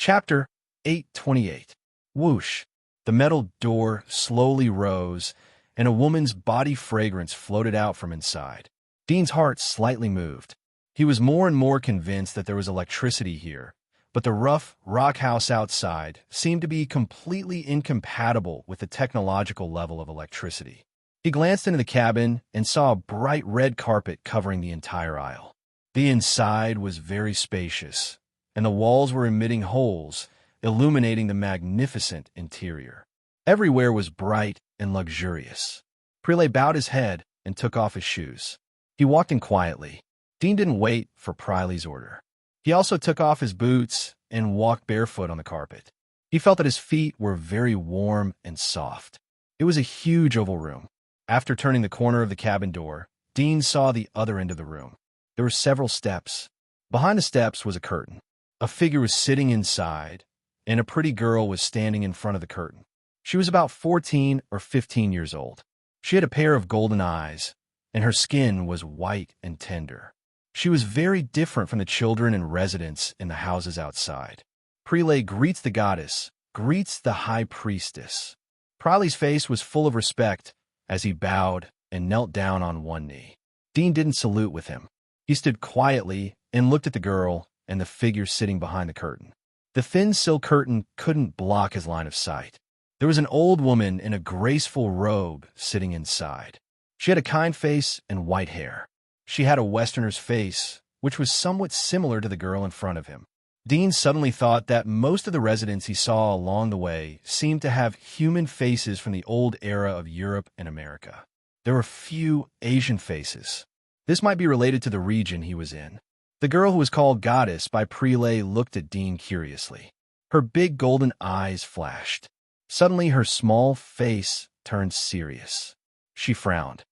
Chapter 828. Whoosh. The metal door slowly rose, and a woman's body fragrance floated out from inside. Dean's heart slightly moved. He was more and more convinced that there was electricity here, but the rough rock house outside seemed to be completely incompatible with the technological level of electricity. He glanced into the cabin and saw a bright red carpet covering the entire aisle. The inside was very spacious, and the walls were emitting holes, illuminating the magnificent interior. Everywhere was bright and luxurious. Prelay bowed his head and took off his shoes. He walked in quietly. Dean didn't wait for Priley's order. He also took off his boots and walked barefoot on the carpet. He felt that his feet were very warm and soft. It was a huge oval room. After turning the corner of the cabin door, Dean saw the other end of the room. There were several steps. Behind the steps was a curtain. A figure was sitting inside, and a pretty girl was standing in front of the curtain. She was about 14 or 15 years old. She had a pair of golden eyes, and her skin was white and tender. She was very different from the children and residents in the houses outside. Prelay greets the goddess, greets the high priestess. Priley's face was full of respect as he bowed and knelt down on one knee. Dean didn't salute with him. He stood quietly and looked at the girl and the figure sitting behind the curtain. The thin silk curtain couldn't block his line of sight. There was an old woman in a graceful robe sitting inside. She had a kind face and white hair. She had a Westerner's face, which was somewhat similar to the girl in front of him. Dean suddenly thought that most of the residents he saw along the way seemed to have human faces from the old era of Europe and America. There were few Asian faces. This might be related to the region he was in. The girl who was called Goddess by Prelay looked at Dean curiously. Her big golden eyes flashed. Suddenly her small face turned serious. She frowned.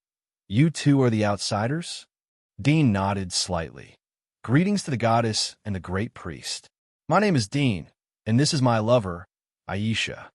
"You two are the outsiders?" Dean nodded slightly. "Greetings to the goddess and the great priest. My name is Dean, and this is my lover, Aisha."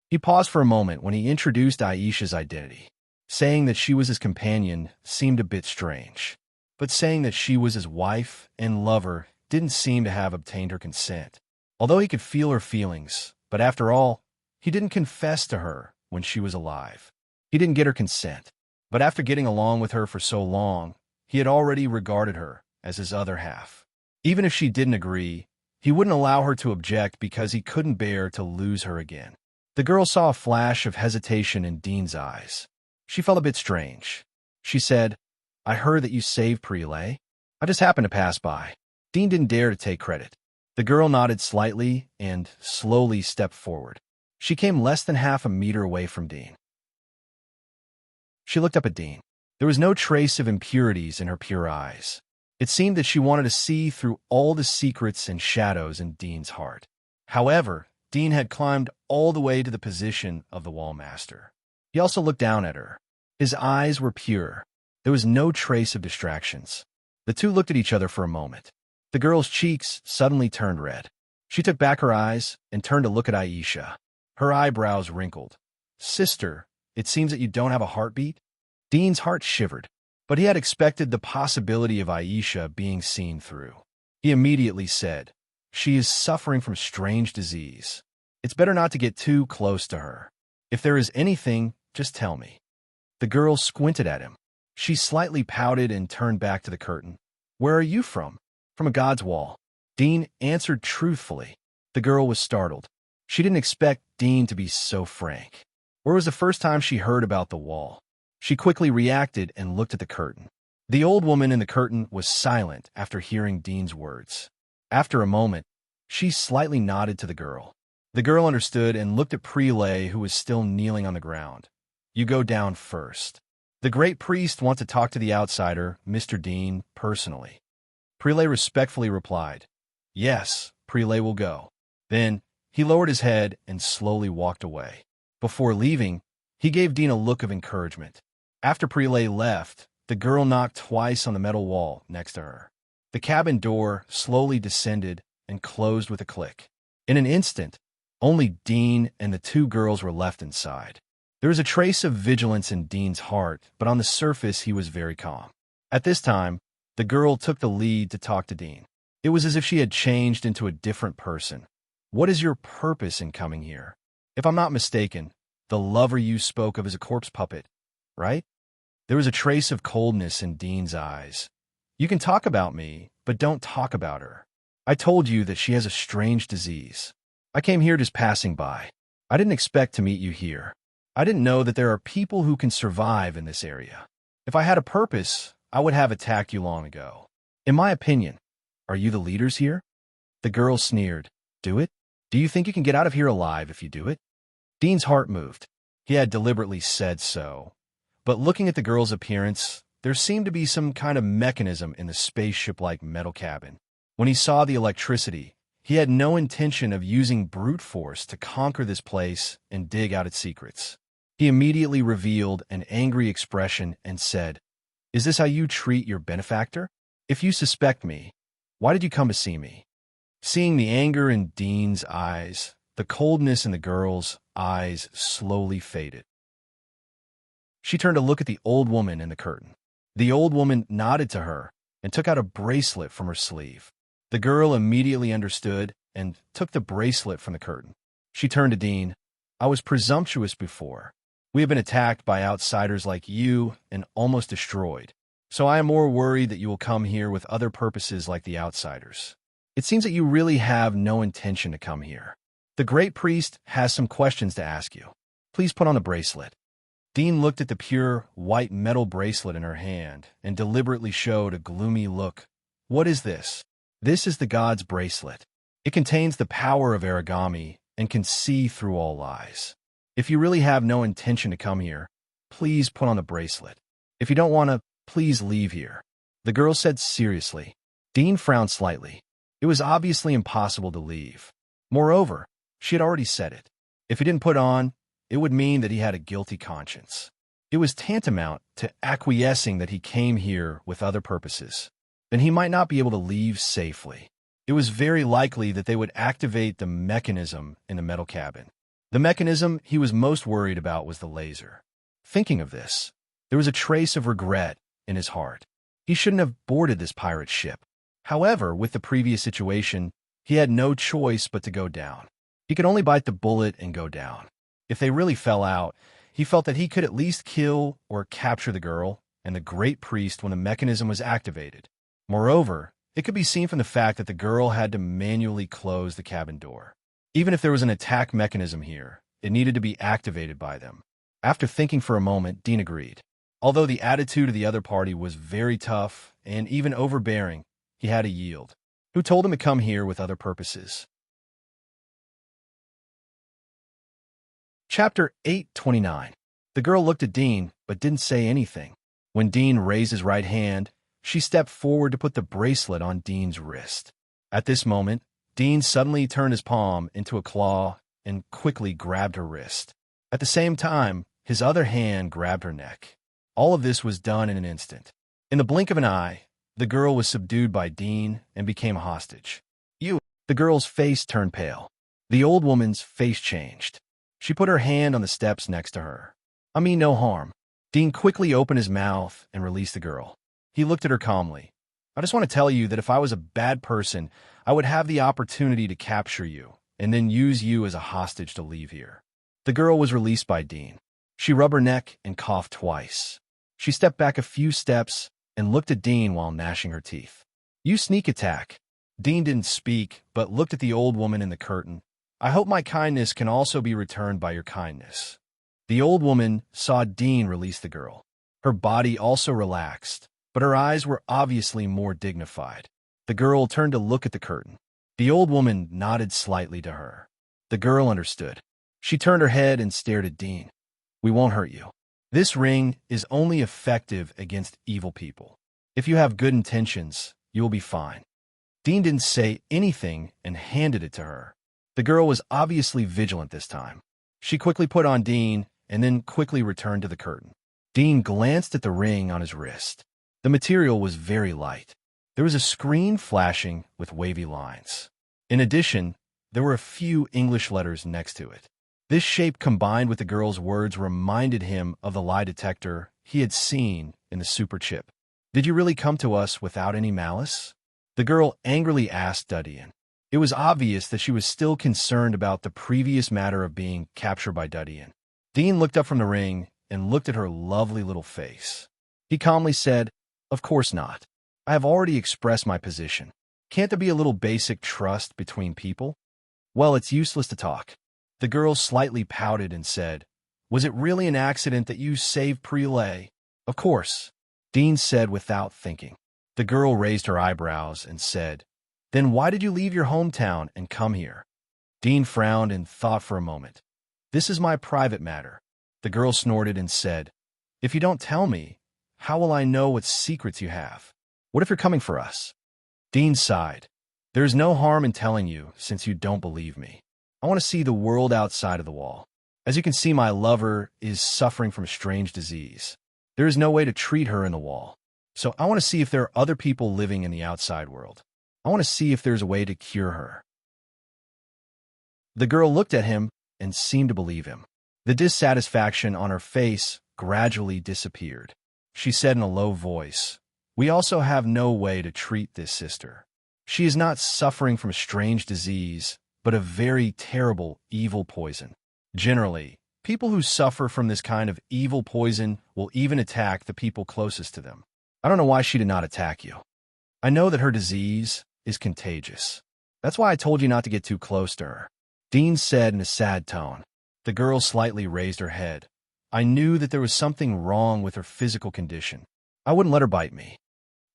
He paused for a moment when he introduced Aisha's identity. Saying that she was his companion seemed a bit strange, but saying that she was his wife and lover didn't seem to have obtained her consent. Although he could feel her feelings, but after all, he didn't confess to her when she was alive. He didn't get her consent, but after getting along with her for so long, he had already regarded her as his other half. Even if she didn't agree, he wouldn't allow her to object because he couldn't bear to lose her again. The girl saw a flash of hesitation in Dean's eyes. She felt a bit strange. She said, "I heard that you saved Prelay. I just happened to pass by." Dean didn't dare to take credit. The girl nodded slightly and slowly stepped forward. She came less than half a meter away from Dean. She looked up at Dean. There was no trace of impurities in her pure eyes. It seemed that she wanted to see through all the secrets and shadows in Dean's heart. However, Dean had climbed all the way to the position of the wallmaster. He also looked down at her. His eyes were pure. There was no trace of distractions. The two looked at each other for a moment. The girl's cheeks suddenly turned red. She took back her eyes and turned to look at Aisha. Her eyebrows wrinkled. "Sister, it seems that you don't have a heartbeat?" Dean's heart shivered, but he had expected the possibility of Aisha being seen through. He immediately said, "She is suffering from strange disease. It's better not to get too close to her. If there is anything, just tell me." The girl squinted at him. She slightly pouted and turned back to the curtain. "Where are you from?" "From a god's wall." Dean answered truthfully. The girl was startled. She didn't expect Dean to be so frank. Where was the first time she heard about the wall? She quickly reacted and looked at the curtain. The old woman in the curtain was silent after hearing Dean's words. After a moment, she slightly nodded to the girl. The girl understood and looked at Prelay, who was still kneeling on the ground. "You go down first. The great priest wants to talk to the outsider, Mr. Dean, personally." Prelay respectfully replied, "Yes, Prelay will go." Then he lowered his head and slowly walked away. Before leaving, he gave Dean a look of encouragement. After Prelay left, the girl knocked twice on the metal wall next to her. The cabin door slowly descended and closed with a click. In an instant, only Dean and the two girls were left inside. There was a trace of vigilance in Dean's heart, but on the surface he was very calm. At this time, the girl took the lead to talk to Dean. It was as if she had changed into a different person. What is your purpose in coming here? If I'm not mistaken, the lover you spoke of is a corpse puppet, right? There was a trace of coldness in Dean's eyes. You can talk about me, but don't talk about her. I told you that she has a strange disease. I came here just passing by. I didn't expect to meet you here. I didn't know that there are people who can survive in this area. If I had a purpose, I would have attacked you long ago. In my opinion, are you the leaders here? The girl sneered. Do it? Do you think you can get out of here alive if you do it? Dean's heart moved. He had deliberately said so. But looking at the girl's appearance, there seemed to be some kind of mechanism in the spaceship-like metal cabin. When he saw the electricity, he had no intention of using brute force to conquer this place and dig out its secrets. He immediately revealed an angry expression and said, "Is this how you treat your benefactor? If you suspect me, why did you come to see me?" Seeing the anger in Dean's eyes, the coldness in the girl's eyes slowly faded. She turned to look at the old woman in the curtain. The old woman nodded to her and took out a bracelet from her sleeve. The girl immediately understood and took the bracelet from the curtain. She turned to Dean. "I was presumptuous before. We have been attacked by outsiders like you and almost destroyed. So I am more worried that you will come here with other purposes like the outsiders. It seems that you really have no intention to come here. The great priest has some questions to ask you. Please put on the bracelet." Dean looked at the pure, white metal bracelet in her hand and deliberately showed a gloomy look. "What is this?" "This is the god's bracelet. It contains the power of origami and can see through all lies. If you really have no intention to come here, please put on the bracelet. If you don't want to, please leave here," the girl said seriously. Dean frowned slightly. It was obviously impossible to leave. Moreover, she had already said it. If he didn't put on, it would mean that he had a guilty conscience. It was tantamount to acquiescing that he came here with other purposes. Then he might not be able to leave safely. It was very likely that they would activate the mechanism in the metal cabin. The mechanism he was most worried about was the laser. Thinking of this, there was a trace of regret in his heart. He shouldn't have boarded this pirate ship. However, with the previous situation, he had no choice but to go down. He could only bite the bullet and go down. If they really fell out, he felt that he could at least kill or capture the girl and the great priest when the mechanism was activated. Moreover, it could be seen from the fact that the girl had to manually close the cabin door. Even if there was an attack mechanism here, it needed to be activated by them. After thinking for a moment, Dean agreed. Although the attitude of the other party was very tough and even overbearing, he had to yield. Who told him to come here with other purposes? Chapter 829. The girl looked at Dean, but didn't say anything. When Dean raised his right hand, she stepped forward to put the bracelet on Dean's wrist. At this moment, Dean suddenly turned his palm into a claw and quickly grabbed her wrist. At the same time, his other hand grabbed her neck. All of this was done in an instant. In the blink of an eye, the girl was subdued by Dean and became a hostage. "You!" The girl's face turned pale. The old woman's face changed. She put her hand on the steps next to her. "I mean no harm." Dean quickly opened his mouth and released the girl. He looked at her calmly. "I just want to tell you that if I was a bad person, I would have the opportunity to capture you and then use you as a hostage to leave here." The girl was released by Dean. She rubbed her neck and coughed twice. She stepped back a few steps and looked at Dean while gnashing her teeth. "You sneak attack." Dean didn't speak, but looked at the old woman in the curtain. "I hope my kindness can also be returned by your kindness." The old woman saw Dean release the girl. Her body also relaxed, but her eyes were obviously more dignified. The girl turned to look at the curtain. The old woman nodded slightly to her. The girl understood. She turned her head and stared at Dean. "We won't hurt you. This ring is only effective against evil people. If you have good intentions, you will be fine." Dean didn't say anything and handed it to her. The girl was obviously vigilant this time. She quickly put on Dean and then quickly returned to the curtain. Dean glanced at the ring on his wrist. The material was very light. There was a screen flashing with wavy lines. In addition, there were a few English letters next to it. This shape combined with the girl's words reminded him of the lie detector he had seen in the super chip. "Did you really come to us without any malice?" the girl angrily asked Dudian. It was obvious that she was still concerned about the previous matter of being captured by Dudian. Dean looked up from the ring and looked at her lovely little face. He calmly said, "Of course not. I have already expressed my position. Can't there be a little basic trust between people?" "Well, it's useless to talk." The girl slightly pouted and said, "Was it really an accident that you saved Prelay?" "Of course," Dean said without thinking. The girl raised her eyebrows and said, "Then why did you leave your hometown and come here?" Dean frowned and thought for a moment. "This is my private matter." The girl snorted and said, "If you don't tell me, how will I know what secrets you have? What if you're coming for us?" Dean sighed. "There is no harm in telling you, since you don't believe me. I want to see the world outside of the wall. As you can see, my lover is suffering from a strange disease. There is no way to treat her in the wall. So I want to see if there are other people living in the outside world. I want to see if there's a way to cure her." The girl looked at him and seemed to believe him. The dissatisfaction on her face gradually disappeared. She said in a low voice, "We also have no way to treat this sister. She is not suffering from a strange disease, but a very terrible, evil poison. Generally, people who suffer from this kind of evil poison will even attack the people closest to them. I don't know why she did not attack you. I know that her disease is contagious. That's why I told you not to get too close to her," Dean said in a sad tone. The girl slightly raised her head. "I knew that there was something wrong with her physical condition. I wouldn't let her bite me."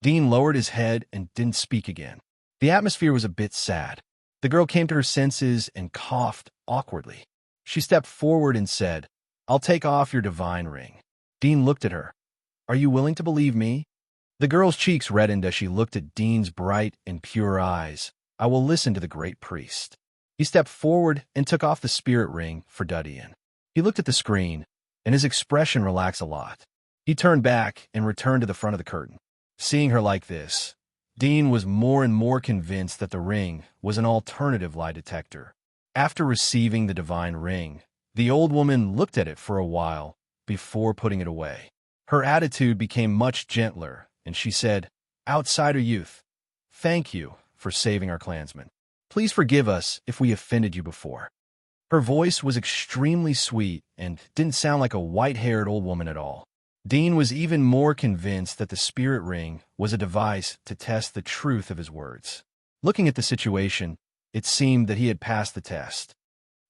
Dean lowered his head and didn't speak again. The atmosphere was a bit sad. The girl came to her senses and coughed awkwardly. She stepped forward and said, "I'll take off your divine ring." Dean looked at her. "Are you willing to believe me?" The girl's cheeks reddened as she looked at Dean's bright and pure eyes. "I will listen to the great priest." He stepped forward and took off the spirit ring for Dudian. He looked at the screen, and his expression relaxed a lot. He turned back and returned to the front of the curtain. Seeing her like this, Dean was more and more convinced that the ring was an alternative lie detector. After receiving the divine ring, the old woman looked at it for a while before putting it away. Her attitude became much gentler, and she said, "Outsider youth, thank you for saving our clansmen. Please forgive us if we offended you before." Her voice was extremely sweet and didn't sound like a white-haired old woman at all. Dean was even more convinced that the spirit ring was a device to test the truth of his words. Looking at the situation, it seemed that he had passed the test.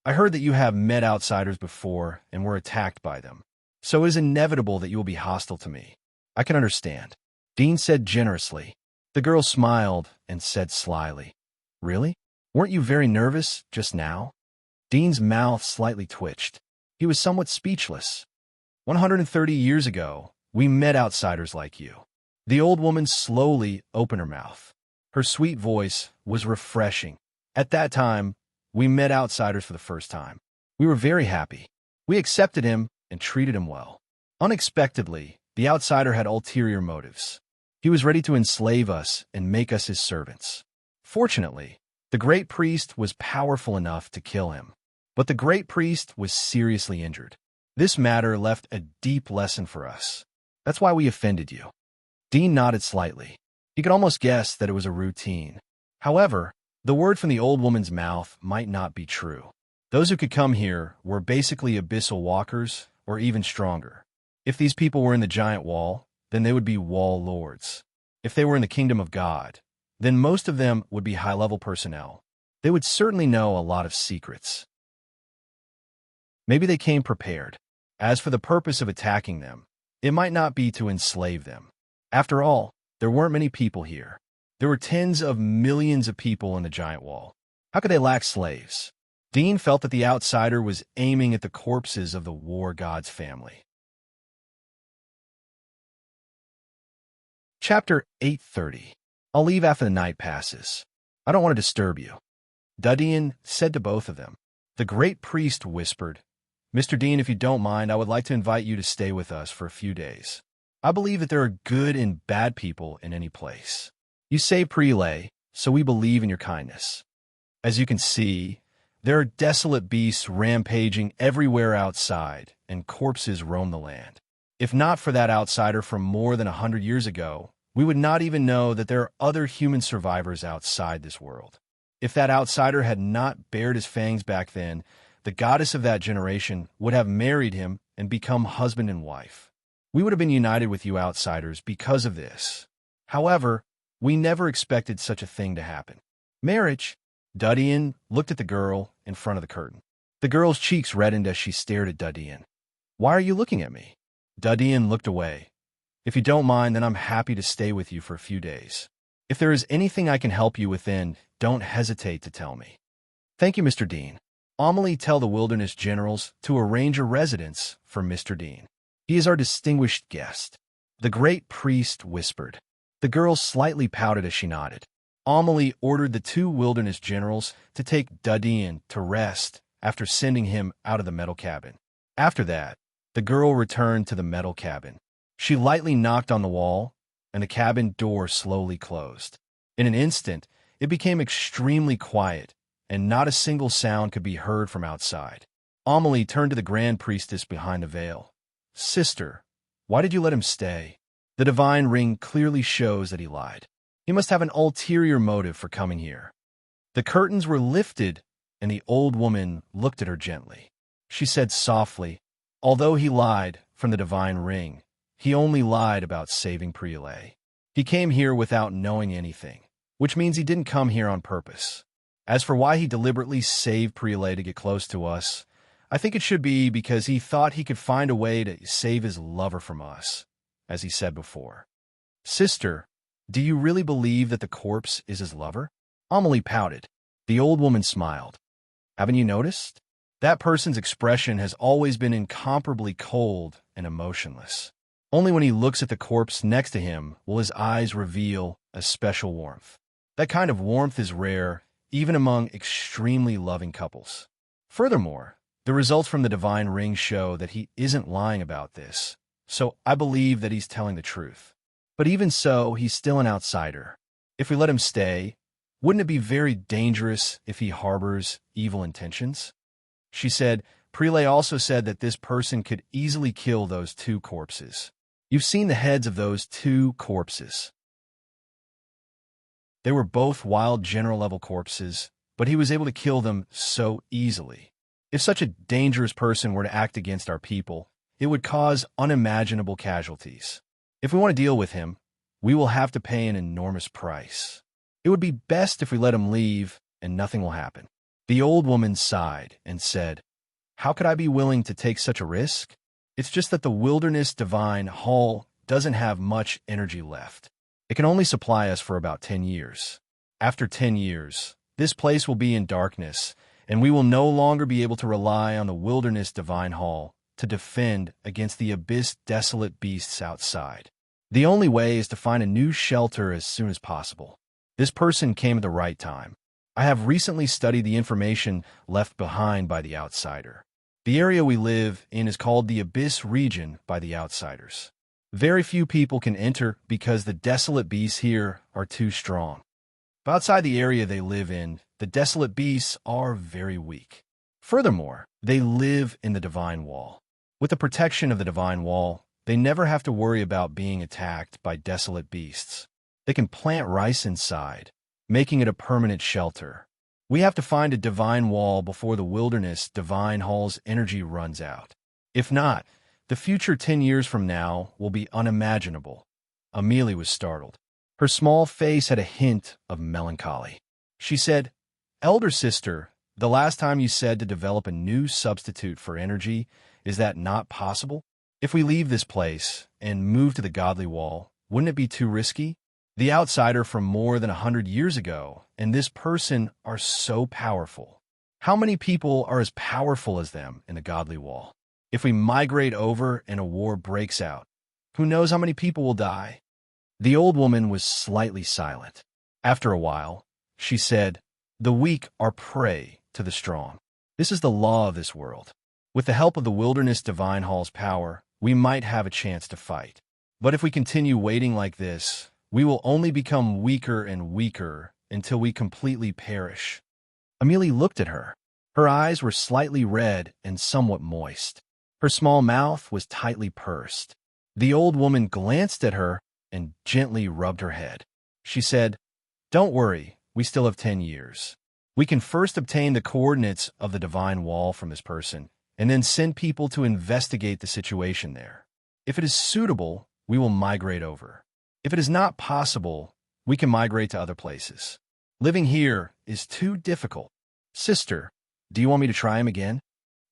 "I heard that you have met outsiders before and were attacked by them. So it is inevitable that you will be hostile to me. I can understand," Dean said generously. The girl smiled and said slyly, "Really? Weren't you very nervous just now?" Dean's mouth slightly twitched. He was somewhat speechless. 130 years ago, we met outsiders like you." The old woman slowly opened her mouth. Her sweet voice was refreshing. "At that time, we met outsiders for the first time. We were very happy. We accepted him and treated him well. Unexpectedly, the outsider had ulterior motives. He was ready to enslave us and make us his servants. Fortunately, the great priest was powerful enough to kill him. But the great priest was seriously injured. This matter left a deep lesson for us. That's why we offended you." Dean nodded slightly. He could almost guess that it was a routine. However, the word from the old woman's mouth might not be true. Those who could come here were basically abyssal walkers, or even stronger. If these people were in the giant wall, then they would be wall lords. If they were in the kingdom of God, then most of them would be high-level personnel. They would certainly know a lot of secrets. Maybe they came prepared. As for the purpose of attacking them, it might not be to enslave them. After all, there weren't many people here. There were tens of millions of people in the giant wall. How could they lack slaves? Dean felt that the outsider was aiming at the corpses of the war god's family. Chapter 830. I'll leave after the night passes. I don't want to disturb you. Dudian said to both of them. The great priest whispered, "Mr. Dean, if you don't mind, I would like to invite you to stay with us for a few days. I believe that there are good and bad people in any place. You saved Prelay, so we believe in your kindness. As you can see, there are desolate beasts rampaging everywhere outside, and corpses roam the land. If not for that outsider from more than 100 years ago, we would not even know that there are other human survivors outside this world. If that outsider had not bared his fangs back then, the goddess of that generation would have married him and become husband and wife. We would have been united with you outsiders because of this. However, we never expected such a thing to happen. Marriage? Dudian looked at the girl in front of the curtain. The girl's cheeks reddened as she stared at Dudian. Why are you looking at me? Dudian looked away. If you don't mind, then I'm happy to stay with you for a few days. If there is anything I can help you with, then don't hesitate to tell me. Thank you, Mr. Dean. Amelie, tell the Wilderness Generals to arrange a residence for Mr. Dean. He is our distinguished guest. The great priest whispered. The girl slightly pouted as she nodded. Amelie ordered the 2 Wilderness Generals to take Dudian to rest after sending him out of the metal cabin. After that, the girl returned to the metal cabin. She lightly knocked on the wall, and the cabin door slowly closed. In an instant, it became extremely quiet, and not a single sound could be heard from outside. Amelie turned to the Grand Priestess behind the veil. Sister, why did you let him stay? The divine ring clearly shows that he lied. He must have an ulterior motive for coming here. The curtains were lifted, and the old woman looked at her gently. She said softly, although he lied from the divine ring, he only lied about saving Prelay. He came here without knowing anything, which means he didn't come here on purpose. As for why he deliberately saved Prelay to get close to us, I think it should be because he thought he could find a way to save his lover from us, as he said before. Sister, do you really believe that the corpse is his lover? Amelie pouted. The old woman smiled. Haven't you noticed? That person's expression has always been incomparably cold and emotionless. Only when he looks at the corpse next to him will his eyes reveal a special warmth. That kind of warmth is rare, even among extremely loving couples. Furthermore, the results from the divine ring show that he isn't lying about this, so I believe that he's telling the truth. But even so, he's still an outsider. If we let him stay, wouldn't it be very dangerous if he harbors evil intentions? She said, Prelay also said that this person could easily kill those 2 corpses. You've seen the heads of those 2 corpses. They were both wild general-level corpses, but he was able to kill them so easily. If such a dangerous person were to act against our people, it would cause unimaginable casualties. If we want to deal with him, we will have to pay an enormous price. It would be best if we let him leave and nothing will happen. The old woman sighed and said, How could I be willing to take such a risk? It's just that the Wilderness Divine Hall doesn't have much energy left. It can only supply us for about 10 years. After 10 years, this place will be in darkness, and we will no longer be able to rely on the Wilderness Divine Hall to defend against the abyss desolate beasts outside. The only way is to find a new shelter as soon as possible. This person came at the right time. I have recently studied the information left behind by the outsider. The area we live in is called the Abyss region by the outsiders. Very few people can enter because the desolate beasts here are too strong. But outside the area they live in, the desolate beasts are very weak. Furthermore, they live in the Divine Wall. With the protection of the Divine Wall, they never have to worry about being attacked by desolate beasts. They can plant rice inside, making it a permanent shelter. We have to find a Divine Wall before the Wilderness Divine Hall's energy runs out. If not, the future 10 years from now will be unimaginable. Amelie was startled. Her small face had a hint of melancholy. She said, Elder sister, the last time you said to develop a new substitute for energy, is that not possible? If we leave this place and move to the Godly Wall, wouldn't it be too risky? The outsider from more than 100 years ago and this person are so powerful. How many people are as powerful as them in the Godly Wall? If we migrate over and a war breaks out, who knows how many people will die? The old woman was slightly silent. After a while, she said, The weak are prey to the strong. This is the law of this world. With the help of the Wilderness Divine Hall's power, we might have a chance to fight. But if we continue waiting like this, we will only become weaker and weaker until we completely perish. Amelie looked at her. Her eyes were slightly red and somewhat moist. Her small mouth was tightly pursed. The old woman glanced at her and gently rubbed her head. She said, Don't worry, we still have 10 years. We can first obtain the coordinates of the divine wall from this person, and then send people to investigate the situation there. If it is suitable, we will migrate over. If it is not possible, we can migrate to other places. Living here is too difficult. Sister, do you want me to try him again?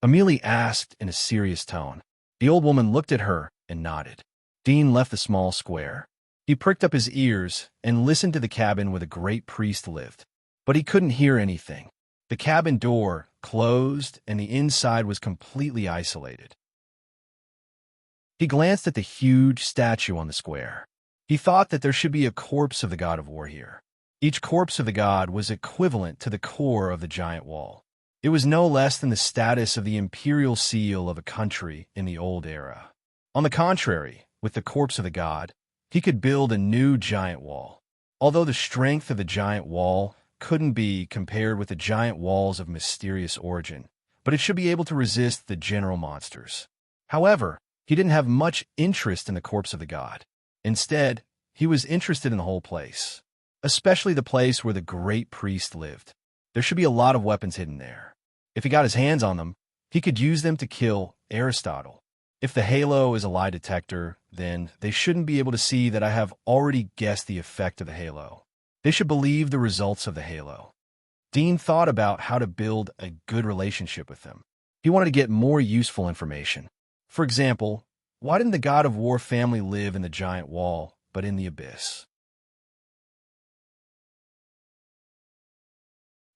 Amelie asked in a serious tone. The old woman looked at her and nodded. Dean left the small square. He pricked up his ears and listened to the cabin where the great priest lived. But he couldn't hear anything. The cabin door closed and the inside was completely isolated. He glanced at the huge statue on the square. He thought that there should be a corpse of the god of war here. Each corpse of the god was equivalent to the core of the giant wall. It was no less than the status of the imperial seal of a country in the old era. On the contrary, with the corpse of the god, he could build a new giant wall. Although the strength of the giant wall couldn't be compared with the giant walls of mysterious origin, but it should be able to resist the general monsters. However, he didn't have much interest in the corpse of the god. Instead, he was interested in the whole place, especially the place where the great priest lived. There should be a lot of weapons hidden there. If he got his hands on them, he could use them to kill Aristotle. If the halo is a lie detector, then they shouldn't be able to see that I have already guessed the effect of the halo. They should believe the results of the halo. Dean thought about how to build a good relationship with them. He wanted to get more useful information. For example, why didn't the god of war family live in the giant wall, but in the abyss?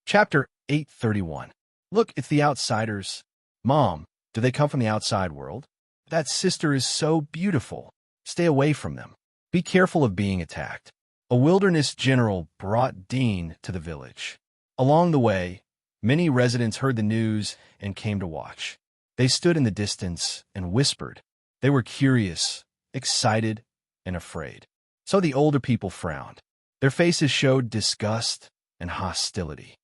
Chapter 831. Look, it's the outsiders. Mom, do they come from the outside world? That sister is so beautiful. Stay away from them. Be careful of being attacked. A wilderness general brought Dean to the village. Along the way, many residents heard the news and came to watch. They stood in the distance and whispered. They were curious, excited, and afraid. So the older people frowned. Their faces showed disgust and hostility.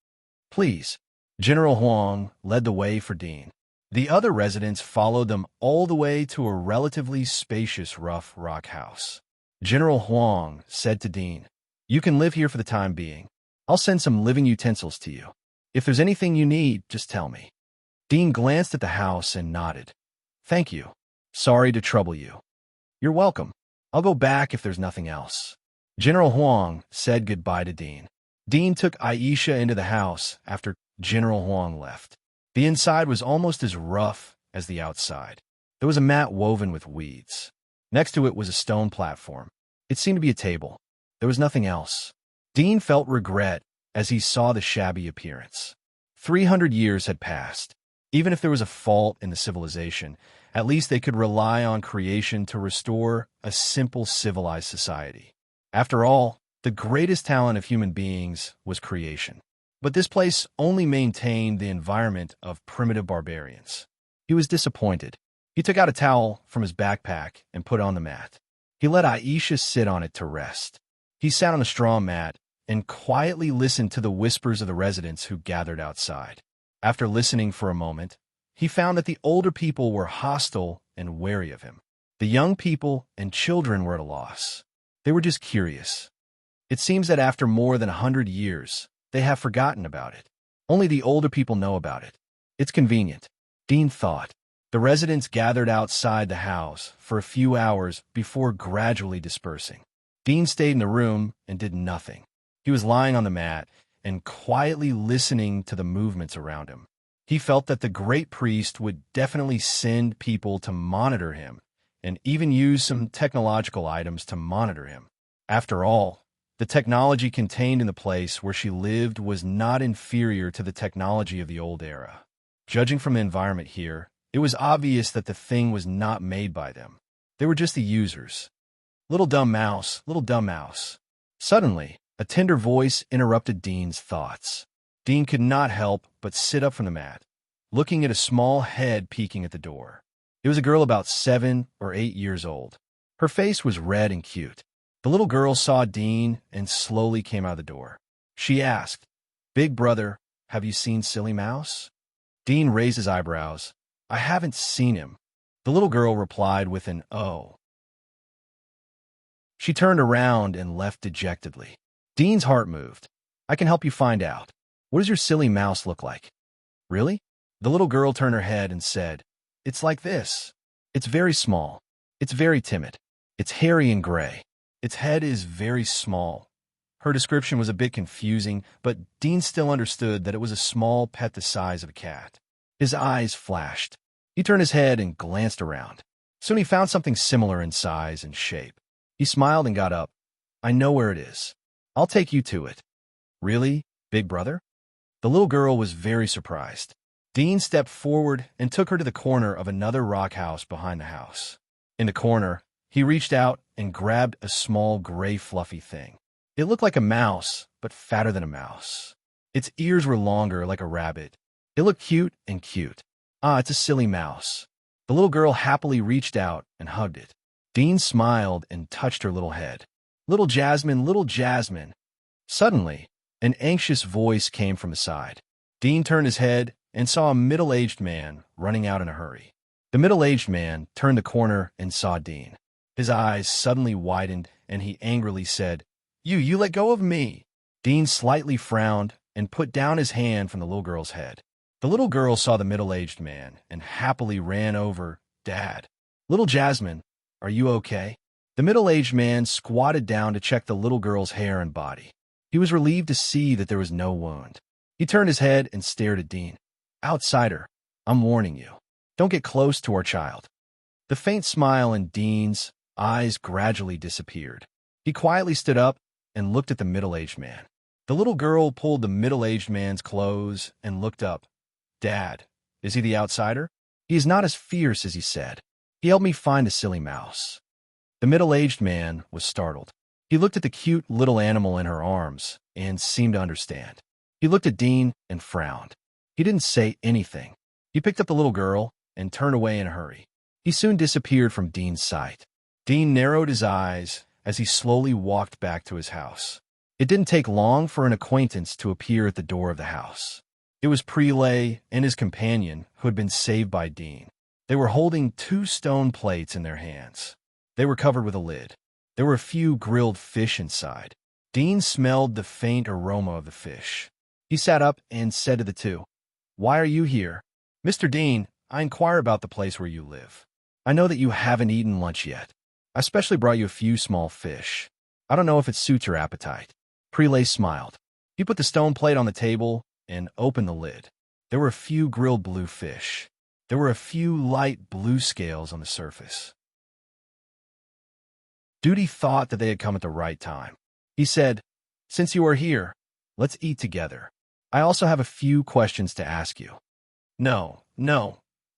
Please, General Huang led the way for Dean. The other residents followed them all the way to a relatively spacious rough rock house. General Huang said to Dean, "You can live here for the time being. I'll send some living utensils to you. If there's anything you need, just tell me." Dean glanced at the house and nodded. "Thank you. Sorry to trouble you." "You're welcome. I'll go back if there's nothing else." General Huang said goodbye to Dean. Dean took Aisha into the house after General Huang left. The inside was almost as rough as the outside. There was a mat woven with weeds. Next to it was a stone platform. It seemed to be a table. There was nothing else. Dean felt regret as he saw the shabby appearance. 300 years had passed. Even if there was a fault in the civilization, at least they could rely on creation to restore a simple civilized society. After all, the greatest talent of human beings was creation. But this place only maintained the environment of primitive barbarians. He was disappointed. He took out a towel from his backpack and put it on the mat. He let Aisha sit on it to rest. He sat on the straw mat and quietly listened to the whispers of the residents who gathered outside. After listening for a moment, he found that the older people were hostile and wary of him. The young people and children were at a loss. They were just curious. It seems that after more than 100 years, they have forgotten about it. Only the older people know about it. It's convenient, Dean thought. The residents gathered outside the house for a few hours before gradually dispersing. Dean stayed in the room and did nothing. He was lying on the mat and quietly listening to the movements around him. He felt that the great priest would definitely send people to monitor him and even use some technological items to monitor him. After all, the technology contained in the place where she lived was not inferior to the technology of the old era. Judging from the environment here, it was obvious that the thing was not made by them. They were just the users. Little dumb mouse, little dumb mouse. Suddenly, a tender voice interrupted Dean's thoughts. Dean could not help but sit up from the mat, looking at a small head peeking at the door. It was a girl about 7 or 8 years old. Her face was red and cute. The little girl saw Dean and slowly came out of the door. She asked, "Big brother, have you seen Silly Mouse?" Dean raised his eyebrows. "I haven't seen him." The little girl replied with an "oh." She turned around and left dejectedly. Dean's heart moved. "I can help you find out. What does your silly mouse look like? Really? The little girl turned her head and said, It's like this. It's very small. It's very timid. It's hairy and gray. Its head is very small. Her description was a bit confusing, but Dean still understood that it was a small pet the size of a cat. His eyes flashed. He turned his head and glanced around. Soon he found something similar in size and shape. He smiled and got up. I know where it is. I'll take you to it. Really, big brother? The little girl was very surprised. Dean stepped forward and took her to the corner of another rock house behind the house. In the corner, he reached out and grabbed a small gray fluffy thing. It looked like a mouse, but fatter than a mouse. Its ears were longer like a rabbit. It looked cute and cute. Ah, it's a silly mouse. The little girl happily reached out and hugged it. Dean smiled and touched her little head. Little Jasmine, little Jasmine. Suddenly, an anxious voice came from the side. Dean turned his head and saw a middle-aged man running out in a hurry. The middle-aged man turned the corner and saw Dean. His eyes suddenly widened and he angrily said, You let go of me. Dean slightly frowned and put down his hand from the little girl's head. The little girl saw the middle-aged man and happily ran over. Dad. Little Jasmine, are you okay? The middle-aged man squatted down to check the little girl's hair and body. He was relieved to see that there was no wound. He turned his head and stared at Dean. Outsider, I'm warning you. Don't get close to our child. The faint smile in Dean's eyes gradually disappeared. He quietly stood up and looked at the middle-aged man. The little girl pulled the middle-aged man's clothes and looked up. Dad, is he the outsider? He is not as fierce as he said. He helped me find a silly mouse. The middle-aged man was startled. He looked at the cute little animal in her arms and seemed to understand. He looked at Dean and frowned. He didn't say anything. He picked up the little girl and turned away in a hurry. He soon disappeared from Dean's sight. Dean narrowed his eyes as he slowly walked back to his house. It didn't take long for an acquaintance to appear at the door of the house. It was Prelay and his companion who had been saved by Dean. They were holding 2 stone plates in their hands. They were covered with a lid. There were a few grilled fish inside. Dean smelled the faint aroma of the fish. He sat up and said to the two, Why are you here? Mr. Dean, I inquire about the place where you live. I know that you haven't eaten lunch yet. I specially brought you a few small fish. I don't know if it suits your appetite. Prelay smiled. He put the stone plate on the table and opened the lid. There were a few grilled blue fish. There were a few light blue scales on the surface. Duty thought that they had come at the right time. He said, Since you are here, let's eat together. I also have a few questions to ask you. No,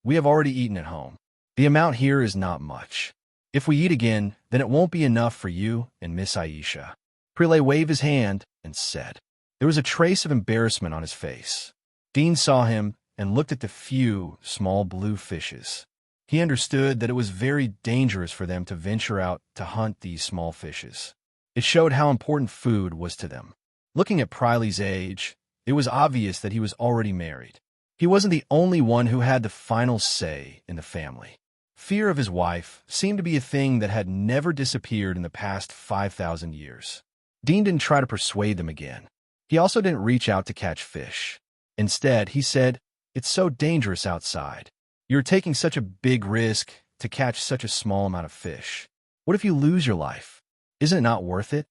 we have already eaten at home. The amount here is not much. If we eat again, then it won't be enough for you and Miss Aisha. Prelay waved his hand and said. There was a trace of embarrassment on his face. Dean saw him and looked at the few small blue fishes. He understood that it was very dangerous for them to venture out to hunt these small fishes. It showed how important food was to them. Looking at Priley's age, it was obvious that he was already married. He wasn't the only one who had the final say in the family. Fear of his wife seemed to be a thing that had never disappeared in the past 5,000 years. Dean didn't try to persuade them again. He also didn't reach out to catch fish. Instead, he said, It's so dangerous outside. You're taking such a big risk to catch such a small amount of fish. What if you lose your life? Isn't it not worth it?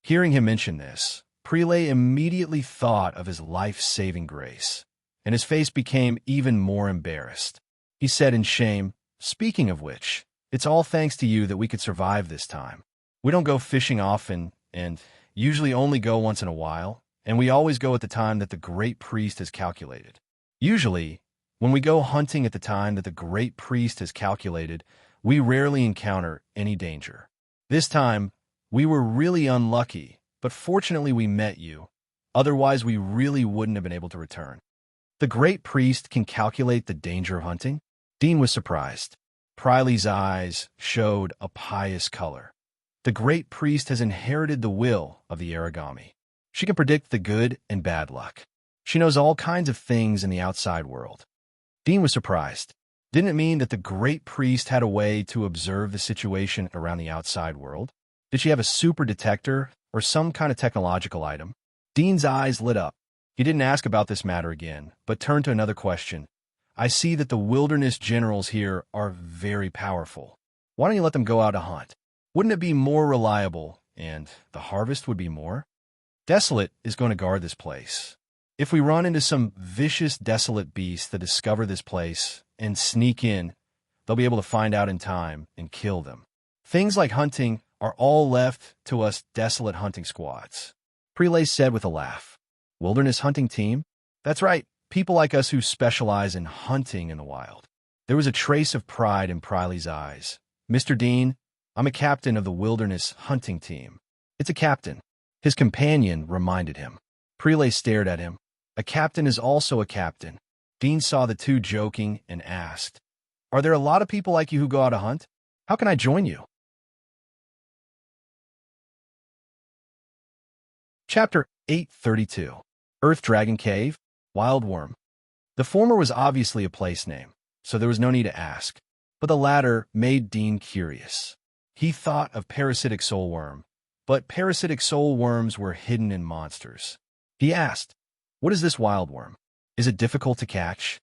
Hearing him mention this, Prelay immediately thought of his life-saving grace, and his face became even more embarrassed. He said in shame, Speaking of which, it's all thanks to you that we could survive this time. We don't go fishing often, and usually only go once in a while, and we always go at the time that the great priest has calculated. Usually, when we go hunting at the time that the great priest has calculated, we rarely encounter any danger. This time, we were really unlucky, but fortunately we met you. Otherwise, we really wouldn't have been able to return. The great priest can calculate the danger of hunting? Dean was surprised. Priley's eyes showed a pious color. The great priest has inherited the will of the Aragami. She can predict the good and bad luck. She knows all kinds of things in the outside world. Dean was surprised. Didn't it mean that the great priest had a way to observe the situation around the outside world? Did she have a super detector or some kind of technological item? Dean's eyes lit up. He didn't ask about this matter again, but turned to another question. I see that the wilderness generals here are very powerful. Why don't you let them go out to hunt? Wouldn't it be more reliable, and the harvest would be more? Desolate is going to guard this place. If we run into some vicious desolate beasts that discover this place and sneak in, they'll be able to find out in time and kill them. Things like hunting are all left to us desolate hunting squads. Prelay said with a laugh. Wilderness hunting team? That's right, people like us who specialize in hunting in the wild. There was a trace of pride in Priley's eyes. Mr. Dean, I'm a captain of the wilderness hunting team. It's a captain. His companion reminded him. Prelay stared at him. A captain is also a captain. Dean saw the two joking and asked, Are there a lot of people like you who go out to hunt? How can I join you? Chapter 832. Earth Dragon Cave, Wild Worm. The former was obviously a place name, so there was no need to ask, but the latter made Dean curious. He thought of parasitic soulworm, but parasitic soulworms were hidden in monsters. He asked, What is this wild worm? Is it difficult to catch?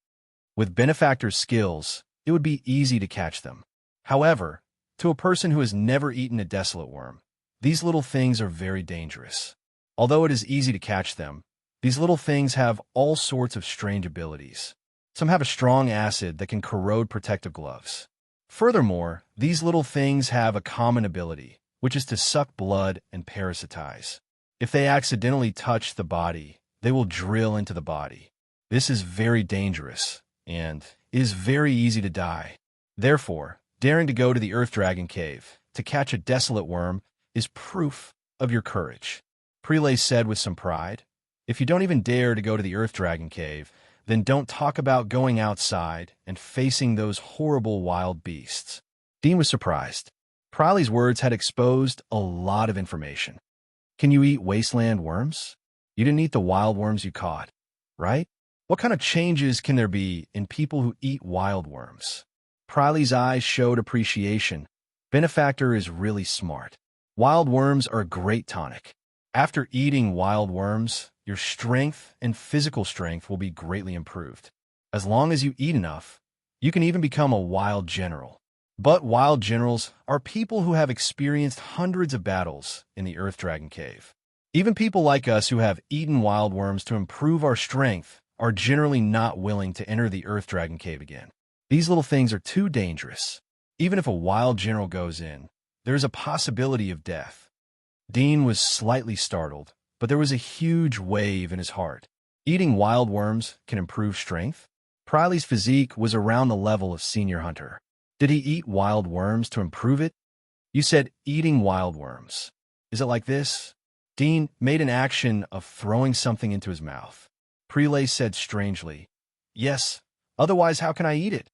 With benefactor's skills, it would be easy to catch them. However, to a person who has never eaten a desolate worm, these little things are very dangerous. Although it is easy to catch them, these little things have all sorts of strange abilities. Some have a strong acid that can corrode protective gloves. Furthermore, these little things have a common ability, which is to suck blood and parasitize. If they accidentally touch the body, they will drill into the body. This is very dangerous, and is very easy to die. Therefore, daring to go to the Earth Dragon Cave to catch a desolate worm is proof of your courage. Prelay said with some pride, If you don't even dare to go to the Earth Dragon Cave, then don't talk about going outside and facing those horrible wild beasts. Dean was surprised. Priley's words had exposed a lot of information. Can you eat wasteland worms? You didn't eat the wild worms you caught, right? What kind of changes can there be in people who eat wild worms? Priley's eyes showed appreciation. Benefactor is really smart. Wild worms are a great tonic. After eating wild worms, your strength and physical strength will be greatly improved. As long as you eat enough, you can even become a wild general. But wild generals are people who have experienced hundreds of battles in the Earth Dragon Cave. Even people like us who have eaten wild worms to improve our strength are generally not willing to enter the Earth Dragon Cave again. These little things are too dangerous. Even if a wild general goes in, there is a possibility of death. Dean was slightly startled, but there was a huge wave in his heart. Eating wild worms can improve strength? Priley's physique was around the level of senior hunter. Did he eat wild worms to improve it? You said eating wild worms. Is it like this? Dean made an action of throwing something into his mouth. Prelay said strangely, Yes, otherwise how can I eat it?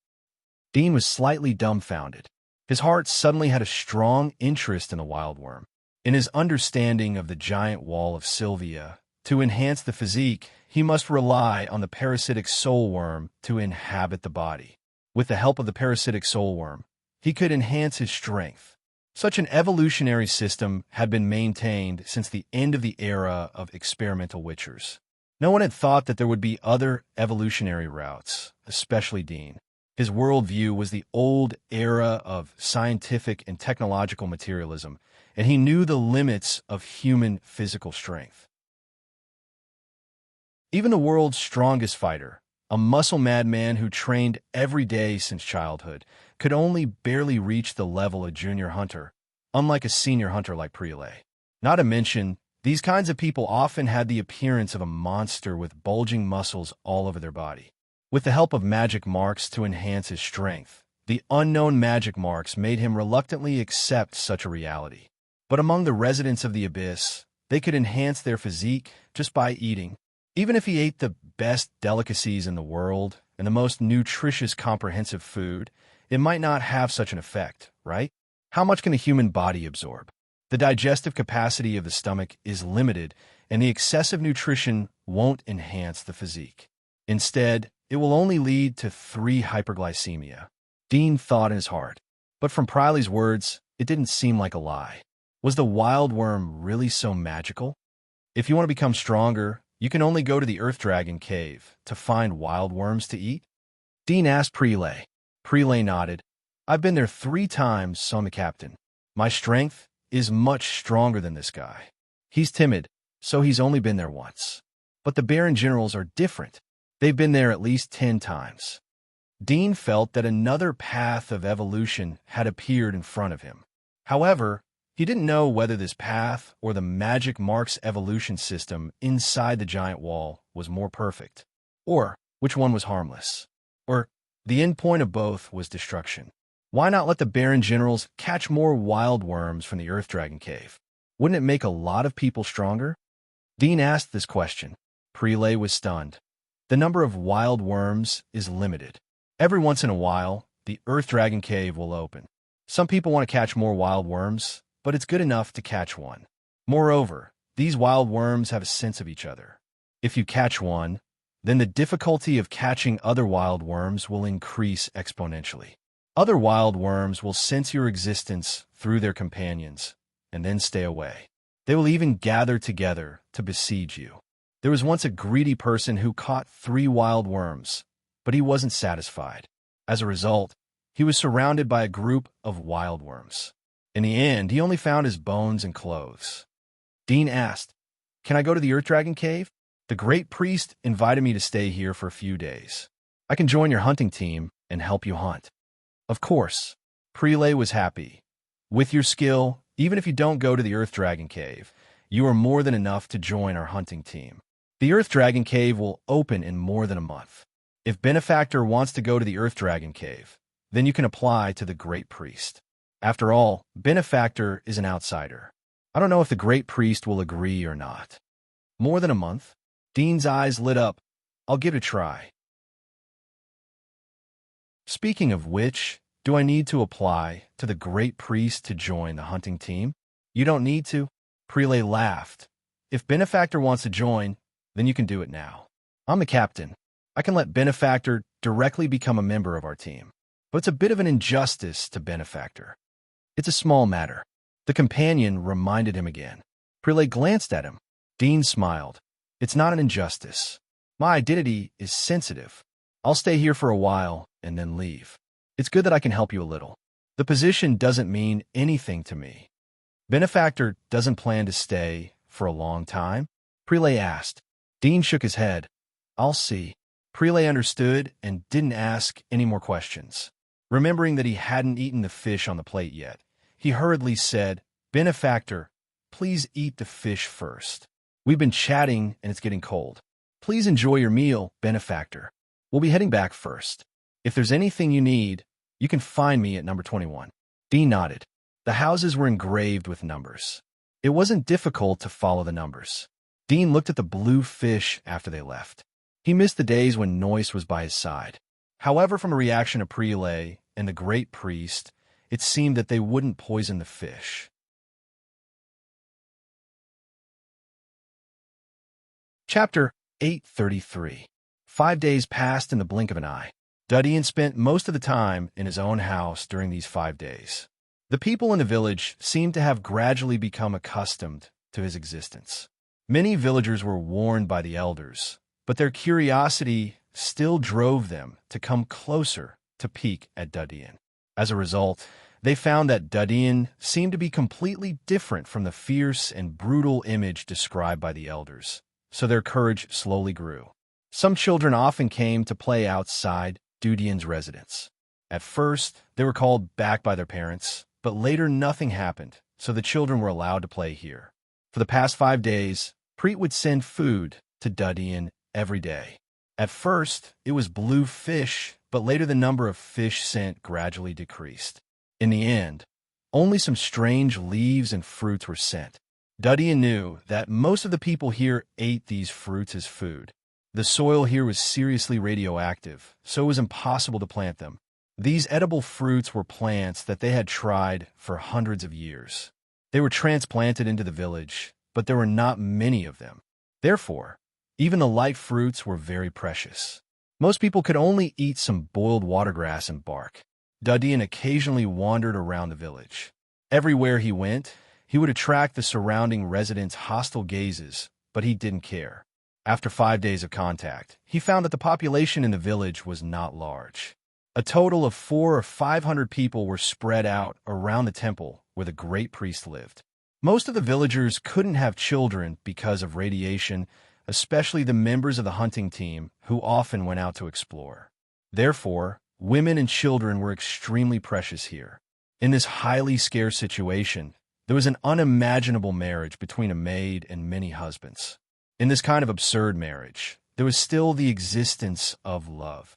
Dean was slightly dumbfounded. His heart suddenly had a strong interest in the wild worm. In his understanding of the giant wall of Sylvia, to enhance the physique, he must rely on the parasitic soulworm to inhabit the body. With the help of the parasitic soulworm, he could enhance his strength. Such an evolutionary system had been maintained since the end of the era of experimental witchers. No one had thought that there would be other evolutionary routes, especially Dean. His worldview was the old era of scientific and technological materialism, and he knew the limits of human physical strength. Even the world's strongest fighter, a muscle madman who trained every day since childhood, could only barely reach the level of junior hunter, unlike a senior hunter like Prelay. Not to mention, these kinds of people often had the appearance of a monster with bulging muscles all over their body. With the help of magic marks to enhance his strength, the unknown magic marks made him reluctantly accept such a reality. But among the residents of the Abyss, they could enhance their physique just by eating. Even if he ate the best delicacies in the world and the most nutritious comprehensive food, it might not have such an effect, right? How much can the human body absorb? The digestive capacity of the stomach is limited, and the excessive nutrition won't enhance the physique. Instead, it will only lead to 3 hyperglycemia. Dean thought in his heart, but from Priley's words, it didn't seem like a lie. Was the wild worm really so magical? If you want to become stronger, You can only go to the Earth Dragon Cave to find wild worms to eat? Dean asked Prelay. Prelay nodded. I've been there 3 times, so I'm the captain. My strength is much stronger than this guy. He's timid, so he's only been there once. But the Baron Generals are different. They've been there at least 10 times. Dean felt that another path of evolution had appeared in front of him. However, he didn't know whether this path or the magic marks evolution system inside the giant wall was more perfect, or which one was harmless, or the end point of both was destruction. Why not let the Baron Generals catch more wild worms from the Earth Dragon Cave? Wouldn't it make a lot of people stronger? Dean asked this question. Prelay was stunned. The number of wild worms is limited. Every once in a while, the Earth Dragon Cave will open. Some people want to catch more wild worms, but it's good enough to catch one. Moreover, these wild worms have a sense of each other. If you catch one, then the difficulty of catching other wild worms will increase exponentially. Other wild worms will sense your existence through their companions, and then stay away. They will even gather together to besiege you. There was once a greedy person who caught 3 wild worms, but he wasn't satisfied. As a result, he was surrounded by a group of wild worms. In the end, he only found his bones and clothes. Dean asked, "Can I go to the Earth Dragon Cave? The Great Priest invited me to stay here for a few days. I can join your hunting team and help you hunt." Of course, Prelay was happy. With your skill, even if you don't go to the Earth Dragon Cave, you are more than enough to join our hunting team. The Earth Dragon Cave will open in more than a month. If Benefactor wants to go to the Earth Dragon Cave, then you can apply to the Great Priest. After all, Benefactor is an outsider. I don't know if the Great Priest will agree or not. More than a month? Dean's eyes lit up. I'll give it a try. Speaking of which, do I need to apply to the Great Priest to join the hunting team? You don't need to. Prelay laughed. If Benefactor wants to join, then you can do it now. I'm the captain. I can let Benefactor directly become a member of our team. But it's a bit of an injustice to Benefactor. It's a small matter. The companion reminded him again. Prelay glanced at him. Dean smiled. It's not an injustice. My identity is sensitive. I'll stay here for a while and then leave. It's good that I can help you a little. The position doesn't mean anything to me. Benefactor doesn't plan to stay for a long time? Prelay asked. Dean shook his head. I'll see. Prelay understood and didn't ask any more questions. Remembering that he hadn't eaten the fish on the plate yet, he hurriedly said, Benefactor, please eat the fish first. We've been chatting and it's getting cold. Please enjoy your meal, Benefactor. We'll be heading back first. If there's anything you need, you can find me at number 21. Dean nodded. The houses were engraved with numbers. It wasn't difficult to follow the numbers. Dean looked at the blue fish after they left. He missed the days when Noyce was by his side. However, from a reaction of Prelay and the Great Priest, it seemed that they wouldn't poison the fish. Chapter 833. 5 days passed in the blink of an eye. Dudian spent most of the time in his own house during these 5 days. The people in the village seemed to have gradually become accustomed to his existence. Many villagers were warned by the elders, but their curiosity still drove them to come closer to peek at Dudian. As a result, they found that Dudian seemed to be completely different from the fierce and brutal image described by the elders, so their courage slowly grew. Some children often came to play outside Dudian's residence. At first, they were called back by their parents, but later nothing happened, so the children were allowed to play here. For the past 5 days, Preet would send food to Dudian every day. At first, it was blue fish, but later the number of fish sent gradually decreased. In the end, only some strange leaves and fruits were sent. Dudian knew that most of the people here ate these fruits as food. The soil here was seriously radioactive, so it was impossible to plant them. These edible fruits were plants that they had tried for hundreds of years. They were transplanted into the village, but there were not many of them. Therefore, even the light fruits were very precious. Most people could only eat some boiled watergrass and bark. Dudian occasionally wandered around the village. Everywhere he went, he would attract the surrounding residents' hostile gazes, but he didn't care. After 5 days of contact, he found that the population in the village was not large. A total of 400 or 500 people were spread out around the temple where the great priest lived. Most of the villagers couldn't have children because of radiation, especially the members of the hunting team who often went out to explore. Therefore, women and children were extremely precious here. In this highly scarce situation, there was an unimaginable marriage between a maid and many husbands. In this kind of absurd marriage, there was still the existence of love.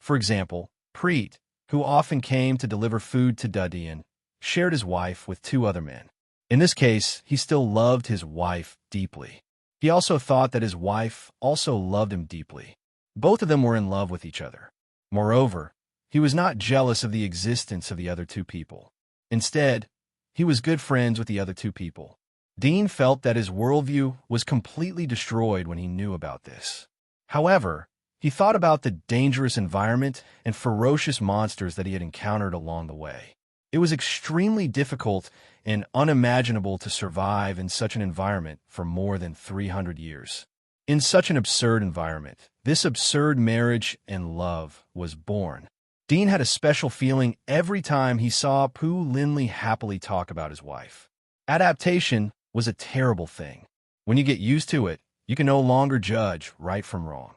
For example, Preet, who often came to deliver food to Dudian, shared his wife with 2 other men. In this case, he still loved his wife deeply. He also thought that his wife also loved him deeply. Both of them were in love with each other. Moreover, he was not jealous of the existence of the other 2 people. Instead, he was good friends with the other 2 people. Dean felt that his worldview was completely destroyed when he knew about this. However, he thought about the dangerous environment and ferocious monsters that he had encountered along the way. It was extremely difficult and unimaginable to survive in such an environment for more than 300 years. In such an absurd environment, this absurd marriage and love was born. Dean had a special feeling every time he saw Pu Linley happily talk about his wife. Adaptation was a terrible thing. When you get used to it, you can no longer judge right from wrong.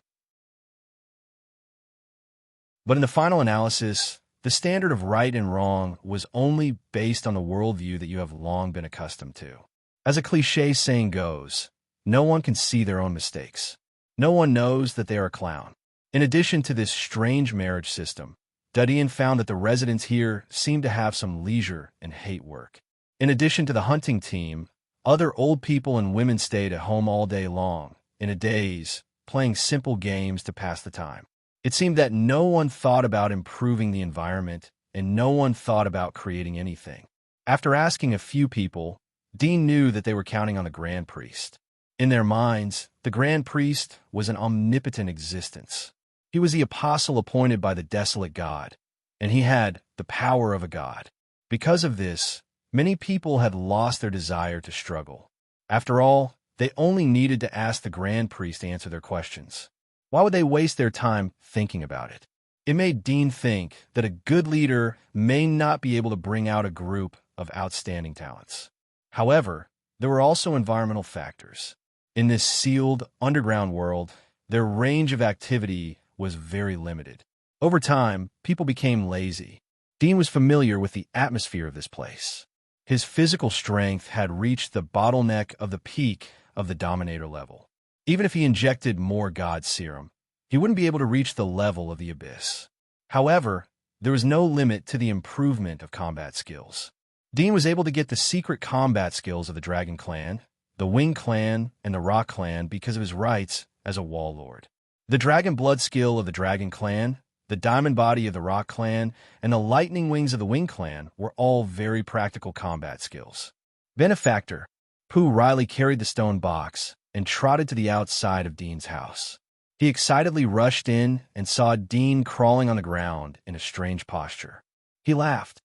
But in the final analysis, the standard of right and wrong was only based on the worldview that you have long been accustomed to. As a cliché saying goes, no one can see their own mistakes. No one knows that they are a clown. In addition to this strange marriage system, Dudian found that the residents here seemed to have some leisure and hate work. In addition to the hunting team, other old people and women stayed at home all day long, in a daze, playing simple games to pass the time. It seemed that no one thought about improving the environment, and no one thought about creating anything. After asking a few people, Dean knew that they were counting on the Grand Priest. In their minds, the Grand Priest was an omnipotent existence. He was the apostle appointed by the desolate god, and he had the power of a god. Because of this, many people had lost their desire to struggle. After all, they only needed to ask the Grand Priest to answer their questions. Why would they waste their time thinking about it? It made Dean think that a good leader may not be able to bring out a group of outstanding talents. However, there were also environmental factors. In this sealed, underground world, their range of activity was very limited. Over time, people became lazy. Dean was familiar with the atmosphere of this place. His physical strength had reached the bottleneck of the peak of the Dominator level. Even if he injected more God Serum, he wouldn't be able to reach the level of the Abyss. However, there was no limit to the improvement of combat skills. Dean was able to get the secret combat skills of the Dragon Clan, the Wing Clan, and the Rock Clan because of his rights as a Warlord. The Dragon Blood skill of the Dragon Clan, the Diamond Body of the Rock Clan, and the Lightning Wings of the Wing Clan were all very practical combat skills. Benefactor, Pooh Riley carried the stone box and trotted to the outside of Dean's house. He excitedly rushed in and saw Dean crawling on the ground in a strange posture. He laughed.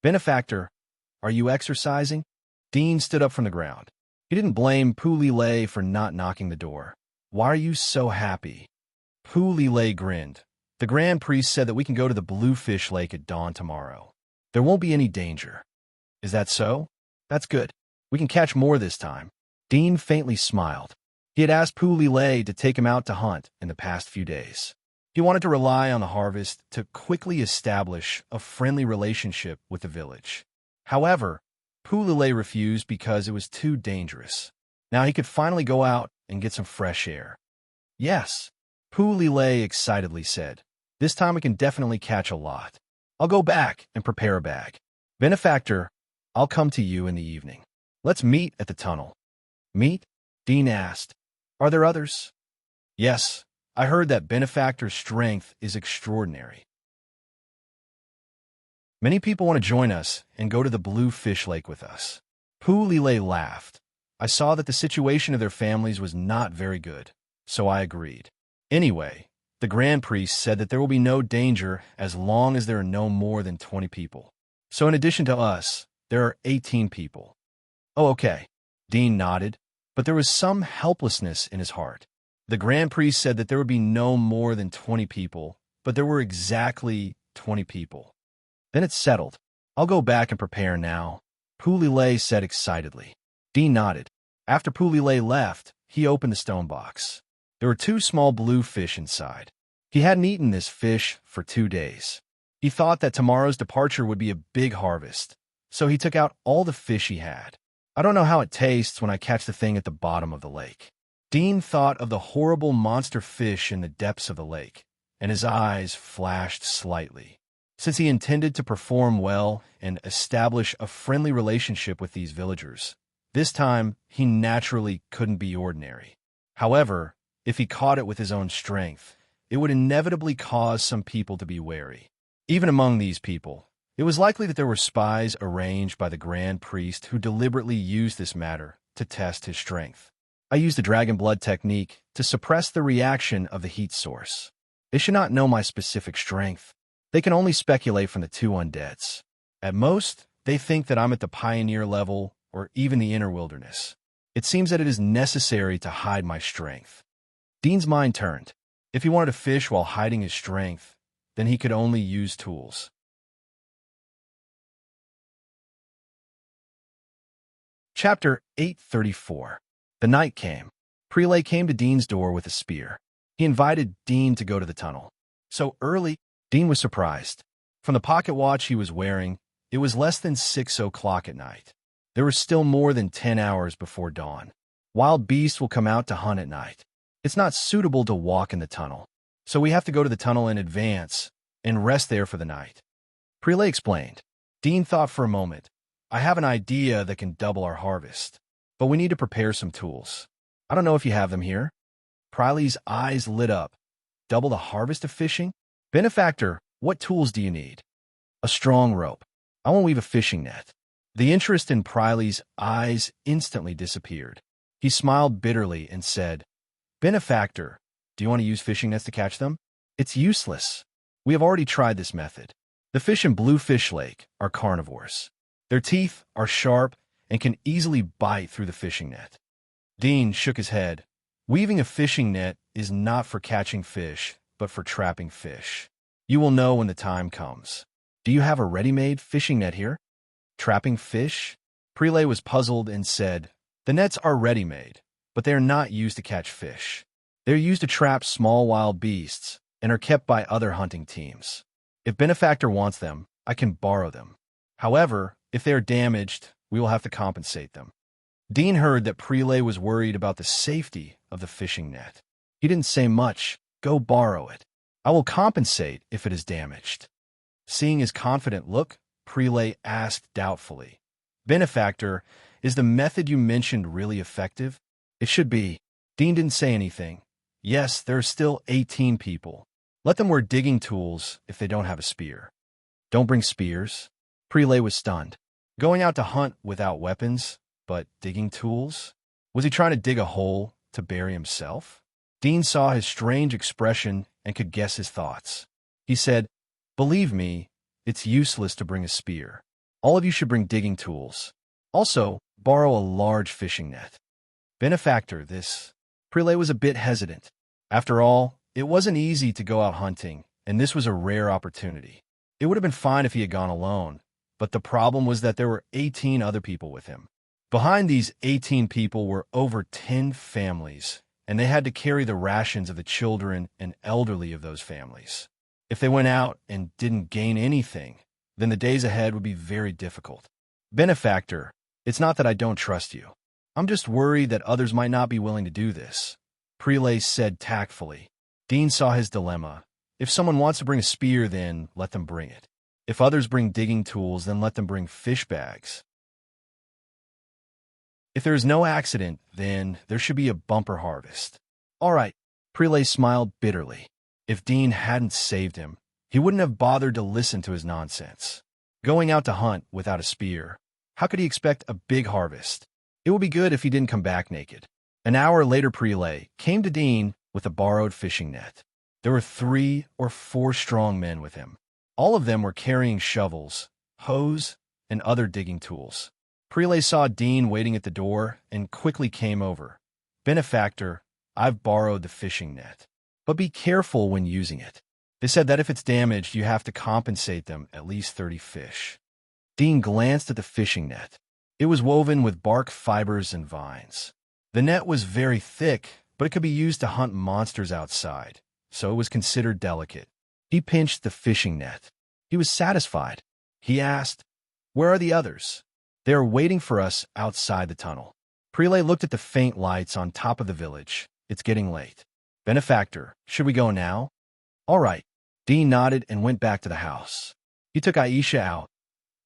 "Benefactor, are you exercising?" Dean stood up from the ground. He didn't blame Pu Lilei for not knocking the door. "Why are you so happy?" Pu Lilei grinned. "The Grand Priest said that we can go to the Bluefish Lake at dawn tomorrow. There won't be any danger." "Is that so? That's good. We can catch more this time." Dean faintly smiled. He had asked Pu Lilei to take him out to hunt in the past few days. He wanted to rely on the harvest to quickly establish a friendly relationship with the village. However, Pu Lilei refused because it was too dangerous. Now he could finally go out and get some fresh air. "Yes," Pu Lilei excitedly said. "This time we can definitely catch a lot. I'll go back and prepare a bag. Benefactor, I'll come to you in the evening. Let's meet at the tunnel." "Meet?" Dean asked. "Are there others?" "Yes, I heard that Benefactor's strength is extraordinary. Many people want to join us and go to the Blue Fish Lake with us." Pu Lilei laughed. "I saw that the situation of their families was not very good, so I agreed. Anyway, the Grand Priest said that there will be no danger as long as there are no more than 20 people. So in addition to us, there are 18 people." "Oh, okay." Dean nodded, but there was some helplessness in his heart. The Grand Priest said that there would be no more than 20 people, but there were exactly 20 people. Then it's settled. I'll go back and prepare now, Pulile said excitedly. Dean nodded. After Pulile left, he opened the stone box. There were 2 small blue fish inside. He hadn't eaten this fish for 2 days. He thought that tomorrow's departure would be a big harvest, so he took out all the fish he had. I don't know how it tastes when I catch the thing at the bottom of the lake. Dean thought of the horrible monster fish in the depths of the lake, and his eyes flashed slightly. Since he intended to perform well and establish a friendly relationship with these villagers, this time he naturally couldn't be ordinary. However, if he caught it with his own strength, it would inevitably cause some people to be wary. Even among these people, it was likely that there were spies arranged by the Grand Priest who deliberately used this matter to test his strength. I used the dragon blood technique to suppress the reaction of the heat source. They should not know my specific strength. They can only speculate from the 2 undeads. At most, they think that I'm at the pioneer level or even the inner wilderness. It seems that it is necessary to hide my strength. Dean's mind turned. If he wanted to fish while hiding his strength, then he could only use tools. Chapter 834. The night came. Prelay came to Dean's door with a spear. He invited Dean to go to the tunnel. So early, Dean was surprised. From the pocket watch he was wearing, it was less than 6 o'clock at night. There was still more than 10 hours before dawn. Wild beasts will come out to hunt at night. It's not suitable to walk in the tunnel, so we have to go to the tunnel in advance and rest there for the night. Prelay explained. Dean thought for a moment. I have an idea that can double our harvest, but we need to prepare some tools. I don't know if you have them here. Prelay's eyes lit up. Double the harvest of fishing? Benefactor, what tools do you need? A strong rope. I won't weave a fishing net. The interest in Prelay's eyes instantly disappeared. He smiled bitterly and said, Benefactor, do you want to use fishing nets to catch them? It's useless. We have already tried this method. The fish in Bluefish Lake are carnivores. Their teeth are sharp and can easily bite through the fishing net. Dean shook his head. Weaving a fishing net is not for catching fish, but for trapping fish. You will know when the time comes. Do you have a ready-made fishing net here? Trapping fish? Prelay was puzzled and said, The nets are ready-made, but they are not used to catch fish. They're used to trap small wild beasts and are kept by other hunting teams. If Benefactor wants them, I can borrow them. However, if they are damaged, we will have to compensate them. Dean heard that Prelay was worried about the safety of the fishing net. He didn't say much. Go borrow it. I will compensate if it is damaged. Seeing his confident look, Prelay asked doubtfully, Benefactor, is the method you mentioned really effective? It should be. Dean didn't say anything. Yes, there are still 18 people. Let them wear digging tools if they don't have a spear. Don't bring spears. Prelay was stunned. Going out to hunt without weapons, but digging tools? Was he trying to dig a hole to bury himself? Dean saw his strange expression and could guess his thoughts. He said, Believe me, it's useless to bring a spear. All of you should bring digging tools. Also, borrow a large fishing net. Benefactor, this. Prelay was a bit hesitant. After all, it wasn't easy to go out hunting, and this was a rare opportunity. It would have been fine if he had gone alone, but the problem was that there were 18 other people with him. Behind these 18 people were over 10 families, and they had to carry the rations of the children and elderly of those families. If they went out and didn't gain anything, then the days ahead would be very difficult. Benefactor, it's not that I don't trust you. I'm just worried that others might not be willing to do this, Prelay said tactfully. Dean saw his dilemma. If someone wants to bring a spear, then let them bring it. If others bring digging tools, then let them bring fish bags. If there is no accident, then there should be a bumper harvest. All right, Prelay smiled bitterly. If Dean hadn't saved him, he wouldn't have bothered to listen to his nonsense. Going out to hunt without a spear, how could he expect a big harvest? It would be good if he didn't come back naked. An hour later, Prelay came to Dean with a borrowed fishing net. There were 3 or 4 strong men with him. All of them were carrying shovels, hoes, and other digging tools. Prelay saw Dean waiting at the door and quickly came over. Benefactor, I've borrowed the fishing net. But be careful when using it. They said that if it's damaged, you have to compensate them at least 30 fish. Dean glanced at the fishing net. It was woven with bark fibers and vines. The net was very thick, but it could be used to hunt monsters outside, so it was considered delicate. He pinched the fishing net. He was satisfied. He asked, "Where are the others?" "They are waiting for us outside the tunnel." Prelay looked at the faint lights on top of the village. "It's getting late." "Benefactor, should we go now?" "All right." Dean nodded and went back to the house. He took Aisha out.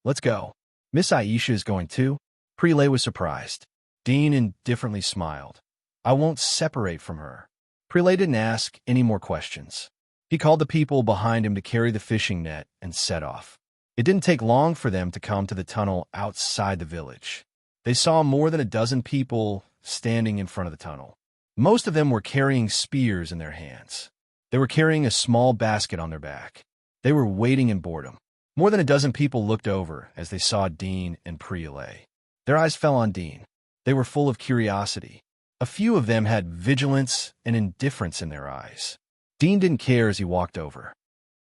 "Let's go." "Miss Aisha is going too?" Prelay was surprised. Dean indifferently smiled. "I won't separate from her." Prelay didn't ask any more questions. He called the people behind him to carry the fishing net and set off. It didn't take long for them to come to the tunnel outside the village. They saw more than a dozen people standing in front of the tunnel. Most of them were carrying spears in their hands. They were carrying a small basket on their back. They were waiting in boredom. More than a dozen people looked over as they saw Dean and Prelay. Their eyes fell on Dean. They were full of curiosity. A few of them had vigilance and indifference in their eyes. Dean didn't care as he walked over.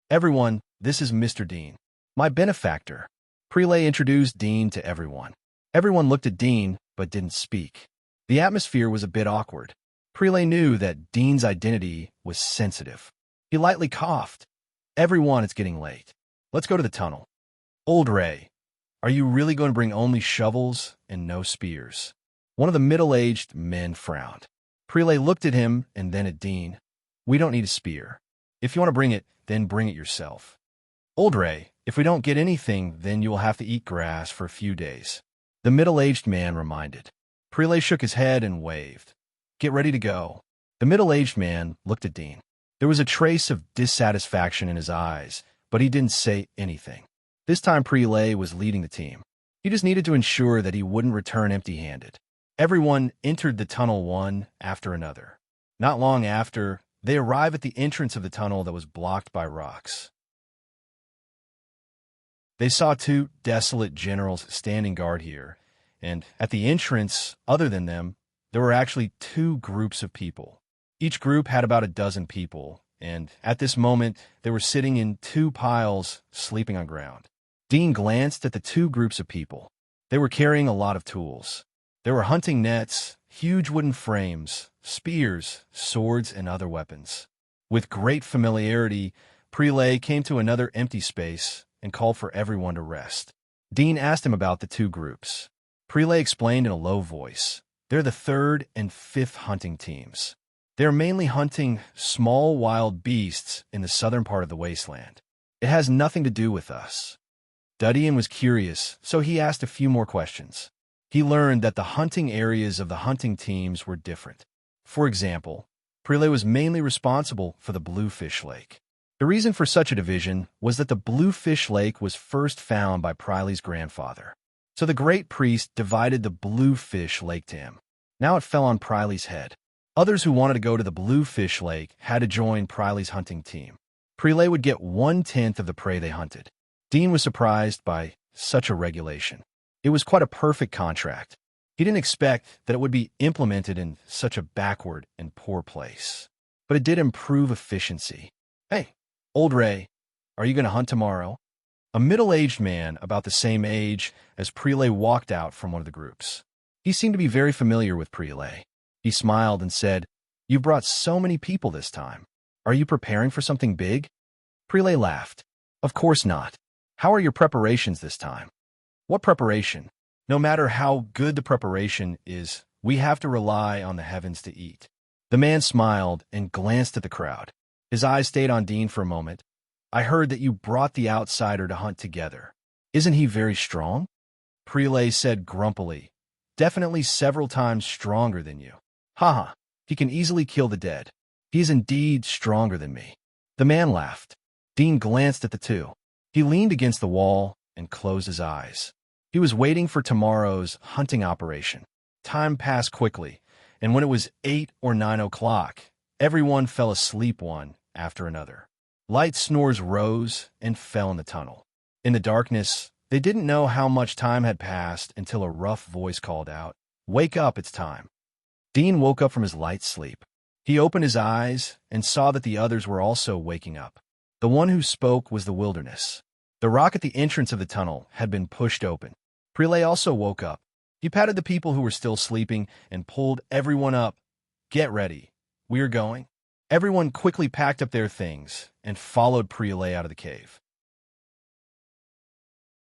"Everyone, this is Mr. Dean, my benefactor." Prelay introduced Dean to everyone. Everyone looked at Dean, but didn't speak. The atmosphere was a bit awkward. Prelay knew that Dean's identity was sensitive. He lightly coughed. "Everyone, it's getting late. Let's go to the tunnel." "Old Ray, are you really going to bring only shovels and no spears?" One of the middle-aged men frowned. Prelay looked at him and then at Dean. "We don't need a spear. If you want to bring it, then bring it yourself." "Old Ray, if we don't get anything, then you will have to eat grass for a few days," the middle-aged man reminded. Prelay shook his head and waved. "Get ready to go." The middle-aged man looked at Dean. There was a trace of dissatisfaction in his eyes, but he didn't say anything. This time Prelay was leading the team. He just needed to ensure that he wouldn't return empty-handed. Everyone entered the tunnel one after another. Not long after, they arrived at the entrance of the tunnel that was blocked by rocks. They saw two desolate generals standing guard here, and at the entrance, other than them, there were actually two groups of people. Each group had about a dozen people, and at this moment, they were sitting in two piles, sleeping on ground. Dean glanced at the two groups of people. They were carrying a lot of tools. There were hunting nets, huge wooden frames, spears, swords, and other weapons. With great familiarity, Prelay came to another empty space and called for everyone to rest. Dean asked him about the two groups. Prelay explained in a low voice. "They're the 3rd and 5th hunting teams. They are mainly hunting small wild beasts in the southern part of the wasteland. It has nothing to do with us." Dudian was curious, so he asked a few more questions. He learned that the hunting areas of the hunting teams were different. For example, Prelay was mainly responsible for the Bluefish Lake. The reason for such a division was that the Bluefish Lake was first found by Preley's grandfather. So the great priest divided the Bluefish Lake to him. Now it fell on Preley's head. Others who wanted to go to the Bluefish Lake had to join Preley's hunting team. Prelay would get 1/10 of the prey they hunted. Dean was surprised by such a regulation. It was quite a perfect contract. He didn't expect that it would be implemented in such a backward and poor place. But it did improve efficiency. "Hey, Old Ray, are you going to hunt tomorrow?" A middle-aged man about the same age as Prelay walked out from one of the groups. He seemed to be very familiar with Prelay. He smiled and said, "You brought so many people this time. Are you preparing for something big?" Prelay laughed. "Of course not. How are your preparations this time?" "What preparation? No matter how good the preparation is, we have to rely on the heavens to eat." The man smiled and glanced at the crowd. His eyes stayed on Dean for a moment. "I heard that you brought the outsider to hunt together. Isn't he very strong?" Prelay said grumpily, "Definitely several times stronger than you." "Haha, he can easily kill the dead. He is indeed stronger than me." The man laughed. Dean glanced at the two. He leaned against the wall and closed his eyes. He was waiting for tomorrow's hunting operation. Time passed quickly, and when it was 8 or 9 o'clock, everyone fell asleep one after another. Light snores rose and fell in the tunnel. In the darkness, they didn't know how much time had passed until a rough voice called out, "Wake up, it's time." Dean woke up from his light sleep. He opened his eyes and saw that the others were also waking up. The one who spoke was the wilderness. The rock at the entrance of the tunnel had been pushed open. Prelay also woke up. He patted the people who were still sleeping and pulled everyone up. "Get ready. We're going." Everyone quickly packed up their things and followed Prelay out of the cave.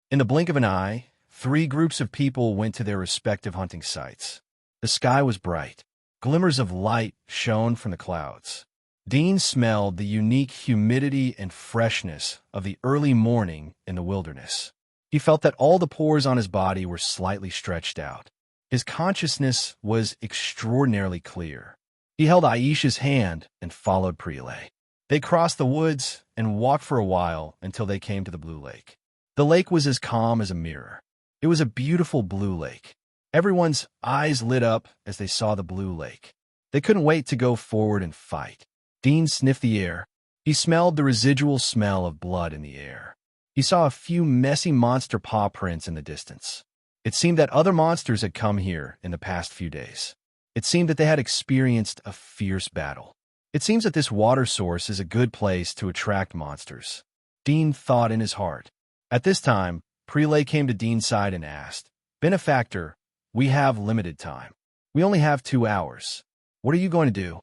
In the blink of an eye, 3 groups of people went to their respective hunting sites. The sky was bright. Glimmers of light shone from the clouds. Dean smelled the unique humidity and freshness of the early morning in the wilderness. He felt that all the pores on his body were slightly stretched out. His consciousness was extraordinarily clear. He held Aisha's hand and followed Prelay. They crossed the woods and walked for a while until they came to the blue lake. The lake was as calm as a mirror. It was a beautiful blue lake. Everyone's eyes lit up as they saw the blue lake. They couldn't wait to go forward and fight. Dean sniffed the air. He smelled the residual smell of blood in the air. He saw a few messy monster paw prints in the distance. It seemed that other monsters had come here in the past few days. It seemed that they had experienced a fierce battle. It seems that this water source is a good place to attract monsters. Dean thought in his heart. At this time, Prelay came to Dean's side and asked, "Benefactor, we have limited time. We only have 2 hours. What are you going to do?"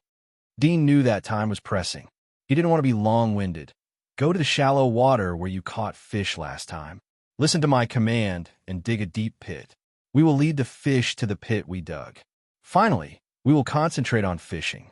Dean knew that time was pressing. He didn't want to be long-winded. "Go to the shallow water where you caught fish last time. Listen to my command and dig a deep pit. We will lead the fish to the pit we dug. Finally, we will concentrate on fishing."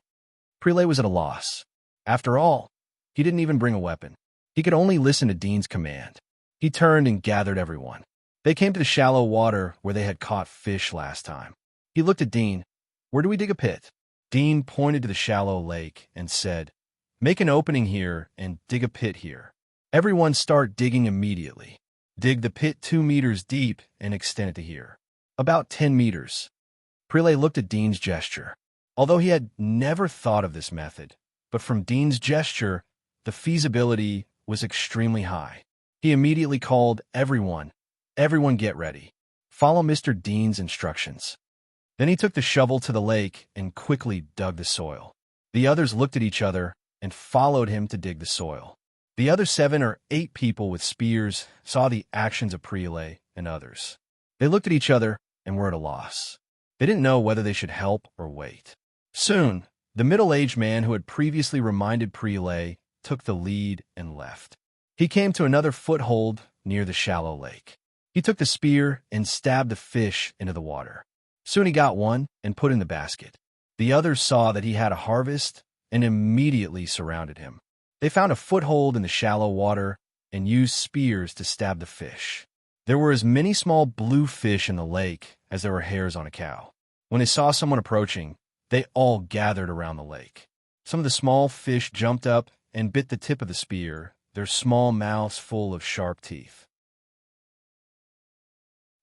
Prelay was at a loss. After all, he didn't even bring a weapon. He could only listen to Dean's command. He turned and gathered everyone. They came to the shallow water where they had caught fish last time. He looked at Dean. "Where do we dig a pit?" Dean pointed to the shallow lake and said, "Make an opening here and dig a pit here. Everyone start digging immediately. Dig the pit 2 meters deep and extend it to here. About 10 meters. Prelay looked at Dean's gesture. Although he had never thought of this method, but from Dean's gesture, the feasibility was extremely high. He immediately called everyone. "Everyone get ready. Follow Mr. Dean's instructions." Then he took the shovel to the lake and quickly dug the soil. The others looked at each other and followed him to dig the soil. The other 7 or 8 people with spears saw the actions of Prelay and others. They looked at each other and were at a loss. They didn't know whether they should help or wait. Soon, the middle-aged man who had previously reminded Prelay took the lead and left. He came to another foothold near the shallow lake. He took the spear and stabbed the fish into the water. Soon he got one and put in the basket. The others saw that he had a harvest and immediately surrounded him. They found a foothold in the shallow water and used spears to stab the fish. There were as many small blue fish in the lake as there were hairs on a cow. When they saw someone approaching, they all gathered around the lake. Some of the small fish jumped up and bit the tip of the spear, their small mouths full of sharp teeth.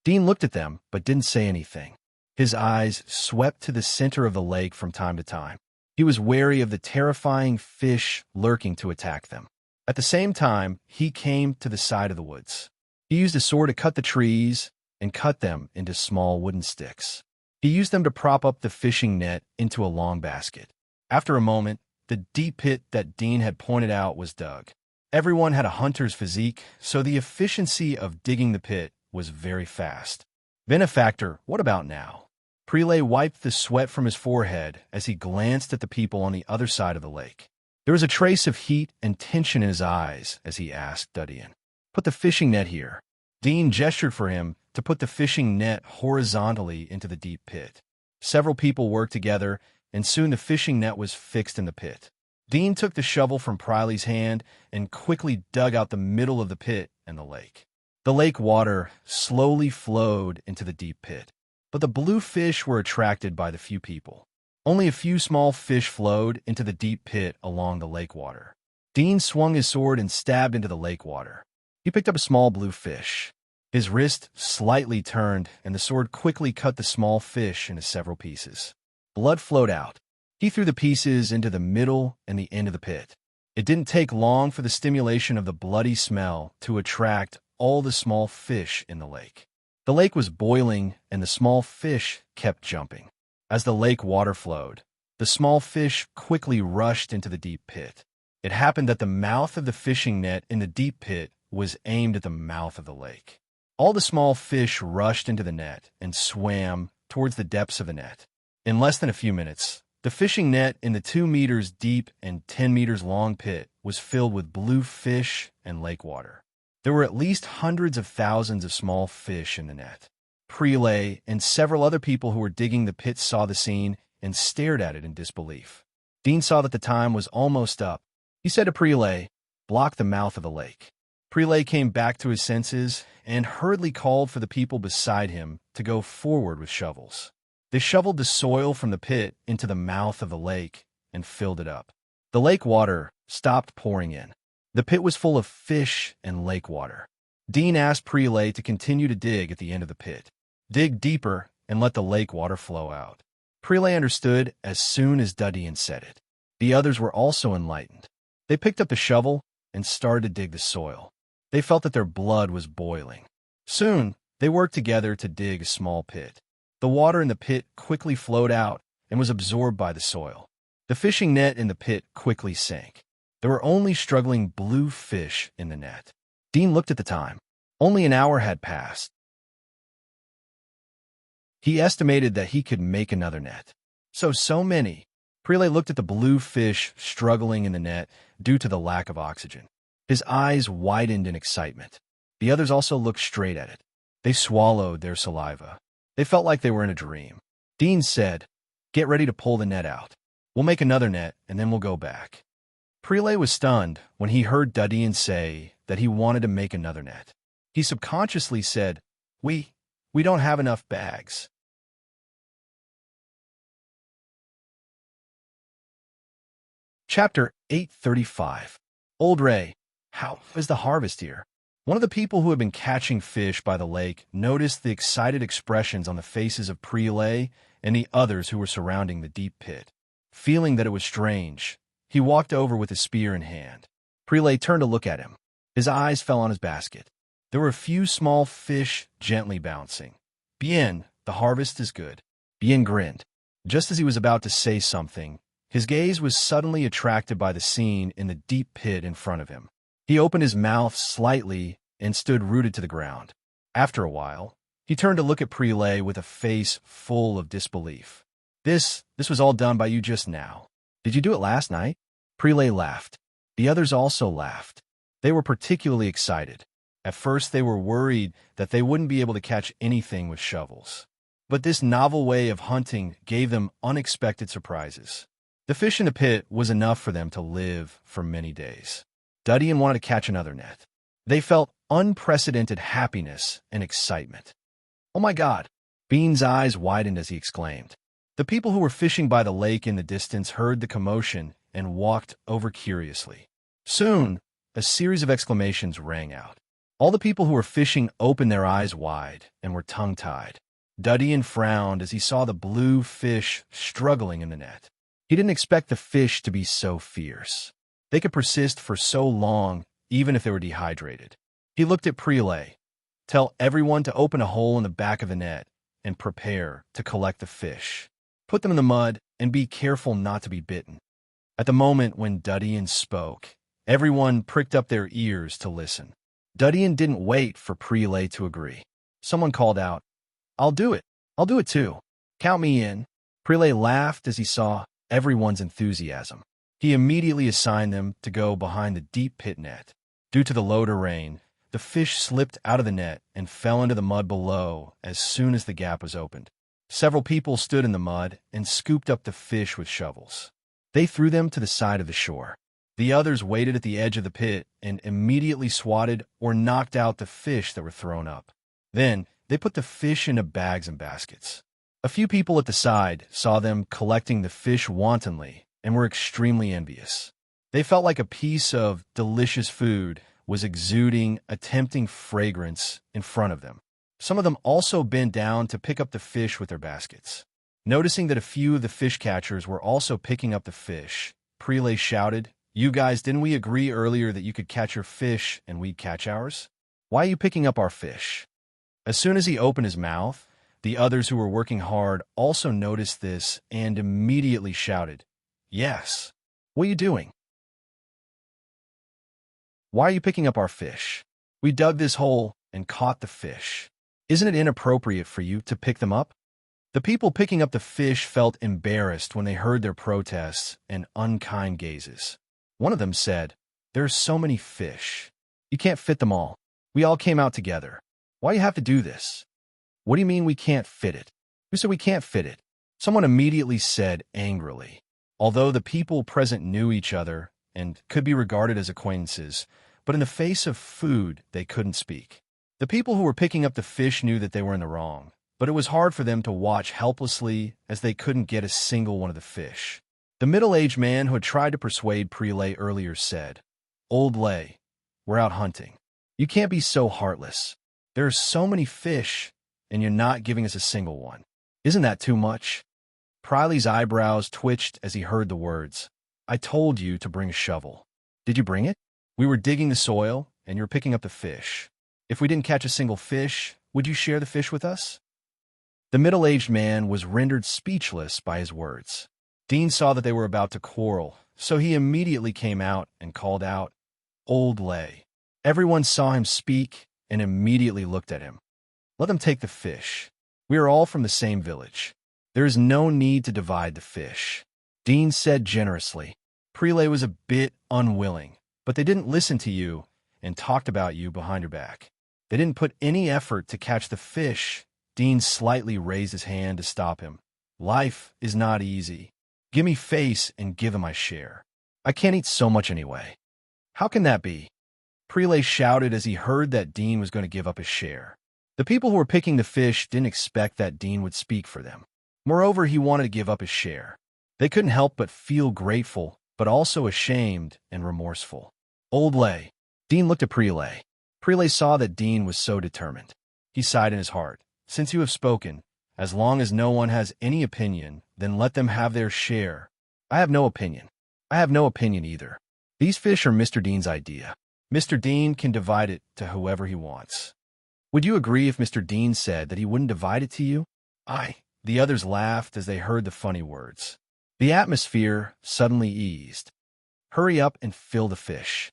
Dean looked at them but didn't say anything. His eyes swept to the center of the lake from time to time. He was wary of the terrifying fish lurking to attack them. At the same time, he came to the side of the woods. He used a sword to cut the trees and cut them into small wooden sticks. He used them to prop up the fishing net into a long basket. After a moment, the deep pit that Dean had pointed out was dug. Everyone had a hunter's physique, so the efficiency of digging the pit was very fast. "Benefactor, what about now?" Prelay wiped the sweat from his forehead as he glanced at the people on the other side of the lake. There was a trace of heat and tension in his eyes as he asked Dudian, "Put the fishing net here." Dean gestured for him to put the fishing net horizontally into the deep pit. Several people worked together, and soon the fishing net was fixed in the pit. Dean took the shovel from Preley's hand and quickly dug out the middle of the pit and the lake. The lake water slowly flowed into the deep pit, but the blue fish were attracted by the few people. Only a few small fish flowed into the deep pit along the lake water. Dean swung his sword and stabbed into the lake water. He picked up a small blue fish. His wrist slightly turned, and the sword quickly cut the small fish into several pieces. Blood flowed out. He threw the pieces into the middle and the end of the pit. It didn't take long for the stimulation of the bloody smell to attract all the small fish in the lake. The lake was boiling, and the small fish kept jumping. As the lake water flowed, The small fish quickly rushed into the deep pit. It happened that the mouth of the fishing net in the deep pit was aimed at the mouth of the lake. All the small fish rushed into the net and swam towards the depths of the net. In less than a few minutes, the fishing net in the 2 meters deep and 10 meters long pit was filled with blue fish and lake water. There were at least hundreds of thousands of small fish in the net. Prelay and several other people who were digging the pit saw the scene and stared at it in disbelief. Dean saw that the time was almost up. He said to Prelay, "Block the mouth of the lake." Prelay came back to his senses and hurriedly called for the people beside him to go forward with shovels. They shoveled the soil from the pit into the mouth of the lake and filled it up. The lake water stopped pouring in. The pit was full of fish and lake water. Dean asked Prelay to continue to dig at the end of the pit. Dig deeper and let the lake water flow out. Prelay understood as soon as Duddian said it. The others were also enlightened. They picked up the shovel and started to dig the soil. They felt that their blood was boiling. Soon, they worked together to dig a small pit. The water in the pit quickly flowed out and was absorbed by the soil. The fishing net in the pit quickly sank. There were only struggling blue fish in the net. Dean looked at the time. Only an hour had passed. He estimated that he could make another net. So many. Prelay looked at the blue fish struggling in the net due to the lack of oxygen. His eyes widened in excitement. The others also looked straight at it. They swallowed their saliva. They felt like they were in a dream. Dean said, "Get ready to pull the net out. We'll make another net, and then we'll go back." Prelay was stunned when he heard Duddian say that he wanted to make another net. He subconsciously said, We don't have enough bags." Chapter 835. Old Ray, how is the harvest here? One of the people who had been catching fish by the lake noticed the excited expressions on the faces of Prelay and the others who were surrounding the deep pit. Feeling that it was strange, he walked over with his spear in hand. Prelay turned to look at him. His eyes fell on his basket. There were a few small fish gently bouncing. "Bien, the harvest is good." Bien grinned. Just as he was about to say something, his gaze was suddenly attracted by the scene in the deep pit in front of him. He opened his mouth slightly and stood rooted to the ground. After a while, he turned to look at Prelay with a face full of disbelief. This was all done by you just now. Did you do it last night?" Prelay laughed. The others also laughed. They were particularly excited. At first, they were worried that they wouldn't be able to catch anything with shovels. But this novel way of hunting gave them unexpected surprises. The fish in the pit was enough for them to live for many days. Duddian wanted to catch another net. They felt unprecedented happiness and excitement. "Oh my God!" Bean's eyes widened as he exclaimed. The people who were fishing by the lake in the distance heard the commotion and walked over curiously. Soon, a series of exclamations rang out. All the people who were fishing opened their eyes wide and were tongue-tied. Duddian frowned as he saw the blue fish struggling in the net. He didn't expect the fish to be so fierce. They could persist for so long, even if they were dehydrated. He looked at Prelay. "Tell everyone to open a hole in the back of the net and prepare to collect the fish. Put them in the mud and be careful not to be bitten." At the moment when Duddian spoke, everyone pricked up their ears to listen. Duddian didn't wait for Prelay to agree. Someone called out, "I'll do it. I'll do it too. Count me in." Prelay laughed as he saw everyone's enthusiasm. He immediately assigned them to go behind the deep pit net. Due to the low terrain, the fish slipped out of the net and fell into the mud below as soon as the gap was opened. Several people stood in the mud and scooped up the fish with shovels. They threw them to the side of the shore. The others waited at the edge of the pit and immediately swatted or knocked out the fish that were thrown up. Then, they put the fish into bags and baskets. A few people at the side saw them collecting the fish wantonly and were extremely envious. They felt like a piece of delicious food was exuding a tempting fragrance in front of them. Some of them also bent down to pick up the fish with their baskets. Noticing that a few of the fish catchers were also picking up the fish, Prelay shouted, "You guys, didn't we agree earlier that you could catch your fish and we'd catch ours? Why are you picking up our fish?" As soon as he opened his mouth, The others who were working hard also noticed this and immediately shouted, "Yes! What are you doing? Why are you picking up our fish? We dug this hole and caught the fish. Isn't it inappropriate for you to pick them up?" The people picking up the fish felt embarrassed when they heard their protests and unkind gazes. One of them said, "There are so many fish. You can't fit them all. We all came out together. Why do you have to do this?" "What do you mean we can't fit it? Who said we can't fit it?" Someone immediately said angrily. Although the people present knew each other and could be regarded as acquaintances, but in the face of food, they couldn't speak. The people who were picking up the fish knew that they were in the wrong, but it was hard for them to watch helplessly as they couldn't get a single one of the fish. The middle-aged man who had tried to persuade Prelay earlier said, "Old Lay, we're out hunting. You can't be so heartless. There are so many fish, and you're not giving us a single one. Isn't that too much?" Priley's eyebrows twitched as he heard the words. "I told you to bring a shovel. Did you bring it? We were digging the soil, and you were picking up the fish. If we didn't catch a single fish, would you share the fish with us?" The middle-aged man was rendered speechless by his words. Dean saw that they were about to quarrel, so he immediately came out and called out, "Old Lay." Everyone saw him speak and immediately looked at him. "Let them take the fish. We are all from the same village. There is no need to divide the fish," Dean said generously. Prelay was a bit unwilling, but they didn't listen to you and talked about you behind your back. They didn't put any effort to catch the fish. Dean slightly raised his hand to stop him. "Life is not easy. Give me face and give him my share. I can't eat so much anyway." "How can that be?" Prelay shouted as he heard that Dean was going to give up his share. The people who were picking the fish didn't expect that Dean would speak for them. Moreover, he wanted to give up his share. They couldn't help but feel grateful, but also ashamed and remorseful. "Old Lay." Dean looked at Prelay. Prelay saw that Dean was so determined. He sighed in his heart. "Since you have spoken, as long as no one has any opinion, then let them have their share." "I have no opinion. I have no opinion either. These fish are Mr. Dean's idea. Mr. Dean can divide it to whoever he wants." "Would you agree if Mr. Dean said that he wouldn't divide it to you?" "Aye." The others laughed as they heard the funny words. The atmosphere suddenly eased. "Hurry up and fill the fish,"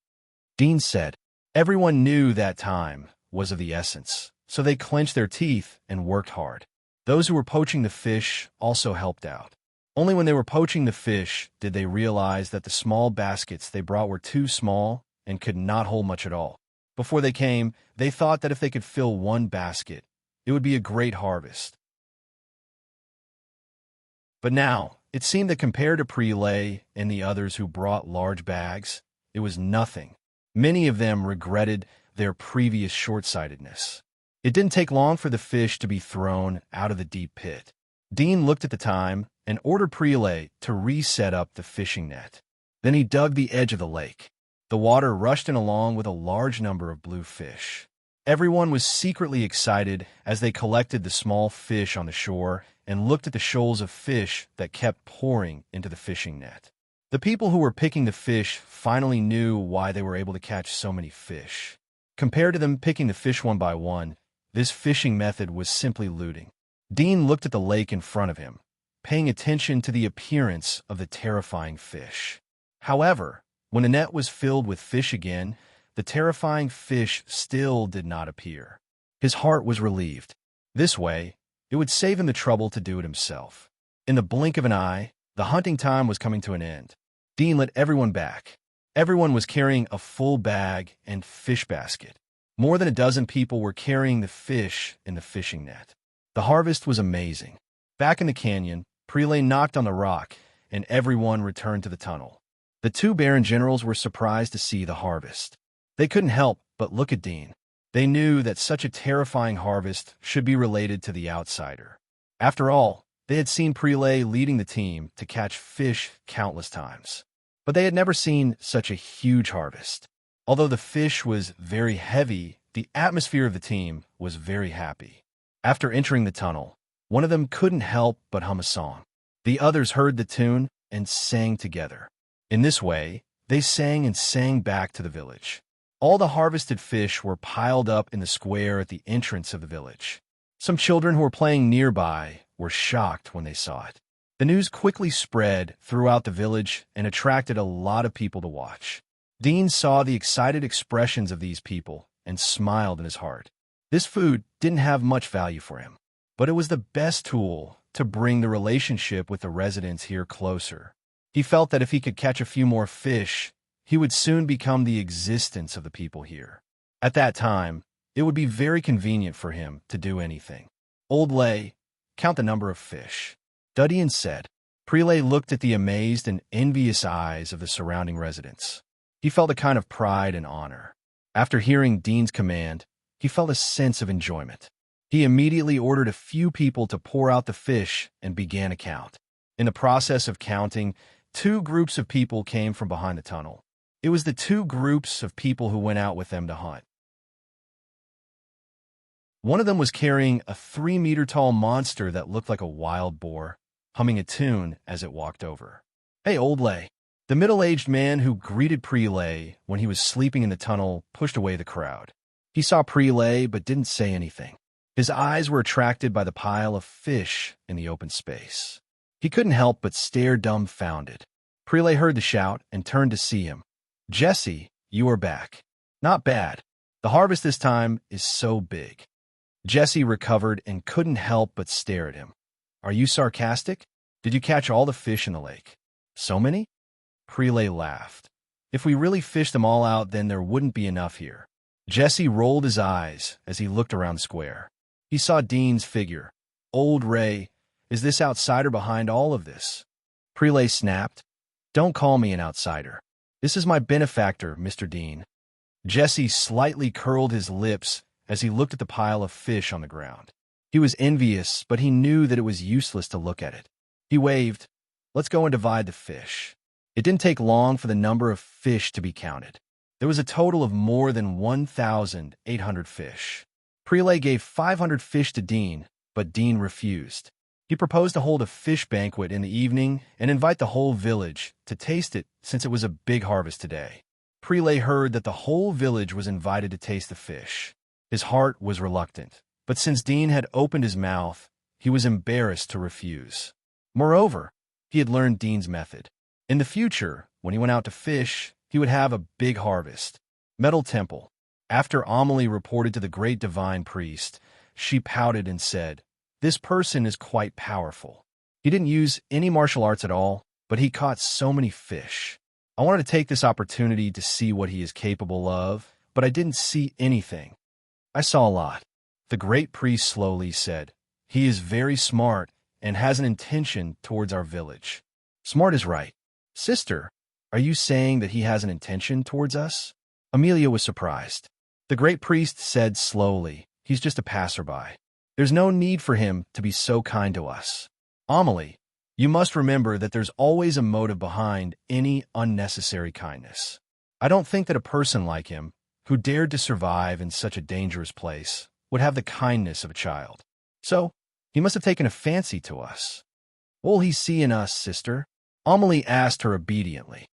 Dean said. Everyone knew that time was of the essence, so they clenched their teeth and worked hard. Those who were poaching the fish also helped out. Only when they were poaching the fish did they realize that the small baskets they brought were too small and could not hold much at all. Before they came, they thought that if they could fill one basket, it would be a great harvest. But now, it seemed that compared to Prelay and the others who brought large bags, it was nothing. Many of them regretted their previous short-sightedness. It didn't take long for the fish to be thrown out of the deep pit. Dean looked at the time and ordered Prelay to reset up the fishing net. Then he dug the edge of the lake. The water rushed in along with a large number of blue fish. Everyone was secretly excited as they collected the small fish on the shore and looked at the shoals of fish that kept pouring into the fishing net. The people who were picking the fish finally knew why they were able to catch so many fish. Compared to them picking the fish one by one, this fishing method was simply looting. Dean looked at the lake in front of him, paying attention to the appearance of the terrifying fish. However, when the net was filled with fish again, the terrifying fish still did not appear. His heart was relieved. This way, it would save him the trouble to do it himself. In the blink of an eye, the hunting time was coming to an end. Dean let everyone back. Everyone was carrying a full bag and fish basket. More than a dozen people were carrying the fish in the fishing net. The harvest was amazing. Back in the canyon, Prelay knocked on the rock, and everyone returned to the tunnel. The two Baron generals were surprised to see the harvest. They couldn't help but look at Dean. They knew that such a terrifying harvest should be related to the outsider. After all, they had seen Prelay leading the team to catch fish countless times. But they had never seen such a huge harvest. Although the fish was very heavy, the atmosphere of the team was very happy. After entering the tunnel, one of them couldn't help but hum a song. The others heard the tune and sang together. In this way, they sang and sang back to the village. All the harvested fish were piled up in the square at the entrance of the village. Some children who were playing nearby were shocked when they saw it. The news quickly spread throughout the village and attracted a lot of people to watch. Dean saw the excited expressions of these people and smiled in his heart. This food didn't have much value for him, but it was the best tool to bring the relationship with the residents here closer. He felt that if he could catch a few more fish, he would soon become the existence of the people here. At that time, it would be very convenient for him to do anything. Old Lay, count the number of fish, Dudian said. Prelay looked at the amazed and envious eyes of the surrounding residents. He felt a kind of pride and honor. After hearing Dean's command, he felt a sense of enjoyment. He immediately ordered a few people to pour out the fish and began a count. In the process of counting, two groups of people came from behind the tunnel. It was the two groups of people who went out with them to hunt. One of them was carrying a 3-meter-tall monster that looked like a wild boar, humming a tune as it walked over. "Hey, Old Lay." The middle-aged man who greeted Prelay when he was sleeping in the tunnel pushed away the crowd. He saw Prelay but didn't say anything. His eyes were attracted by the pile of fish in the open space. He couldn't help but stare dumbfounded. Prelay heard the shout and turned to see him. "Jesse, you are back. Not bad. The harvest this time is so big." Jesse recovered and couldn't help but stare at him. "Are you sarcastic? Did you catch all the fish in the lake? So many?" Prelay laughed. "If we really fished them all out, then there wouldn't be enough here." Jesse rolled his eyes as he looked around the square. He saw Dean's figure. "Old Ray, is this outsider behind all of this?" Prelay snapped. "Don't call me an outsider. This is my benefactor, Mr. Dean." Jesse slightly curled his lips as he looked at the pile of fish on the ground. He was envious, but he knew that it was useless to look at it. He waved. "Let's go and divide the fish." It didn't take long for the number of fish to be counted. There was a total of more than 1,800 fish. Prelay gave 500 fish to Dean, but Dean refused. He proposed to hold a fish banquet in the evening and invite the whole village to taste it since it was a big harvest today. Prelay heard that the whole village was invited to taste the fish. His heart was reluctant, but since Dean had opened his mouth, he was embarrassed to refuse. Moreover, he had learned Dean's method. In the future, when he went out to fish, he would have a big harvest. Metal Temple. After Amelie reported to the great divine priest, she pouted and said, "This person is quite powerful. He didn't use any martial arts at all, but he caught so many fish. I wanted to take this opportunity to see what he is capable of, but I didn't see anything." "I saw a lot," the great priest slowly said. "He is very smart and has an intention towards our village." "Smart is right. Sister, are you saying that he has an intention towards us?" Amelia was surprised. The great priest said slowly, "He's just a passerby. There's no need for him to be so kind to us. Amelie, you must remember that there's always a motive behind any unnecessary kindness. I don't think that a person like him, who dared to survive in such a dangerous place, would have the kindness of a child. So, he must have taken a fancy to us." "What will he see in us, sister?" Amelie asked her obediently.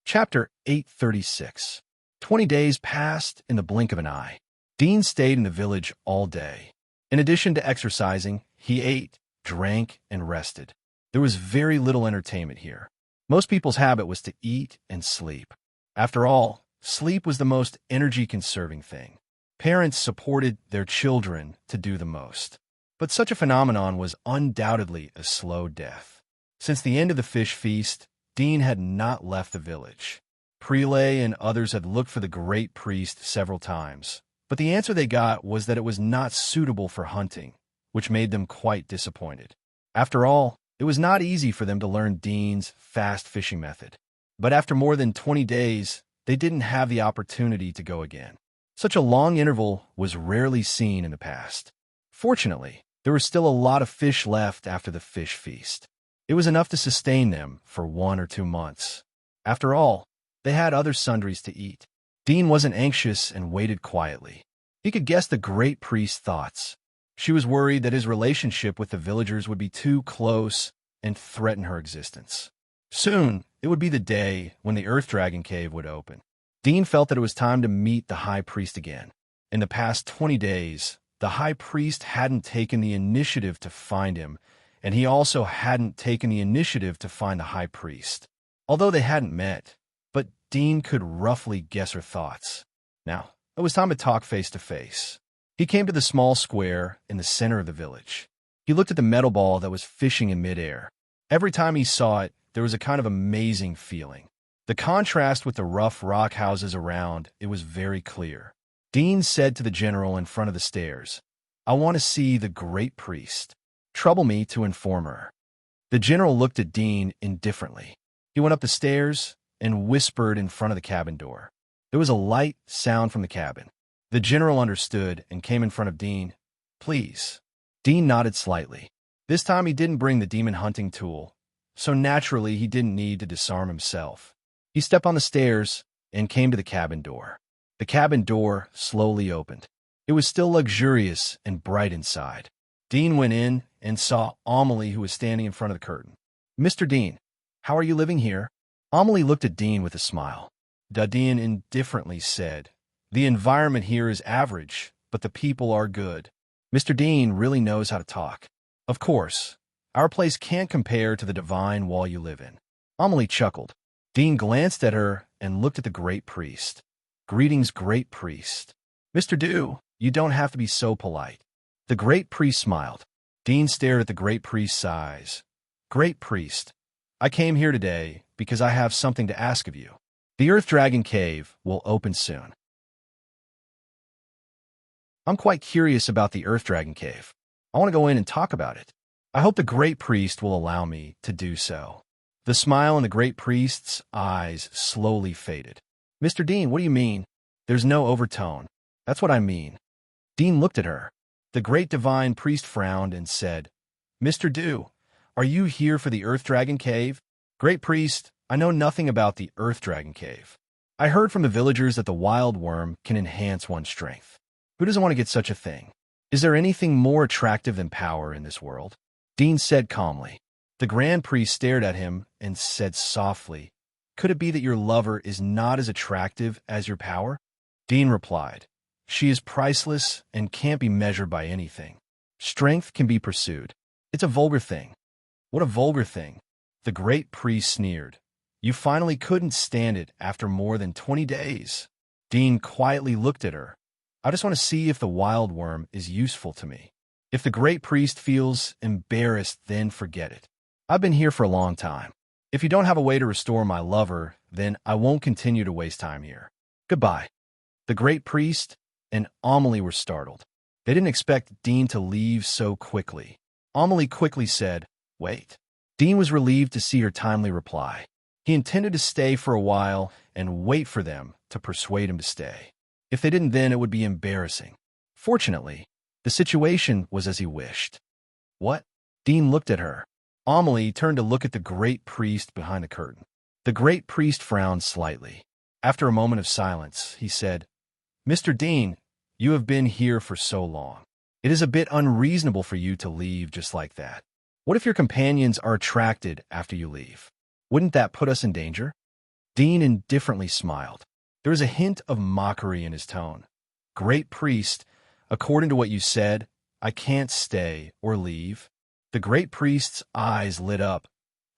Chapter 836. 20 days passed in the blink of an eye. Dean stayed in the village all day. In addition to exercising, he ate, drank, and rested. There was very little entertainment here. Most people's habit was to eat and sleep. After all, sleep was the most energy-conserving thing. Parents supported their children to do the most. But such a phenomenon was undoubtedly a slow death. Since the end of the fish feast, Dean had not left the village. Prelay and others had looked for the great priest several times, but the answer they got was that it was not suitable for hunting, which made them quite disappointed. After all, it was not easy for them to learn Dean's fast fishing method. But after more than 20 days, they didn't have the opportunity to go again. Such a long interval was rarely seen in the past. Fortunately, there were still a lot of fish left after the fish feast. It was enough to sustain them for 1 or 2 months. After all, they had other sundries to eat. Dean wasn't anxious and waited quietly. He could guess the great priest's thoughts. She was worried that his relationship with the villagers would be too close and threaten her existence. Soon, it would be the day when the Earth Dragon Cave would open. Dean felt that it was time to meet the high priest again. In the past 20 days, the high priest hadn't taken the initiative to find him, and he also hadn't taken the initiative to find the high priest. Although they hadn't met, but Dean could roughly guess her thoughts. Now, it was time to talk face to face. He came to the small square in the center of the village. He looked at the metal ball that was fishing in midair. Every time he saw it, there was a kind of amazing feeling. The contrast with the rough rock houses around, it was very clear. Dean said to the general in front of the stairs, "I want to see the great priest. Trouble me to inform her." The general looked at Dean indifferently. He went up the stairs and whispered in front of the cabin door. There was a light sound from the cabin. The general understood and came in front of Dean. "Please." Dean nodded slightly. This time he didn't bring the demon hunting tool, so naturally he didn't need to disarm himself. He stepped on the stairs and came to the cabin door. The cabin door slowly opened. It was still luxurious and bright inside. Dean went in and saw Amelie, who was standing in front of the curtain. "Mr. Dean, how are you living here?" Amelie looked at Dean with a smile. Dean indifferently said, "The environment here is average, but the people are good." Mr. Dean really knows how to talk. "Of course, our place can't compare to the divine wall you live in." Amelie chuckled. Dean glanced at her and looked at the great priest. "Greetings, great priest." "Mr. Dew, you don't have to be so polite." The great priest smiled. Dean stared at the great priest's eyes. "Great priest, I came here today because I have something to ask of you. The Earth Dragon Cave will open soon. I'm quite curious about the Earth Dragon Cave. I want to go in and talk about it. I hope the great priest will allow me to do so." The smile in the great priest's eyes slowly faded. "Mr. Dean, what do you mean?" "There's no overtone. That's what I mean." Dean looked at her. The great divine priest frowned and said, "Mr. Dew, are you here for the Earth Dragon Cave?" "Great priest, I know nothing about the Earth Dragon Cave. I heard from the villagers that the wild worm can enhance one's strength. Who doesn't want to get such a thing? Is there anything more attractive than power in this world?" Dean said calmly. The grand priest stared at him and said softly, "Could it be that your lover is not as attractive as your power?" Dean replied, "She is priceless and can't be measured by anything. Strength can be pursued. It's a vulgar thing." "What a vulgar thing." The great priest sneered. "You finally couldn't stand it after more than 20 days. Dean quietly looked at her. "I just want to see if the wild worm is useful to me. If the great priest feels embarrassed, then forget it. I've been here for a long time. If you don't have a way to restore my lover, then I won't continue to waste time here. Goodbye." The great priest and Amelie were startled. They didn't expect Dean to leave so quickly. Amelie quickly said, "Wait." Dean was relieved to see her timely reply. He intended to stay for a while and wait for them to persuade him to stay. If they didn't, then it would be embarrassing. Fortunately, the situation was as he wished. "What?" Dean looked at her. Amelie turned to look at the great priest behind the curtain. The great priest frowned slightly. After a moment of silence, he said, "Mr. Dean, you have been here for so long. It is a bit unreasonable for you to leave just like that. What if your companions are attracted after you leave? Wouldn't that put us in danger?" Dean indifferently smiled. There was a hint of mockery in his tone. "Great priest, according to what you said, I can't stay or leave." The great priest's eyes lit up.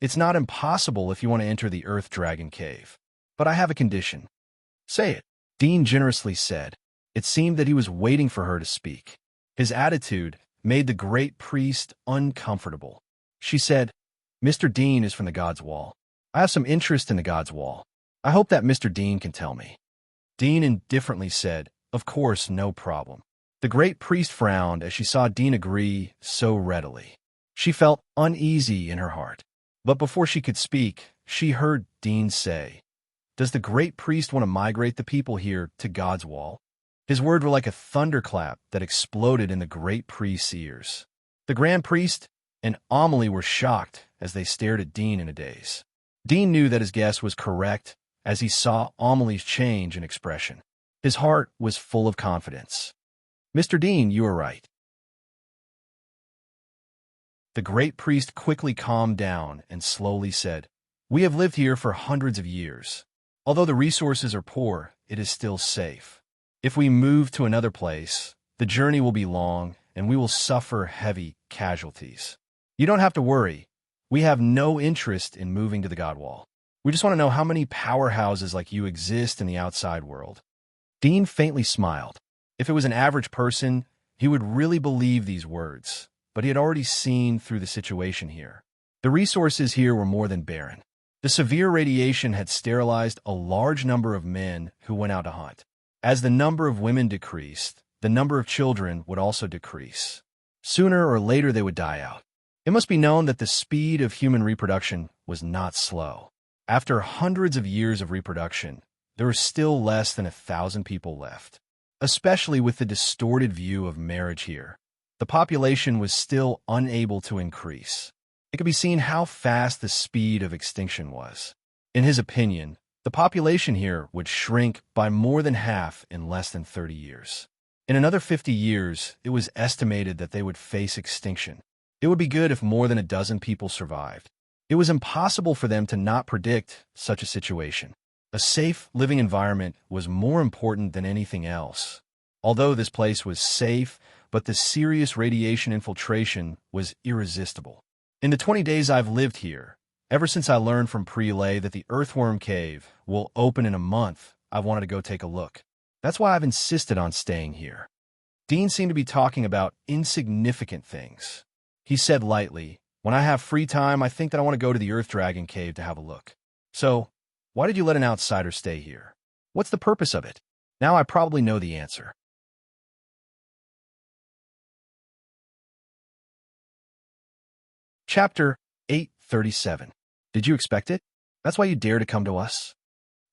"It's not impossible if you want to enter the Earth Dragon Cave. But I have a condition." "Say it," Dean generously said. It seemed that he was waiting for her to speak. His attitude made the great priest uncomfortable. She said, "Mr. Dean is from the God's Wall. I have some interest in the God's Wall. I hope that Mr. Dean can tell me." Dean indifferently said, "Of course, no problem." The great priest frowned as she saw Dean agree so readily. She felt uneasy in her heart. But before she could speak, she heard Dean say, "Does the great priest want to migrate the people here to God's Wall?" His words were like a thunderclap that exploded in the great priest's ears. The grand priest and Amelie were shocked as they stared at Dean in a daze. Dean knew that his guess was correct as he saw Amelie's change in expression. His heart was full of confidence. "Mr. Dean, you are right." The great priest quickly calmed down and slowly said, "We have lived here for hundreds of years. Although the resources are poor, it is still safe. If we move to another place, the journey will be long and we will suffer heavy casualties. You don't have to worry. We have no interest in moving to the God Wall. We just want to know how many powerhouses like you exist in the outside world. Dean faintly smiled. If it was an average person, he would really believe these words, but he had already seen through the situation here. The resources here were more than barren. The severe radiation had sterilized a large number of men who went out to hunt. As the number of women decreased, the number of children would also decrease. Sooner or later they would die out. It must be known that the speed of human reproduction was not slow. After hundreds of years of reproduction, there were still less than 1,000 people left. Especially with the distorted view of marriage here, the population was still unable to increase. It could be seen how fast the speed of extinction was. In his opinion, the population here would shrink by more than half in less than 30 years. In another 50 years, it was estimated that they would face extinction. It would be good if more than a dozen people survived. It was impossible for them to not predict such a situation. A safe living environment was more important than anything else. Although this place was safe, but the serious radiation infiltration was irresistible. In the 20 days I've lived here, ever since I learned from Prelay that the Earthworm Cave will open in a month, I've wanted to go take a look. That's why I've insisted on staying here. Dean seemed to be talking about insignificant things. He said lightly, "When I have free time, I think that I want to go to the Earth Dragon Cave to have a look." So, why did you let an outsider stay here? What's the purpose of it? Now I probably know the answer. Chapter 837. Did you expect it? That's why you dare to come to us?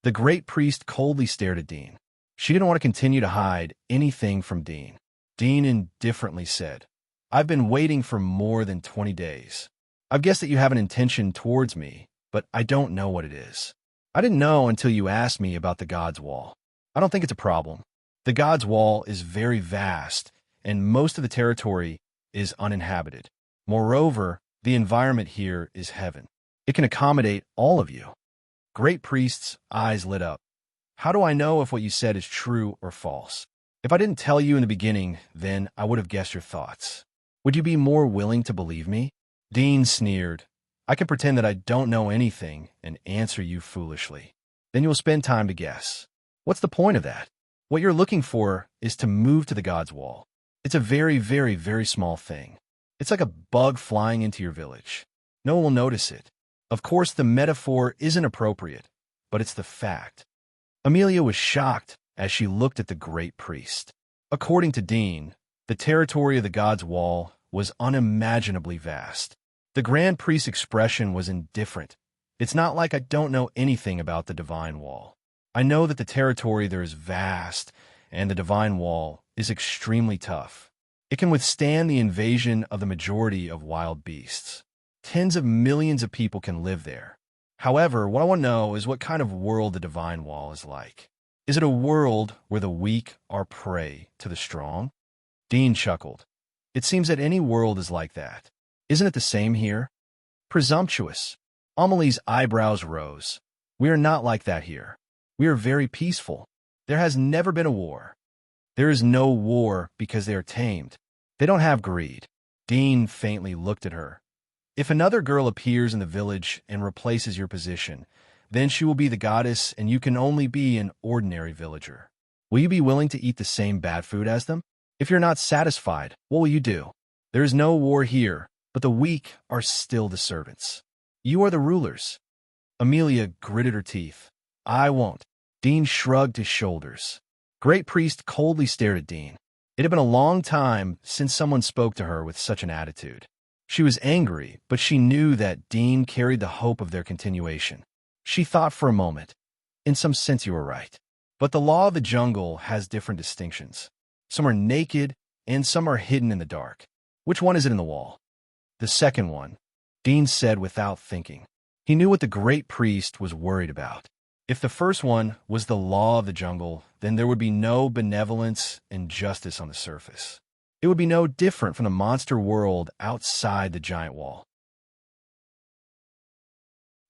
The great priest coldly stared at Dean. She didn't want to continue to hide anything from Dean. Dean indifferently said, "I've been waiting for more than 20 days. I've guessed that you have an intention towards me, but I don't know what it is. I didn't know until you asked me about the God's Wall. I don't think it's a problem. The God's Wall is very vast, and most of the territory is uninhabited. Moreover, the environment here is heaven. It can accommodate all of you." Great Priest's eyes lit up. "How do I know if what you said is true or false? If I didn't tell you in the beginning, then I would have guessed your thoughts. Would you be more willing to believe me?" Dean sneered. "I can pretend that I don't know anything and answer you foolishly. Then you will spend time to guess. What's the point of that? What you're looking for is to move to the God's Wall. It's a very, very, very small thing. It's like a bug flying into your village. No one will notice it. Of course, the metaphor isn't appropriate, but it's the fact." Amelia was shocked as she looked at the great priest. According to Dean, the territory of the God's Wall was unimaginably vast. The Grand Priest's expression was indifferent. "It's not like I don't know anything about the Divine Wall. I know that the territory there is vast, and the Divine Wall is extremely tough. It can withstand the invasion of the majority of wild beasts. Tens of millions of people can live there. However, what I want to know is what kind of world the Divine Wall is like. Is it a world where the weak are prey to the strong?" Dean chuckled. "It seems that any world is like that. Isn't it the same here?" Presumptuous. Amelie's eyebrows rose. "We are not like that here. We are very peaceful. There has never been a war. There is no war because they are tamed. They don't have greed." Dean faintly looked at her. "If another girl appears in the village and replaces your position, then she will be the goddess and you can only be an ordinary villager. Will you be willing to eat the same bad food as them? If you're not satisfied, what will you do? There is no war here, but the weak are still the servants. You are the rulers." Amelia gritted her teeth. "I won't." Dean shrugged his shoulders. Great Priest coldly stared at Dean. It had been a long time since someone spoke to her with such an attitude. She was angry, but she knew that Dean carried the hope of their continuation. She thought for a moment. "In some sense you are right. But the law of the jungle has different distinctions. Some are naked, and some are hidden in the dark. Which one is it in the wall?" "The second one," Dean said without thinking. He knew what the Great Priest was worried about. If the first one was the law of the jungle, then there would be no benevolence and justice on the surface. It would be no different from the monster world outside the giant wall.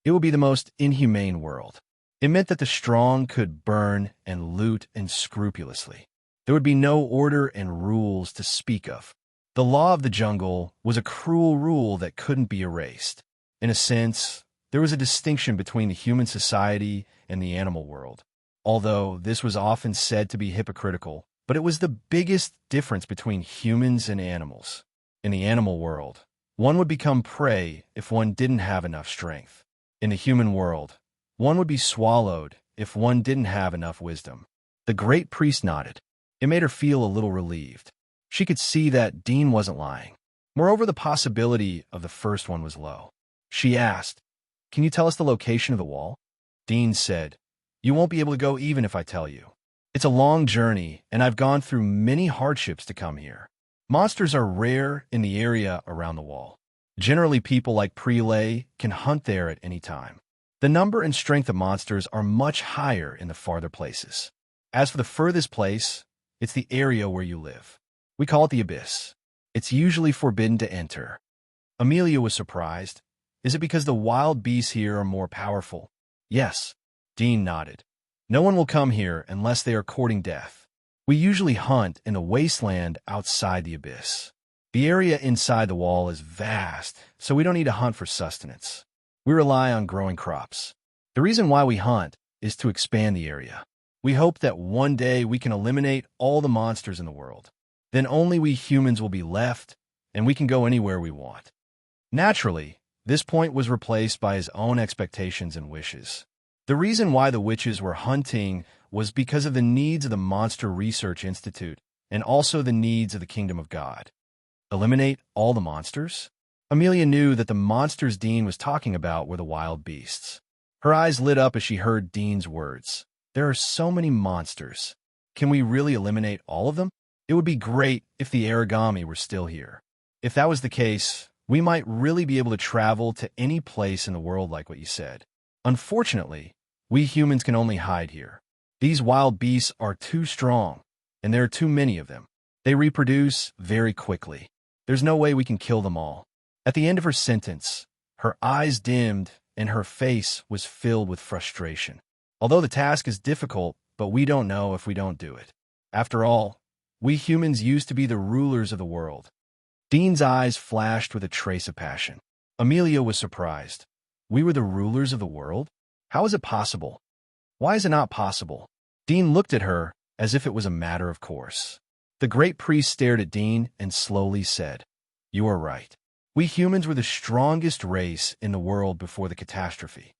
It would be the most inhumane world. It meant that the strong could burn and loot unscrupulously. There would be no order and rules to speak of. The law of the jungle was a cruel rule that couldn't be erased. In a sense, there was a distinction between the human society and the animal world, although this was often said to be hypocritical, but it was the biggest difference between humans and animals. In the animal world, one would become prey if one didn't have enough strength. In the human world, one would be swallowed if one didn't have enough wisdom. The great priest nodded. It made her feel a little relieved. She could see that Dean wasn't lying. Moreover, the possibility of the first one was low. She asked, "Can you tell us the location of the wall?" Dean said, "You won't be able to go even if I tell you. It's a long journey, and I've gone through many hardships to come here. Monsters are rare in the area around the wall. Generally, people like Prelay can hunt there at any time. The number and strength of monsters are much higher in the farther places. As for the furthest place, it's the area where you live. We call it the Abyss. It's usually forbidden to enter." Amelia was surprised. "Is it because the wild beasts here are more powerful?" "Yes." Dean nodded. "No one will come here unless they are courting death. We usually hunt in the wasteland outside the Abyss. The area inside the wall is vast, so we don't need to hunt for sustenance. We rely on growing crops. The reason why we hunt is to expand the area. We hope that one day we can eliminate all the monsters in the world. Then only we humans will be left, and we can go anywhere we want." Naturally, this point was replaced by his own expectations and wishes. The reason why the witches were hunting was because of the needs of the Monster Research Institute and also the needs of the Kingdom of God. Eliminate all the monsters? Amelia knew that the monsters Dean was talking about were the wild beasts. Her eyes lit up as she heard Dean's words. "There are so many monsters. Can we really eliminate all of them? It would be great if the origami were still here. If that was the case, we might really be able to travel to any place in the world like what you said. Unfortunately, we humans can only hide here. These wild beasts are too strong, and there are too many of them. They reproduce very quickly. There's no way we can kill them all." At the end of her sentence, her eyes dimmed and her face was filled with frustration. Although the task is difficult, but we don't know if we don't do it. After all, we humans used to be the rulers of the world. Dean's eyes flashed with a trace of passion. Amelia was surprised. We were the rulers of the world? How is it possible? Why is it not possible? Dean looked at her as if it was a matter of course. The great priest stared at Dean and slowly said, "You are right. We humans were the strongest race in the world before the catastrophe.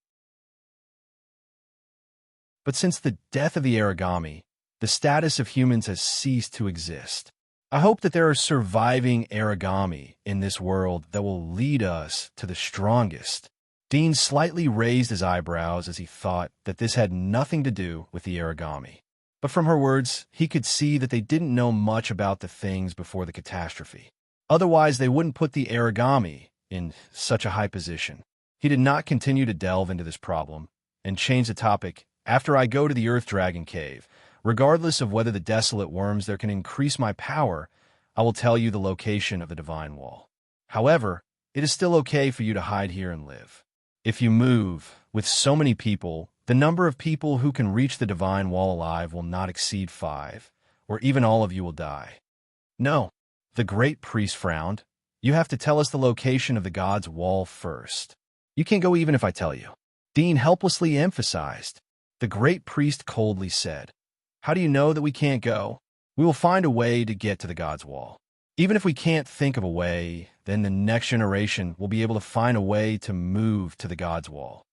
But since the death of the origami, the status of humans has ceased to exist. I hope that there are surviving origami in this world that will lead us to the strongest." Dean slightly raised his eyebrows as he thought that this had nothing to do with the origami. But from her words, he could see that they didn't know much about the things before the catastrophe. Otherwise, they wouldn't put the origami in such a high position. He did not continue to delve into this problem and change the topic. "After I go to the Earth Dragon Cave, regardless of whether the desolate worms there can increase my power, I will tell you the location of the Divine Wall. However, it is still okay for you to hide here and live. If you move with so many people, the number of people who can reach the Divine Wall alive will not exceed 5, or even all of you will die." "No," the great priest frowned. "You have to tell us the location of the God's Wall first. You can't go even if I tell you." Dean helplessly emphasized. The great priest coldly said, "How do you know that we can't go? We will find a way to get to the God's Wall. Even if we can't think of a way, then the next generation will be able to find a way to move to the God's Wall."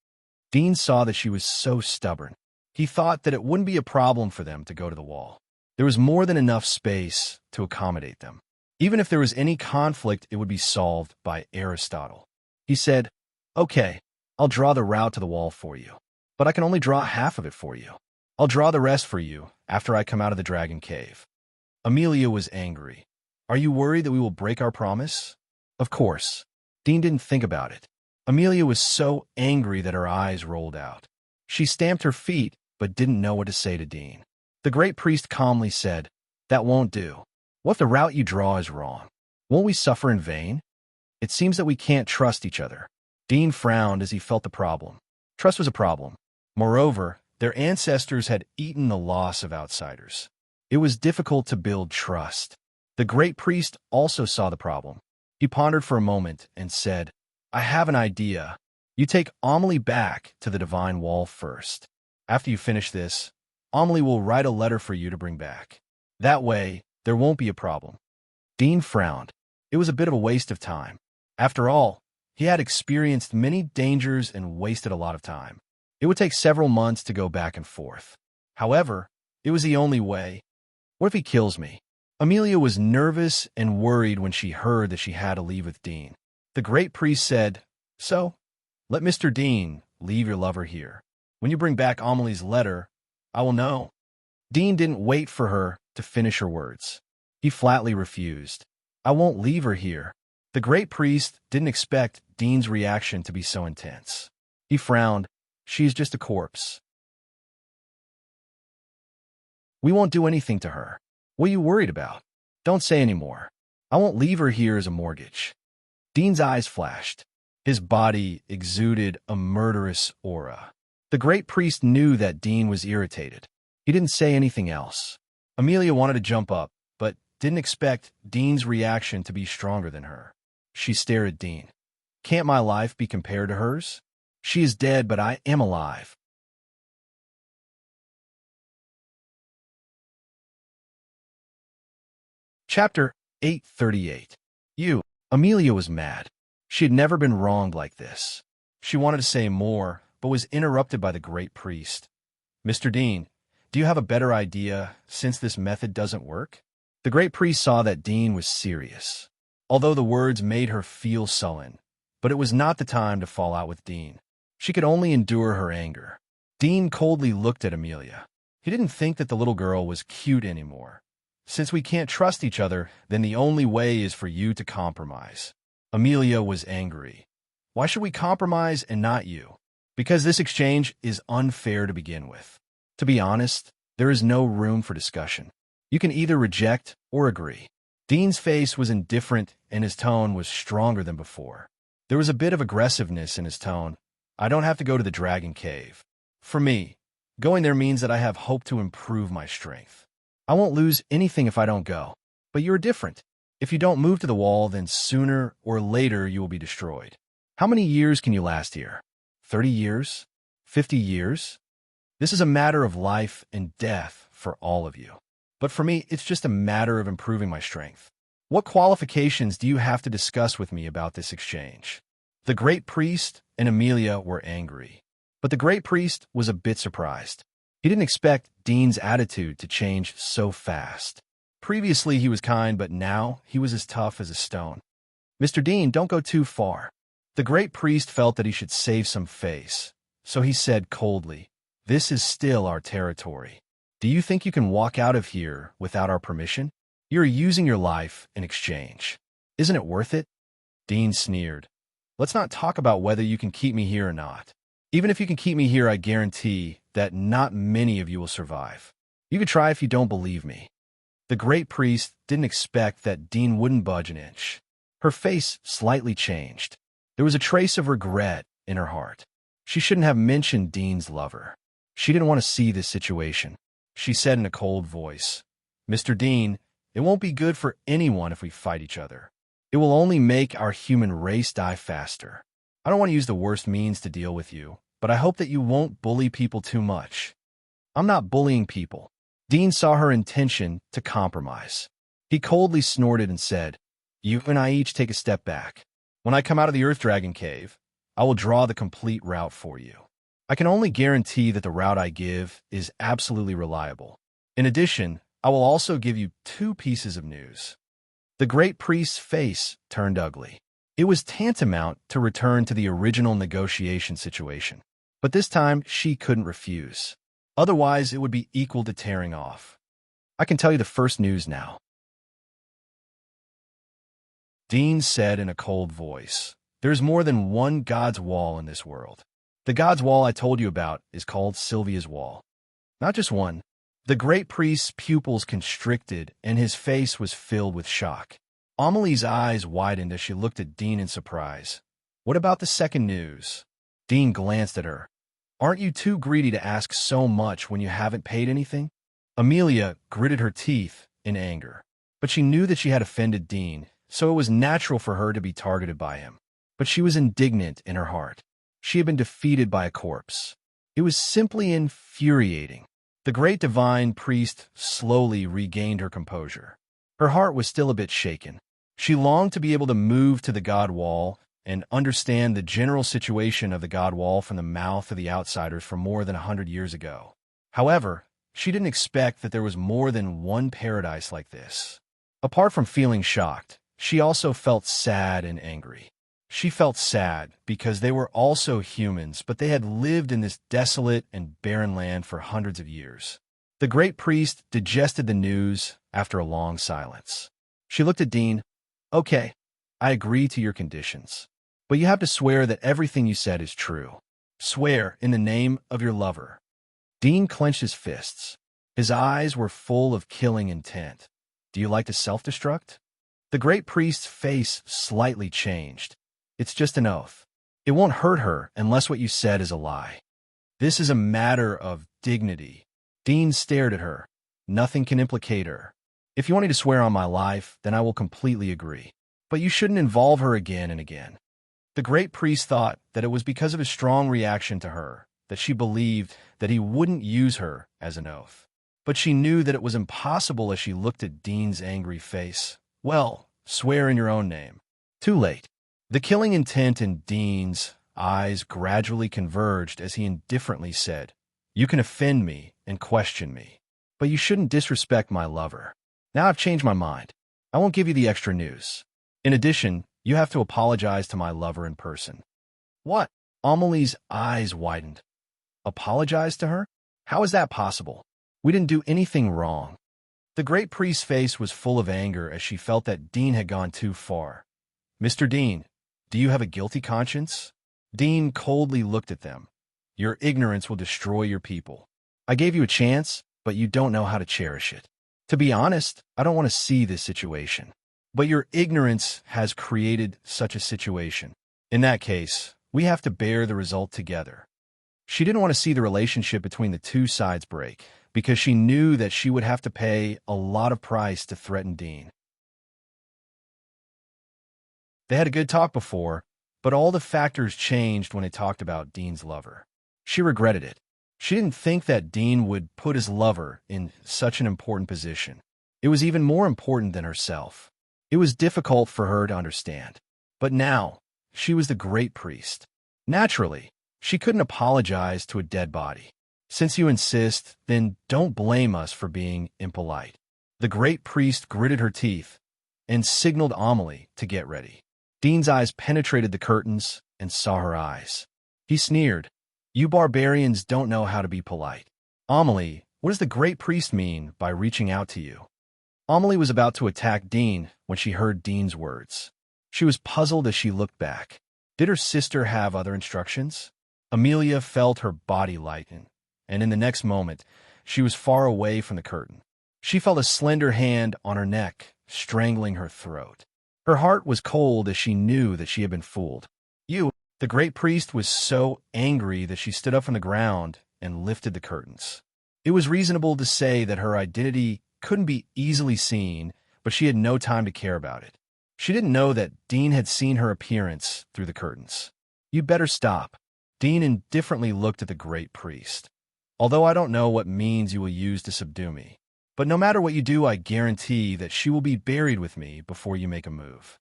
Dean saw that she was so stubborn. He thought that it wouldn't be a problem for them to go to the wall. There was more than enough space to accommodate them. Even if there was any conflict, it would be solved by Aristotle. He said, "Okay, I'll draw the route to the wall for you, but I can only draw half of it for you. I'll draw the rest for you after I come out of the Dragon Cave." Amelia was angry. "Are you worried that we will break our promise?" Of course. Dean didn't think about it. Amelia was so angry that her eyes rolled out. She stamped her feet, but didn't know what to say to Dean. The great priest calmly said, "That won't do. What if the route you draw is wrong? Won't we suffer in vain? It seems that we can't trust each other." Dean frowned as he felt the problem. Trust was a problem. Moreover, Their ancestors had eaten the loss of outsiders. It was difficult to build trust. The great priest also saw the problem. He pondered for a moment and said, I have an idea. You take Amelie back to the divine wall first. After you finish this, Amelie will write a letter for you to bring back. That way, there won't be a problem. Dean frowned. It was a bit of a waste of time. After all, he had experienced many dangers and wasted a lot of time. It would take several months to go back and forth. However, it was the only way. What if he kills me? Amelia was nervous and worried when she heard that she had to leave with Dean. The great priest said, So, let Mr. Dean leave your lover here. When you bring back Amelie's letter, I will know. Dean didn't wait for her to finish her words. He flatly refused. I won't leave her here. The great priest didn't expect Dean's reaction to be so intense. He frowned. She's just a corpse. We won't do anything to her. What are you worried about? Don't say any more. I won't leave her here as a mortgage. Dean's eyes flashed. His body exuded a murderous aura. The great priest knew that Dean was irritated. He didn't say anything else. Amelia wanted to jump up, but didn't expect Dean's reaction to be stronger than her. She stared at Dean. Can't my life be compared to hers? She is dead, but I am alive. Chapter 838. Amelia was mad. She had never been wronged like this. She wanted to say more, but was interrupted by the great priest. Mr. Dean, do you have a better idea since this method doesn't work? The great priest saw that Dean was serious, although the words made her feel sullen. But it was not the time to fall out with Dean. She could only endure her anger. Dean coldly looked at Amelia. He didn't think that the little girl was cute anymore. Since we can't trust each other, then the only way is for you to compromise. Amelia was angry. Why should we compromise and not you? Because this exchange is unfair to begin with. To be honest, there is no room for discussion. You can either reject or agree. Dean's face was indifferent and his tone was stronger than before. There was a bit of aggressiveness in his tone. I don't have to go to the Dragon Cave. For me, going there means that I have hope to improve my strength. I won't lose anything if I don't go. But you're different. If you don't move to the wall, then sooner or later you will be destroyed. How many years can you last here? 30 years? 50 years? This is a matter of life and death for all of you. But for me, it's just a matter of improving my strength. What qualifications do you have to discuss with me about this exchange? The great priest and Amelia were angry. But the great priest was a bit surprised. He didn't expect Dean's attitude to change so fast. Previously, he was kind, but now he was as tough as a stone. Mr. Dean, don't go too far. The great priest felt that he should save some face. So he said coldly, This is still our territory. Do you think you can walk out of here without our permission? You're using your life in exchange. Isn't it worth it? Dean sneered. Let's not talk about whether you can keep me here or not. Even if you can keep me here, I guarantee that not many of you will survive. You could try if you don't believe me. The great priest didn't expect that Dean wouldn't budge an inch. Her face slightly changed. There was a trace of regret in her heart. She shouldn't have mentioned Dean's lover. She didn't want to see this situation. She said in a cold voice, Mr. Dean, it won't be good for anyone if we fight each other. It will only make our human race die faster. I don't want to use the worst means to deal with you, but I hope that you won't bully people too much. I'm not bullying people. Dean saw her intention to compromise. He coldly snorted and said, You and I each take a step back. When I come out of the Earth Dragon Cave, I will draw the complete route for you. I can only guarantee that the route I give is absolutely reliable. In addition, I will also give you 2 pieces of news. The great priest's face turned ugly. It was tantamount to return to the original negotiation situation. But this time, she couldn't refuse. Otherwise, it would be equal to tearing off. I can tell you the first news now. Dean said in a cold voice, There's more than one God's Wall in this world. The God's Wall I told you about is called Sylvia's Wall. Not just one. The great priest's pupils constricted, and his face was filled with shock. Amelie's eyes widened as she looked at Dean in surprise. What about the second news? Dean glanced at her. Aren't you too greedy to ask so much when you haven't paid anything? Amelia gritted her teeth in anger. But she knew that she had offended Dean, so it was natural for her to be targeted by him. But she was indignant in her heart. She had been defeated by a corpse. It was simply infuriating. The great divine priest slowly regained her composure. Her heart was still a bit shaken. She longed to be able to move to the god wall and understand the general situation of the god wall from the mouth of the outsiders from more than 100 years ago. However, she didn't expect that there was more than one paradise like this. Apart from feeling shocked, she also felt sad and angry. She felt sad because they were also humans, but they had lived in this desolate and barren land for hundreds of years. The great priest digested the news after a long silence. She looked at Dean. Okay, I agree to your conditions. But you have to swear that everything you said is true. Swear in the name of your lover. Dean clenched his fists. His eyes were full of killing intent. Do you like to self-destruct? The great priest's face slightly changed. It's just an oath. It won't hurt her unless what you said is a lie. This is a matter of dignity. Dean stared at her. Nothing can implicate her. If you want me to swear on my life, then I will completely agree. But you shouldn't involve her again and again. The great priest thought that it was because of his strong reaction to her that she believed that he wouldn't use her as an oath. But she knew that it was impossible as she looked at Dean's angry face. Well, swear in your own name. Too late. The killing intent in Dean's eyes gradually converged as he indifferently said, You can offend me and question me, but you shouldn't disrespect my lover. Now I've changed my mind. I won't give you the extra news. In addition, you have to apologize to my lover in person. What? Amelie's eyes widened. Apologize to her? How is that possible? We didn't do anything wrong. The great priest's face was full of anger as she felt that Dean had gone too far. Mr. Dean, do you have a guilty conscience? Dean coldly looked at them. Your ignorance will destroy your people. I gave you a chance, but you don't know how to cherish it. To be honest, I don't want to see this situation. But your ignorance has created such a situation. In that case, we have to bear the result together. She didn't want to see the relationship between the two sides break, because she knew that she would have to pay a lot of price to threaten Dean. They had a good talk before, but all the factors changed when they talked about Dean's lover. She regretted it. She didn't think that Dean would put his lover in such an important position. It was even more important than herself. It was difficult for her to understand. But now, she was the great priest. Naturally, she couldn't apologize to a dead body. Since you insist, then don't blame us for being impolite. The great priest gritted her teeth and signaled Amelie to get ready. Dean's eyes penetrated the curtains and saw her eyes. He sneered, You barbarians don't know how to be polite. Amelie, what does the great priest mean by reaching out to you? Amelie was about to attack Dean when she heard Dean's words. She was puzzled as she looked back. Did her sister have other instructions? Amelia felt her body lighten, and in the next moment, she was far away from the curtain. She felt a slender hand on her neck, strangling her throat. Her heart was cold as she knew that she had been fooled. The great priest was so angry that she stood up from the ground and lifted the curtains. It was reasonable to say that her identity couldn't be easily seen, but she had no time to care about it. She didn't know that Dean had seen her appearance through the curtains. You'd better stop. Dean indifferently looked at the great priest. Although I don't know what means you will use to subdue me, but no matter what you do, I guarantee that she will be buried with me before you make a move.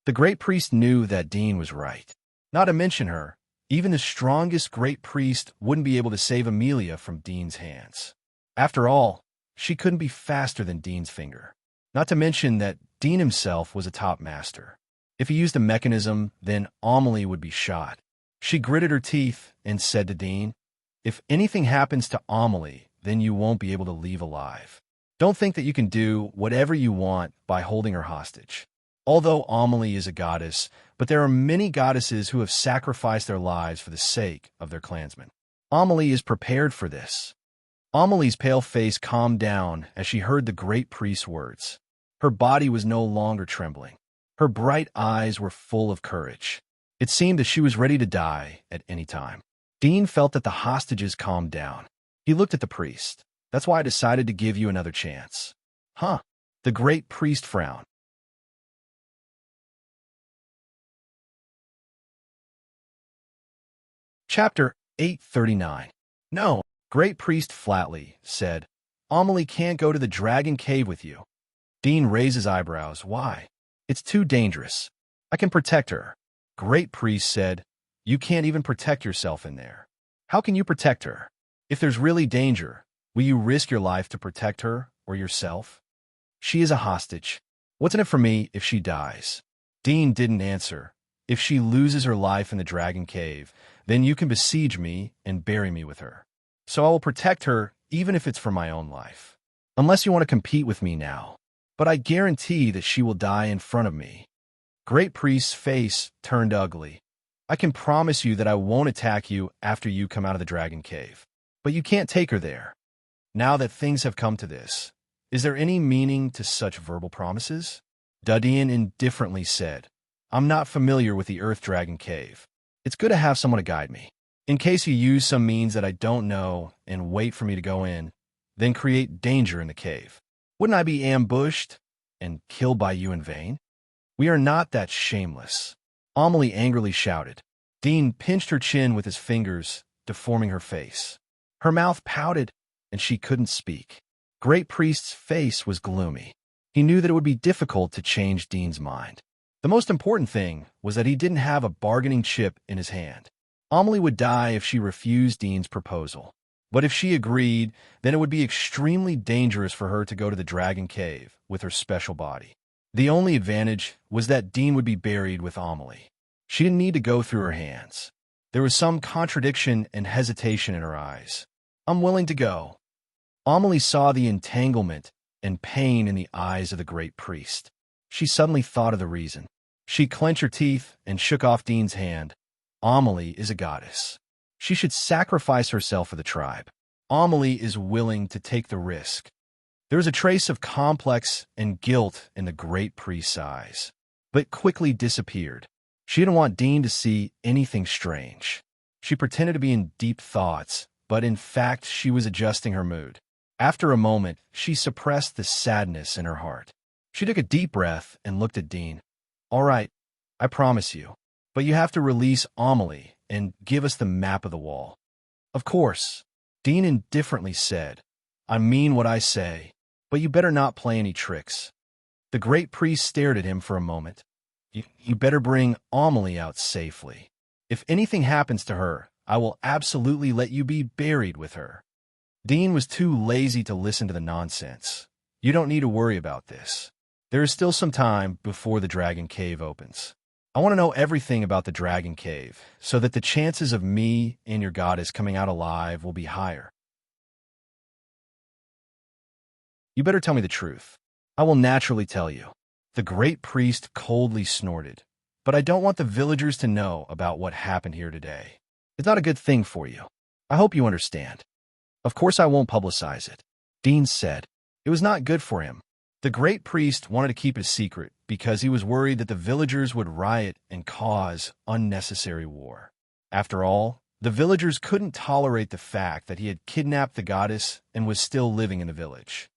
The great priest knew that Dean was right. Not to mention her, even the strongest great priest wouldn't be able to save Amelia from Dean's hands. After all, she couldn't be faster than Dean's finger. Not to mention that Dean himself was a top master. If he used a mechanism, then Amelie would be shot. She gritted her teeth and said to Dean, If anything happens to Amelie, then you won't be able to leave alive. Don't think that you can do whatever you want by holding her hostage. Although Amelie is a goddess, but there are many goddesses who have sacrificed their lives for the sake of their clansmen. Amelie is prepared for this. Amelie's pale face calmed down as she heard the great priest's words. Her body was no longer trembling. Her bright eyes were full of courage. It seemed that she was ready to die at any time. Dean felt that the hostages calmed down. He looked at the priest. That's why I decided to give you another chance. Huh? The great priest frowned. Chapter 839. No, great priest flatly said, Amelie can't go to the dragon cave with you. Dean raised his eyebrows. Why? It's too dangerous. I can protect her. Great priest said, you can't even protect yourself in there. How can you protect her? If there's really danger, will you risk your life to protect her or yourself? She is a hostage. What's in it for me if she dies? Dean didn't answer. If she loses her life in the dragon cave, then you can besiege me and bury me with her. So I will protect her even if it's for my own life. Unless you want to compete with me now. But I guarantee that she will die in front of me. Great priest's face turned ugly. I can promise you that I won't attack you after you come out of the dragon cave. But you can't take her there. Now that things have come to this, is there any meaning to such verbal promises? Dudeen indifferently said, I'm not familiar with the Earth Dragon Cave. It's good to have someone to guide me. In case you use some means that I don't know and wait for me to go in, then create danger in the cave. Wouldn't I be ambushed and killed by you in vain? We are not that shameless. Amelie angrily shouted. Dean pinched her chin with his fingers, deforming her face. Her mouth pouted, and she couldn't speak. Great Priest's face was gloomy. He knew that it would be difficult to change Dean's mind. The most important thing was that he didn't have a bargaining chip in his hand. Amelie would die if she refused Dean's proposal. But if she agreed, then it would be extremely dangerous for her to go to the Dragon Cave with her special body. The only advantage was that Dean would be buried with Amelie. She didn't need to go through her hands. There was some contradiction and hesitation in her eyes. I'm willing to go. Amelie saw the entanglement and pain in the eyes of the great priest. She suddenly thought of the reason. She clenched her teeth and shook off Dean's hand. Amelie is a goddess. She should sacrifice herself for the tribe. Amelie is willing to take the risk. There was a trace of complex and guilt in the great priest's eyes, but quickly disappeared. She didn't want Dean to see anything strange. She pretended to be in deep thoughts, but in fact she was adjusting her mood. After a moment, she suppressed the sadness in her heart. She took a deep breath and looked at Dean. All right, I promise you, but you have to release Amelie and give us the map of the wall. Of course, Dean indifferently said, I mean what I say, but you better not play any tricks. The great priest stared at him for a moment. You better bring Amelie out safely. If anything happens to her, I will absolutely let you be buried with her. Dean was too lazy to listen to the nonsense. You don't need to worry about this. There is still some time before the Dragon Cave opens. I want to know everything about the Dragon Cave, so that the chances of me and your goddess coming out alive will be higher. You better tell me the truth. I will naturally tell you. The great priest coldly snorted. But I don't want the villagers to know about what happened here today. It's not a good thing for you. I hope you understand. Of course I won't publicize it. Dean said. It was not good for him. The great priest wanted to keep it a secret because he was worried that the villagers would riot and cause unnecessary war. After all, the villagers couldn't tolerate the fact that he had kidnapped the goddess and was still living in the village.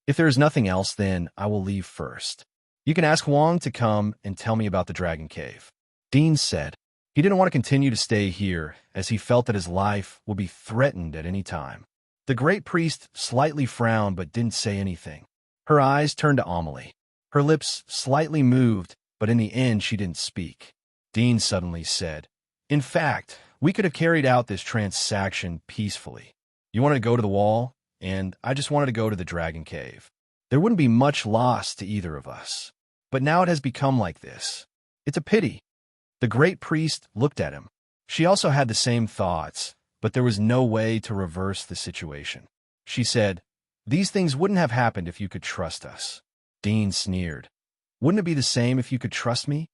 If there is nothing else, then I will leave first. You can ask Wang to come and tell me about the Dragon Cave. Dean said. He didn't want to continue to stay here as he felt that his life would be threatened at any time. The great priest slightly frowned but didn't say anything. Her eyes turned to Amelie. Her lips slightly moved, but in the end she didn't speak. Dean suddenly said, In fact, we could have carried out this transaction peacefully. You wanted to go to the wall, and I just wanted to go to the Dragon Cave. There wouldn't be much loss to either of us. But now it has become like this. It's a pity. The great priest looked at him. She also had the same thoughts, but there was no way to reverse the situation. She said, These things wouldn't have happened if you could trust us. Dean sneered. Wouldn't it be the same if you could trust me?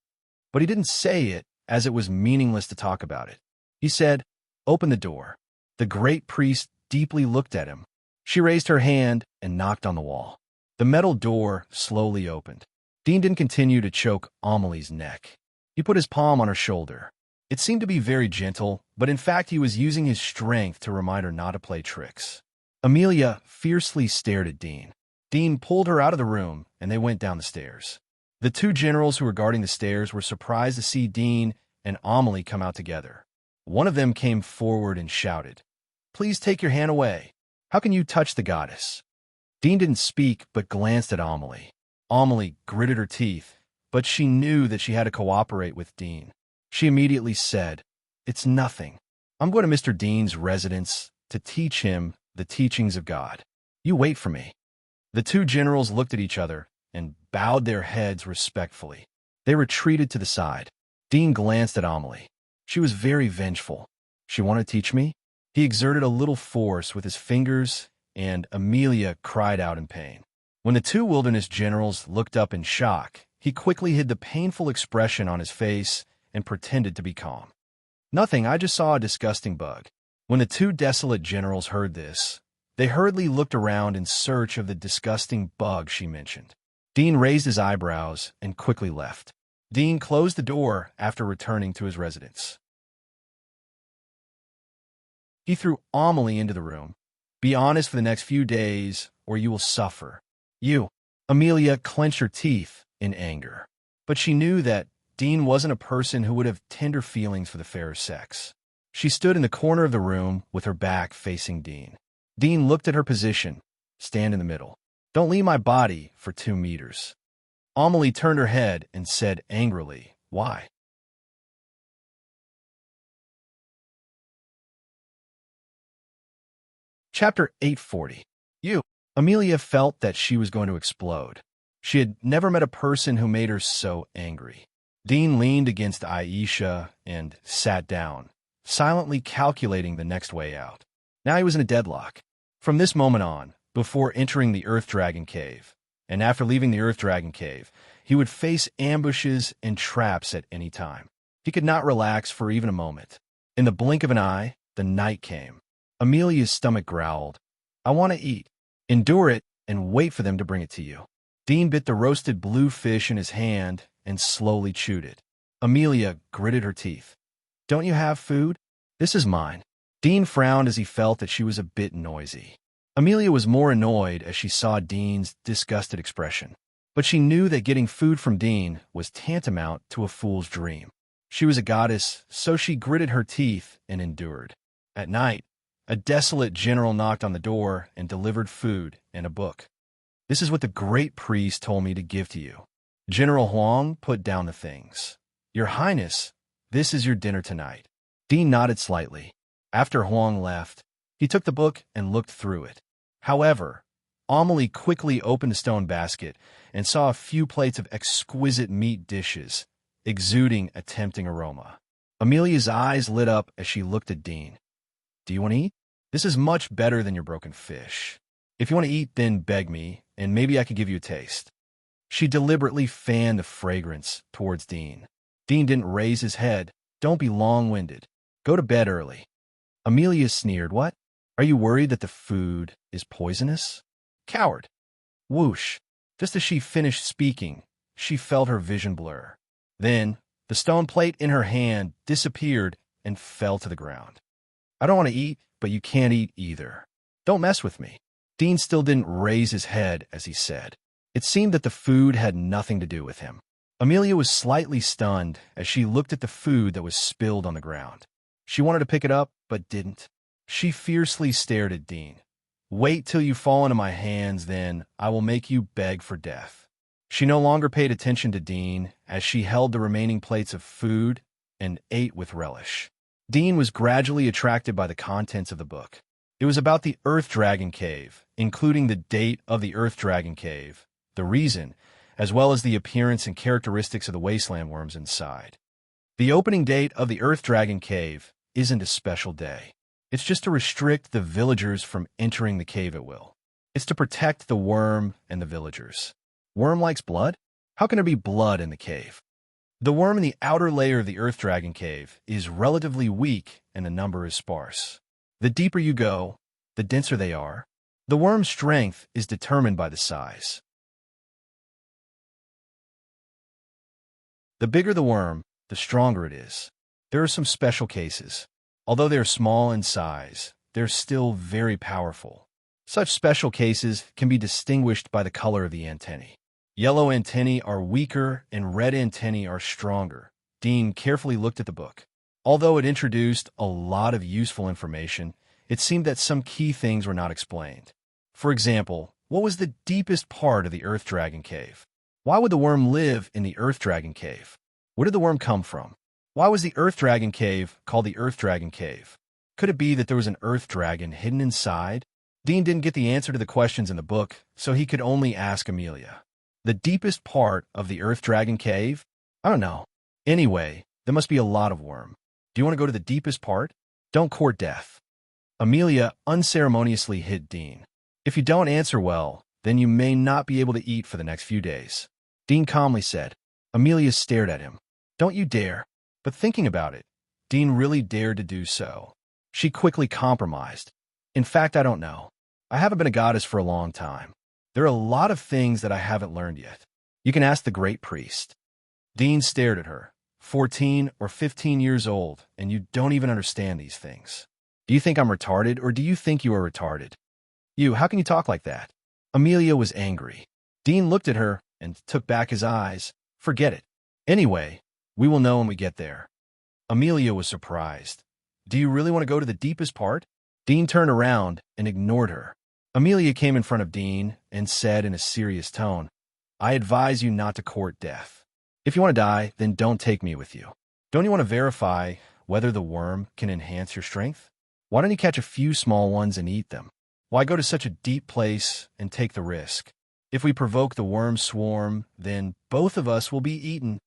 But he didn't say it, as it was meaningless to talk about it. He said, Open the door. The great priest deeply looked at him. She raised her hand and knocked on the wall. The metal door slowly opened. Dean didn't continue to choke Amelie's neck. He put his palm on her shoulder. It seemed to be very gentle, but in fact he was using his strength to remind her not to play tricks. Amelia fiercely stared at Dean. Dean pulled her out of the room, and they went down the stairs. The two generals who were guarding the stairs were surprised to see Dean and Amelie come out together. One of them came forward and shouted, "Please take your hand away. How can you touch the goddess?" Dean didn't speak, but glanced at Amelie. Amelie gritted her teeth, but she knew that she had to cooperate with Dean. She immediately said, "It's nothing. I'm going to Mr. Dean's residence to teach him the teachings of God. You wait for me." The two generals looked at each other and bowed their heads respectfully. They retreated to the side. Dean glanced at Amelie. She was very vengeful. "She wanted to teach me?" He exerted a little force with his fingers, and Amelia cried out in pain. When the two wilderness generals looked up in shock, he quickly hid the painful expression on his face and pretended to be calm. "Nothing, I just saw a disgusting bug." When the two desolate generals heard this, they hurriedly looked around in search of the disgusting bug she mentioned. Dean raised his eyebrows and quickly left. Dean closed the door after returning to his residence. He threw Amelie into the room. "Be honest for the next few days, or you will suffer." "You." Amelia clenched her teeth in anger. But she knew that Dean wasn't a person who would have tender feelings for the fairer sex. She stood in the corner of the room with her back facing Dean. Dean looked at her position. "Stand in the middle. Don't leave my body for 2 meters." Amelie turned her head and said angrily, "Why?" Chapter 840. You. Amelia felt that she was going to explode. She had never met a person who made her so angry. Dean leaned against Aisha and sat down, silently calculating the next way out. Now he was in a deadlock. From this moment on, before entering the Earth Dragon Cave, and after leaving the Earth Dragon Cave, he would face ambushes and traps at any time. He could not relax for even a moment. In the blink of an eye, the night came. Amelia's stomach growled, "I want to eat." "Endure it and wait for them to bring it to you." Dean bit the roasted blue fish in his hand and slowly chewed it. Amelia gritted her teeth. "Don't you have food?" "This is mine." Dean frowned as he felt that she was a bit noisy. Amelia was more annoyed as she saw Dean's disgusted expression. But she knew that getting food from Dean was tantamount to a fool's dream. She was a goddess, so she gritted her teeth and endured. At night, a desolate general knocked on the door and delivered food and a book. "This is what the great priest told me to give to you." General Huang put down the things. "Your Highness, this is your dinner tonight." Dean nodded slightly. After Huang left, he took the book and looked through it. However, Amelie quickly opened a stone basket and saw a few plates of exquisite meat dishes, exuding a tempting aroma. Amelia's eyes lit up as she looked at Dean. "Do you want to eat? This is much better than your broken fish. If you want to eat, then beg me, and maybe I could give you a taste." She deliberately fanned the fragrance towards Dean. Dean didn't raise his head. "Don't be long-winded. Go to bed early." Amelia sneered. "What? Are you worried that the food is poisonous?" "Coward." Whoosh. Just as she finished speaking, she felt her vision blur. Then, the stone plate in her hand disappeared and fell to the ground. "I don't want to eat, but you can't eat either. Don't mess with me." Dean still didn't raise his head as he said. It seemed that the food had nothing to do with him. Amelia was slightly stunned as she looked at the food that was spilled on the ground. She wanted to pick it up, but didn't. She fiercely stared at Dean. "Wait till you fall into my hands, then I will make you beg for death." She no longer paid attention to Dean as she held the remaining plates of food and ate with relish. Dean was gradually attracted by the contents of the book. It was about the Earth Dragon Cave, including the date of the Earth Dragon Cave, the reason, as well as the appearance and characteristics of the wasteland worms inside. The opening date of the Earth Dragon Cave isn't a special day. It's just to restrict the villagers from entering the cave at will. It's to protect the worm and the villagers. Worm likes blood? How can there be blood in the cave? The worm in the outer layer of the Earth Dragon Cave is relatively weak and the number is sparse. The deeper you go, the denser they are. The worm's strength is determined by the size. The bigger the worm, the stronger it is. There are some special cases. Although they are small in size, they're still very powerful. Such special cases can be distinguished by the color of the antennae. Yellow antennae are weaker and red antennae are stronger. Dean carefully looked at the book. Although it introduced a lot of useful information, it seemed that some key things were not explained. For example, what was the deepest part of the Earth Dragon Cave? Why would the worm live in the Earth Dragon Cave? Where did the worm come from? Why was the Earth Dragon Cave called the Earth Dragon Cave? Could it be that there was an Earth Dragon hidden inside? Dean didn't get the answer to the questions in the book, so he could only ask Amelia. The deepest part of the Earth Dragon Cave? I don't know. Anyway, there must be a lot of worm. Do you want to go to the deepest part? Don't court death. Amelia unceremoniously hit Dean. If you don't answer well, then you may not be able to eat for the next few days. Dean calmly said. Amelia stared at him. Don't you dare. But thinking about it, Dean really dared to do so. She quickly compromised. In fact, I don't know. I haven't been a goddess for a long time. There are a lot of things that I haven't learned yet. You can ask the great priest. Dean stared at her. 14 or 15 years old, and you don't even understand these things. Do you think I'm retarded, or do you think you are retarded? You, how can you talk like that? Amelia was angry. Dean looked at her and took back his eyes. Forget it. Anyway, we will know when we get there. Amelia was surprised. Do you really want to go to the deepest part? Dean turned around and ignored her. Amelia came in front of Dean and said in a serious tone, I advise you not to court death. If you want to die, then don't take me with you. Don't you want to verify whether the worm can enhance your strength? Why don't you catch a few small ones and eat them? Why go to such a deep place and take the risk? If we provoke the worm swarm, then both of us will be eaten.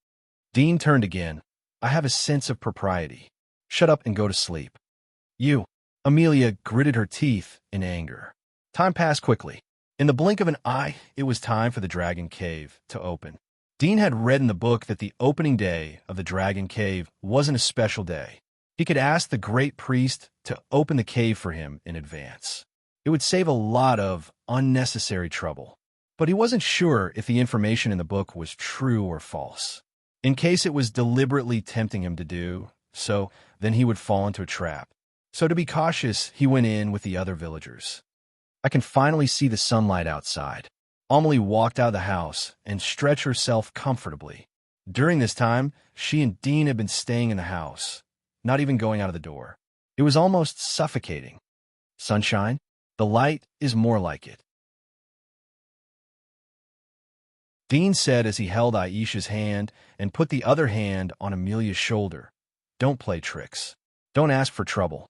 Dean turned again. I have a sense of propriety. Shut up and go to sleep. You. Amelia gritted her teeth in anger. Time passed quickly. In the blink of an eye, it was time for the Dragon Cave to open. Dean had read in the book that the opening day of the Dragon Cave wasn't a special day. He could ask the great priest to open the cave for him in advance. It would save a lot of unnecessary trouble. But he wasn't sure if the information in the book was true or false. In case it was deliberately tempting him to do so, then he would fall into a trap. So to be cautious, he went in with the other villagers. I can finally see the sunlight outside. Amelie walked out of the house and stretched herself comfortably. During this time, she and Dean had been staying in the house, not even going out of the door. It was almost suffocating. Sunshine? The light is more like it. Dean said as he held Aisha's hand and put the other hand on Amelia's shoulder. Don't play tricks. Don't ask for trouble.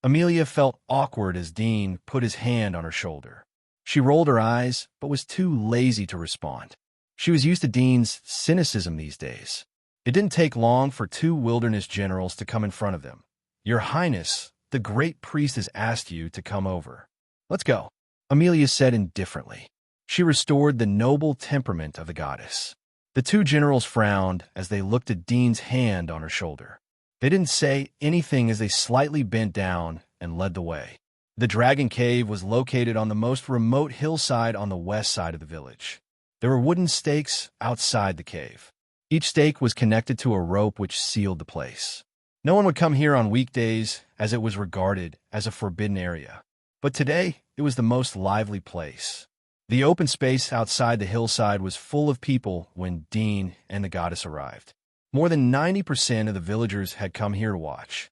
Amelia felt awkward as Dean put his hand on her shoulder. She rolled her eyes, but was too lazy to respond. She was used to Dean's cynicism these days. It didn't take long for two wilderness generals to come in front of them. Your Highness, the great priest has asked you to come over. Let's go, Amelia said indifferently. She restored the noble temperament of the goddess. The two generals frowned as they looked at Dean's hand on her shoulder. They didn't say anything as they slightly bent down and led the way. The Dragon Cave was located on the most remote hillside on the west side of the village. There were wooden stakes outside the cave. Each stake was connected to a rope which sealed the place. No one would come here on weekdays as it was regarded as a forbidden area. But today, it was the most lively place. The open space outside the hillside was full of people when Dean and the goddess arrived. More than 90% of the villagers had come here to watch.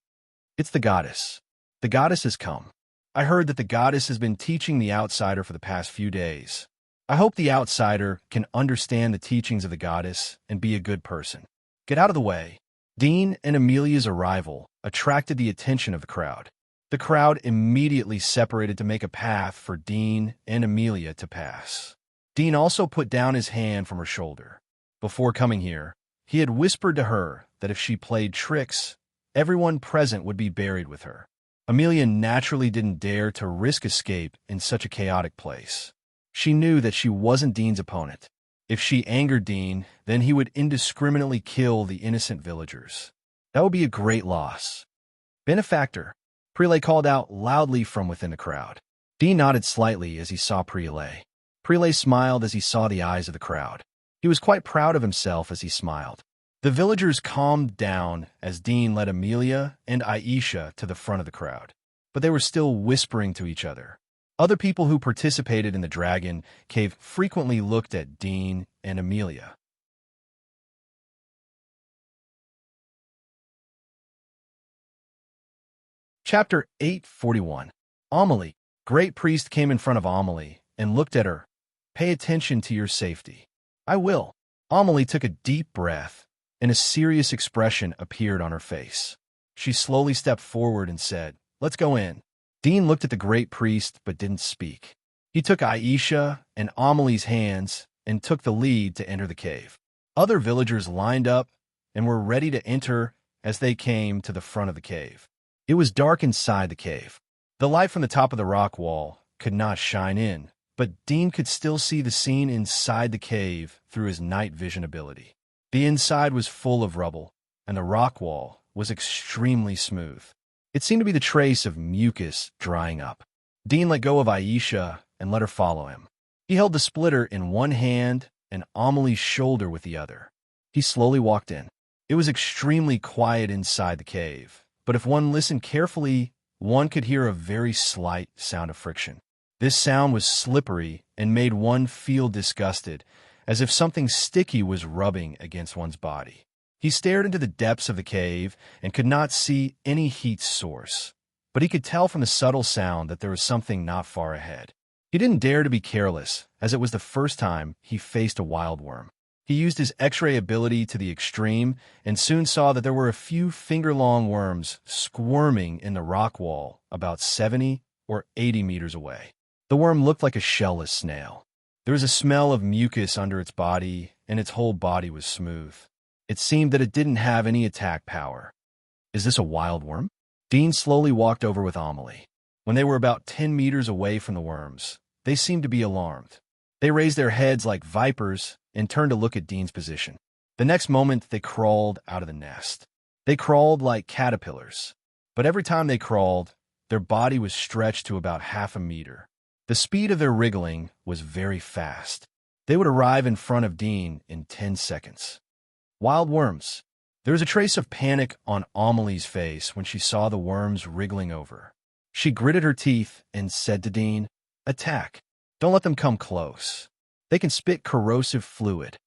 It's the goddess. The goddess has come. I heard that the goddess has been teaching the outsider for the past few days. I hope the outsider can understand the teachings of the goddess and be a good person. Get out of the way. Dean and Amelia's arrival attracted the attention of the crowd. The crowd immediately separated to make a path for Dean and Amelia to pass. Dean also put down his hand from her shoulder. Before coming here, he had whispered to her that if she played tricks, everyone present would be buried with her. Amelia naturally didn't dare to risk escape in such a chaotic place. She knew that she wasn't Dean's opponent. If she angered Dean, then he would indiscriminately kill the innocent villagers. That would be a great loss. Benefactor, Prelay called out loudly from within the crowd. Dean nodded slightly as he saw Prelay. Prelay smiled as he saw the eyes of the crowd. He was quite proud of himself as he smiled. The villagers calmed down as Dean led Amelia and Aisha to the front of the crowd, but they were still whispering to each other. Other people who participated in the dragon cave frequently looked at Dean and Amelia. Chapter 841. Amelie. Great priest came in front of Amelie and looked at her. Pay attention to your safety. I will. Amelie took a deep breath, and a serious expression appeared on her face. She slowly stepped forward and said, "Let's go in." Dean looked at the great priest but didn't speak. He took Aisha and Amelie's hands and took the lead to enter the cave. Other villagers lined up and were ready to enter as they came to the front of the cave. It was dark inside the cave. The light from the top of the rock wall could not shine in, but Dean could still see the scene inside the cave through his night vision ability. The inside was full of rubble, and the rock wall was extremely smooth. It seemed to be the trace of mucus drying up. Dean let go of Aisha and let her follow him. He held the splitter in one hand and Amelie's shoulder with the other. He slowly walked in. It was extremely quiet inside the cave, but if one listened carefully, one could hear a very slight sound of friction. This sound was slippery and made one feel disgusted, as if something sticky was rubbing against one's body. He stared into the depths of the cave and could not see any heat source, but he could tell from the subtle sound that there was something not far ahead. He didn't dare to be careless, as it was the first time he faced a wild worm. He used his X-ray ability to the extreme and soon saw that there were a few finger-long worms squirming in the rock wall about 70 or 80 meters away. The worm looked like a shellless snail. There was a smell of mucus under its body, and its whole body was smooth. It seemed that it didn't have any attack power. Is this a wild worm? Dean slowly walked over with Amelie. When they were about 10 meters away from the worms, they seemed to be alarmed. They raised their heads like vipers and turned to look at Dean's position. The next moment, they crawled out of the nest. They crawled like caterpillars, but every time they crawled, their body was stretched to about half a meter. The speed of their wriggling was very fast. They would arrive in front of Dean in 10 seconds. Wild worms. There was a trace of panic on Amelie's face when she saw the worms wriggling over. She gritted her teeth and said to Dean, "Attack. Don't let them come close. They can spit corrosive fluid."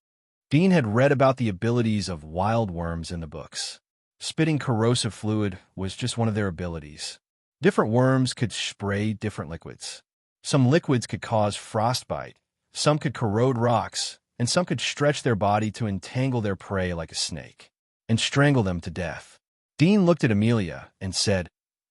Dean had read about the abilities of wild worms in the books. Spitting corrosive fluid was just one of their abilities. Different worms could spray different liquids. Some liquids could cause frostbite, some could corrode rocks, and some could stretch their body to entangle their prey like a snake and strangle them to death. Dean looked at Amelia and said,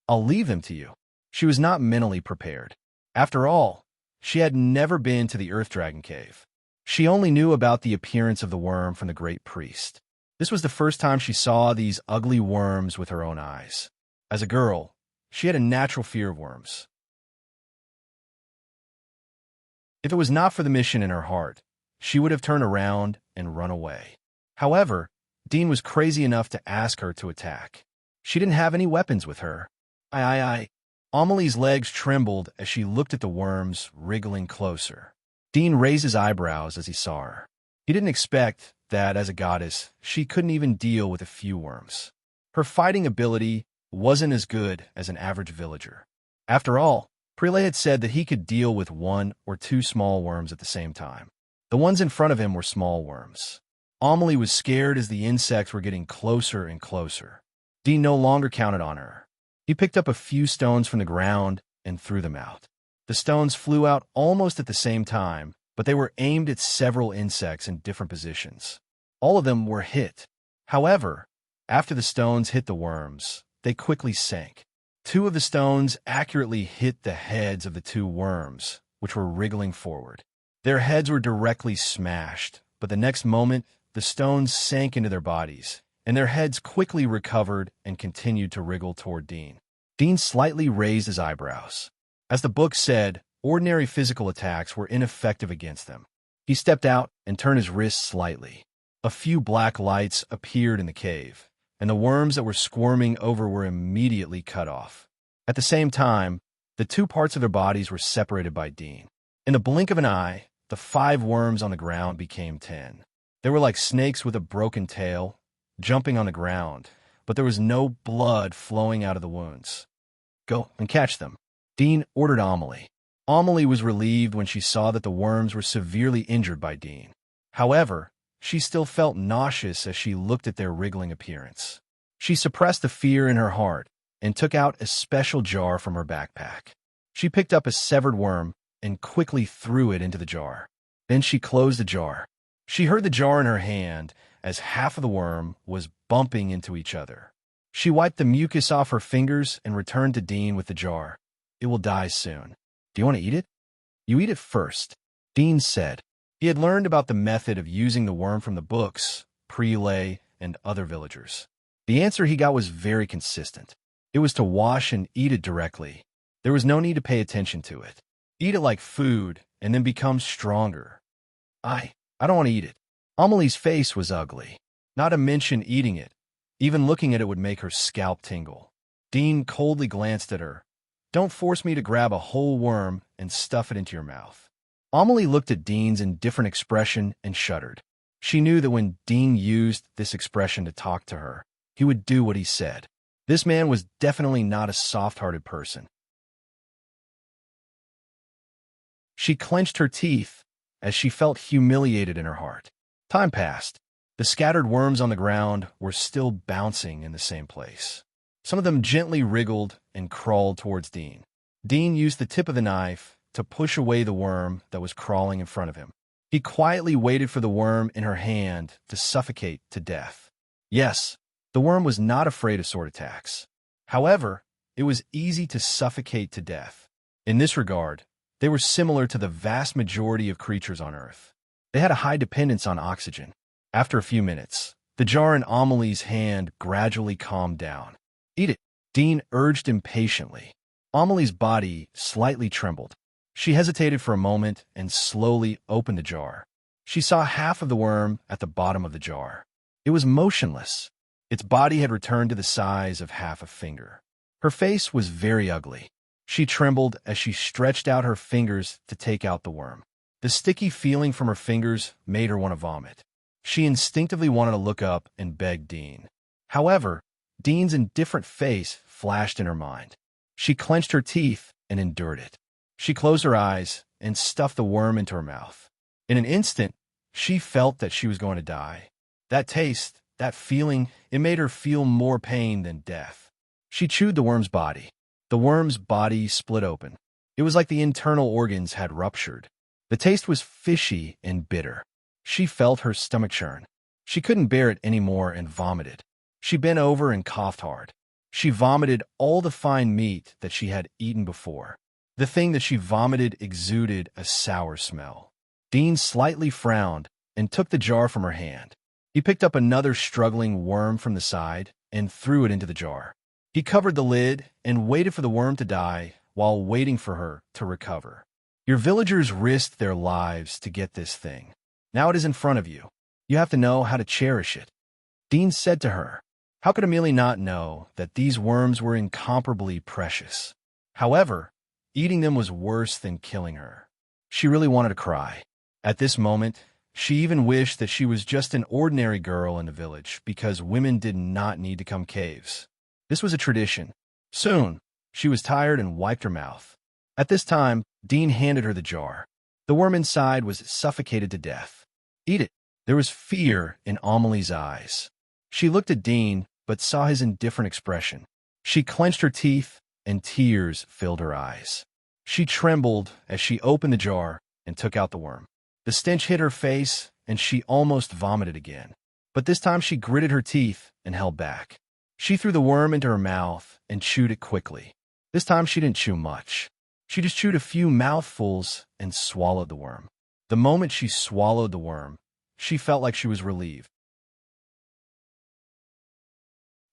"I'll leave them to you." She was not mentally prepared. After all, she had never been to the Earth Dragon Cave. She only knew about the appearance of the worm from the great priest. This was the first time she saw these ugly worms with her own eyes. As a girl, she had a natural fear of worms. If it was not for the mission in her heart, she would have turned around and run away. However, Dean was crazy enough to ask her to attack. She didn't have any weapons with her. I. Amelie's legs trembled as she looked at the worms wriggling closer. Dean raised his eyebrows as he saw her. He didn't expect that, as a goddess, she couldn't even deal with a few worms. Her fighting ability wasn't as good as an average villager. After all, Prelay had said that he could deal with 1 or 2 small worms at the same time. The ones in front of him were small worms. Amelie was scared as the insects were getting closer and closer. Dean no longer counted on her. He picked up a few stones from the ground and threw them out. The stones flew out almost at the same time, but they were aimed at several insects in different positions. All of them were hit. However, after the stones hit the worms, they quickly sank. 2 of the stones accurately hit the heads of the 2 worms, which were wriggling forward. Their heads were directly smashed, but the next moment, the stones sank into their bodies, and their heads quickly recovered and continued to wriggle toward Dean. Dean slightly raised his eyebrows. As the book said, ordinary physical attacks were ineffective against them. He stepped out and turned his wrists slightly. A few black lights appeared in the cave, and the worms that were squirming over were immediately cut off. At the same time, the 2 parts of their bodies were separated by Dean. In the blink of an eye, the 5 worms on the ground became 10. They were like snakes with a broken tail, jumping on the ground, but there was no blood flowing out of the wounds. "Go and catch them," Dean ordered Amelie. Amelie was relieved when she saw that the worms were severely injured by Dean. However, she still felt nauseous as she looked at their wriggling appearance. She suppressed the fear in her heart and took out a special jar from her backpack. She picked up a severed worm and quickly threw it into the jar. Then she closed the jar. She heard the jar in her hand as half of the worm was bumping into each other. She wiped the mucus off her fingers and returned to Dean with the jar. "It will die soon. Do you want to eat it?" "You eat it first," Dean said. He had learned about the method of using the worm from the books, Prelay, and other villagers. The answer he got was very consistent. It was to wash and eat it directly. There was no need to pay attention to it. Eat it like food and then become stronger. I don't want to eat it." Amelie's face was ugly. Not to mention eating it. Even looking at it would make her scalp tingle. Dean coldly glanced at her. "Don't force me to grab a whole worm and stuff it into your mouth." Amelie looked at Dean's indifferent expression and shuddered. She knew that when Dean used this expression to talk to her, he would do what he said. This man was definitely not a soft-hearted person. She clenched her teeth as she felt humiliated in her heart. Time passed. The scattered worms on the ground were still bouncing in the same place. Some of them gently wriggled and crawled towards Dean. Dean used the tip of the knife to push away the worm that was crawling in front of him. He quietly waited for the worm in her hand to suffocate to death. Yes, the worm was not afraid of sword attacks. However, it was easy to suffocate to death. In this regard, they were similar to the vast majority of creatures on Earth. They had a high dependence on oxygen. After a few minutes, the jar in Amelie's hand gradually calmed down. "Eat it," Dean urged impatiently. Amelie's body slightly trembled. She hesitated for a moment and slowly opened the jar. She saw half of the worm at the bottom of the jar. It was motionless. Its body had returned to the size of half a finger. Her face was very ugly. She trembled as she stretched out her fingers to take out the worm. The sticky feeling from her fingers made her want to vomit. She instinctively wanted to look up and beg Dean. However, Dean's indifferent face flashed in her mind. She clenched her teeth and endured it. She closed her eyes and stuffed the worm into her mouth. In an instant, she felt that she was going to die. That taste, that feeling, it made her feel more pain than death. She chewed the worm's body. The worm's body split open. It was like the internal organs had ruptured. The taste was fishy and bitter. She felt her stomach churn. She couldn't bear it anymore and vomited. She bent over and coughed hard. She vomited all the fine meat that she had eaten before. The thing that she vomited exuded a sour smell. Dean slightly frowned and took the jar from her hand. He picked up another struggling worm from the side and threw it into the jar. He covered the lid and waited for the worm to die while waiting for her to recover. Your villagers risked their lives to get this thing. Now it is in front of you. You have to know how to cherish it. Dean said to her. How could Amelie not know that these worms were incomparably precious? However, eating them was worse than killing her. She really wanted to cry. At this moment, she even wished that she was just an ordinary girl in the village because women did not need to come caves. This was a tradition. Soon, she was tired and wiped her mouth. At this time, Dean handed her the jar. The worm inside was suffocated to death. Eat it. There was fear in Amelie's eyes. She looked at Dean, but saw his indifferent expression. She clenched her teeth, and tears filled her eyes. She trembled as she opened the jar and took out the worm. The stench hit her face, and she almost vomited again. But this time she gritted her teeth and held back. She threw the worm into her mouth and chewed it quickly. This time she didn't chew much. She just chewed a few mouthfuls and swallowed the worm. The moment she swallowed the worm, she felt like she was relieved.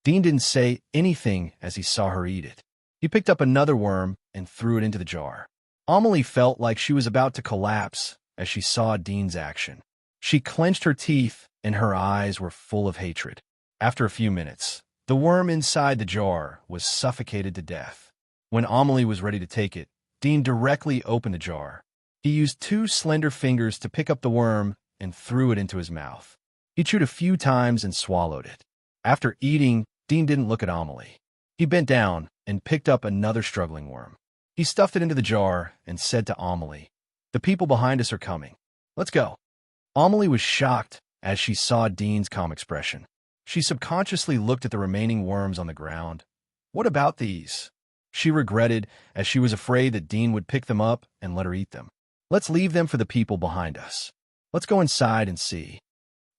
Dean didn't say anything as he saw her eat it. He picked up another worm and threw it into the jar. Amelie felt like she was about to collapse as she saw Dean's action. She clenched her teeth and her eyes were full of hatred. After a few minutes, the worm inside the jar was suffocated to death. When Amelie was ready to take it, Dean directly opened the jar. He used 2 slender fingers to pick up the worm and threw it into his mouth. He chewed a few times and swallowed it. After eating, Dean didn't look at Amelie. He bent down and picked up another struggling worm. He stuffed it into the jar and said to Amelie, "The people behind us are coming. Let's go." Amelie was shocked as she saw Dean's calm expression. She subconsciously looked at the remaining worms on the ground. What about these? She regretted, as she was afraid that Dean would pick them up and let her eat them. "Let's leave them for the people behind us. Let's go inside and see,"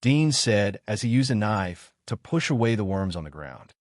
Dean said as he used a knife to push away the worms on the ground.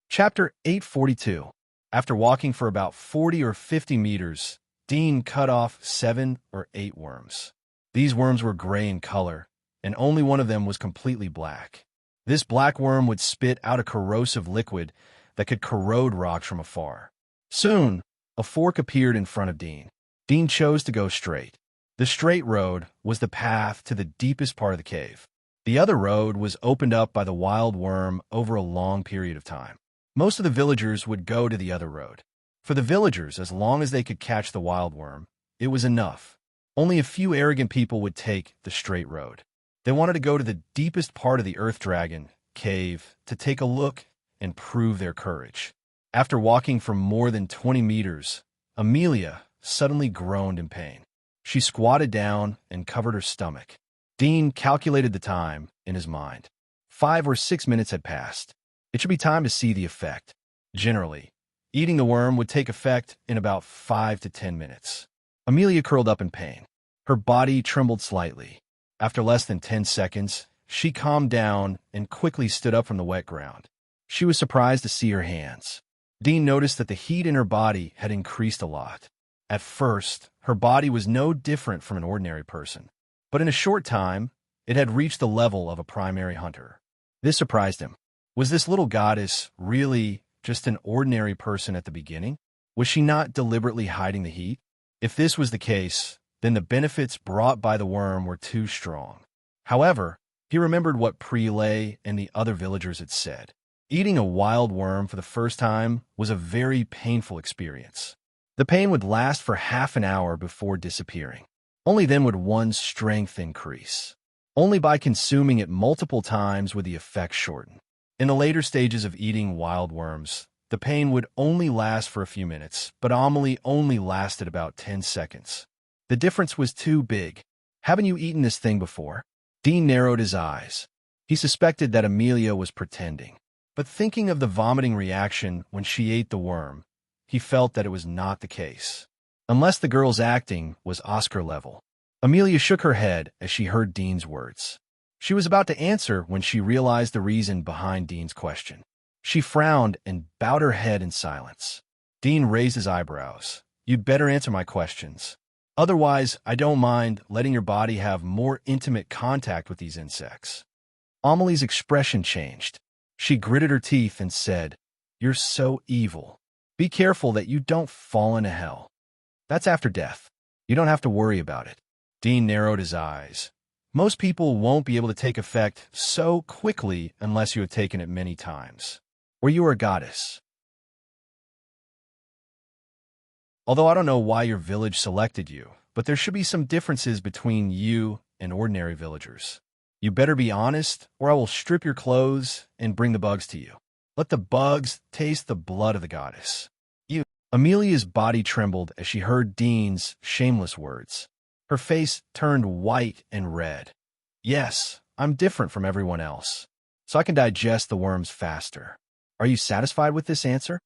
Chapter 842. After walking for about 40 or 50 meters, Dean cut off 7 or 8 worms. These worms were gray in color, and only one of them was completely black. This black worm would spit out a corrosive liquid that could corrode rocks from afar. Soon, a fork appeared in front of Dean. Dean chose to go straight. The straight road was the path to the deepest part of the cave. The other road was opened up by the wild worm over a long period of time. Most of the villagers would go to the other road. For the villagers, as long as they could catch the wild worm, it was enough. Only a few arrogant people would take the straight road. They wanted to go to the deepest part of the Earth Dragon cave to take a look and prove their courage. After walking for more than 20 meters, Amelia suddenly groaned in pain. She squatted down and covered her stomach. Dean calculated the time in his mind. 5 or 6 minutes had passed. It should be time to see the effect. Generally, eating the worm would take effect in about 5 to 10 minutes. Amelia curled up in pain. Her body trembled slightly. After less than 10 seconds, she calmed down and quickly stood up from the wet ground. She was surprised to see her hands. Dean noticed that the heat in her body had increased a lot. At first, her body was no different from an ordinary person, but in a short time, it had reached the level of a primary hunter. This surprised him. Was this little goddess really just an ordinary person at the beginning? Was she not deliberately hiding the heat? If this was the case, then the benefits brought by the worm were too strong. However, he remembered what Prelay and the other villagers had said. Eating a wild worm for the first time was a very painful experience. The pain would last for half an hour before disappearing. Only then would one's strength increase. Only by consuming it multiple times would the effect shorten. In the later stages of eating wild worms, the pain would only last for a few minutes, but Amelie only lasted about 10 seconds. The difference was too big. "Haven't you eaten this thing before?" Dean narrowed his eyes. He suspected that Amelia was pretending. But thinking of the vomiting reaction when she ate the worm, he felt that it was not the case. Unless the girl's acting was Oscar level. Amelia shook her head as she heard Dean's words. She was about to answer when she realized the reason behind Dean's question. She frowned and bowed her head in silence. Dean raised his eyebrows. "You'd better answer my questions. Otherwise, I don't mind letting your body have more intimate contact with these insects." Amelie's expression changed. She gritted her teeth and said, "You're so evil. Be careful that you don't fall into hell. That's after death. You don't have to worry about it." Dean narrowed his eyes. Most people won't be able to take effect so quickly unless you have taken it many times. Or you are a goddess. Although I don't know why your village selected you, but there should be some differences between you and ordinary villagers. You better be honest, or I will strip your clothes and bring the bugs to you. Let the bugs taste the blood of the goddess. Amelia's body trembled as she heard Dean's shameless words. Her face turned white and red. "Yes, I'm different from everyone else, so I can digest the worms faster. Are you satisfied with this answer?"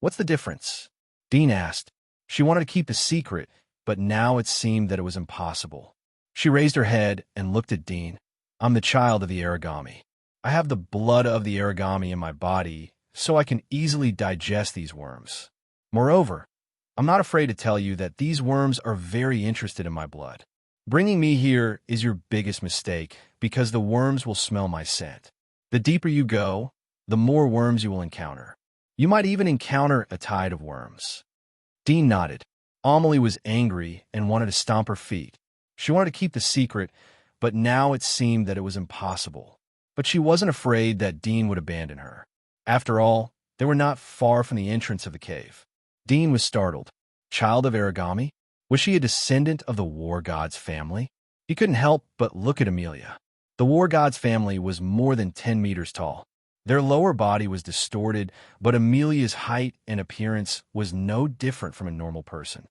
"What's the difference?" Dean asked. She wanted to keep the secret, but now it seemed that it was impossible. She raised her head and looked at Dean. "I'm the child of the origami. I have the blood of the origami in my body, so I can easily digest these worms. Moreover, I'm not afraid to tell you that these worms are very interested in my blood. Bringing me here is your biggest mistake, because the worms will smell my scent. The deeper you go, the more worms you will encounter. You might even encounter a tide of worms." Dean nodded. Amelie was angry and wanted to stomp her feet. She wanted to keep the secret, but now it seemed that it was impossible. But she wasn't afraid that Dean would abandon her. After all, they were not far from the entrance of the cave. Dean was startled. "Child of origami? Was she a descendant of the war god's family? He couldn't help but look at Amelia. The war god's family was more than 10 meters tall. Their lower body was distorted, but Amelia's height and appearance was no different from a normal person.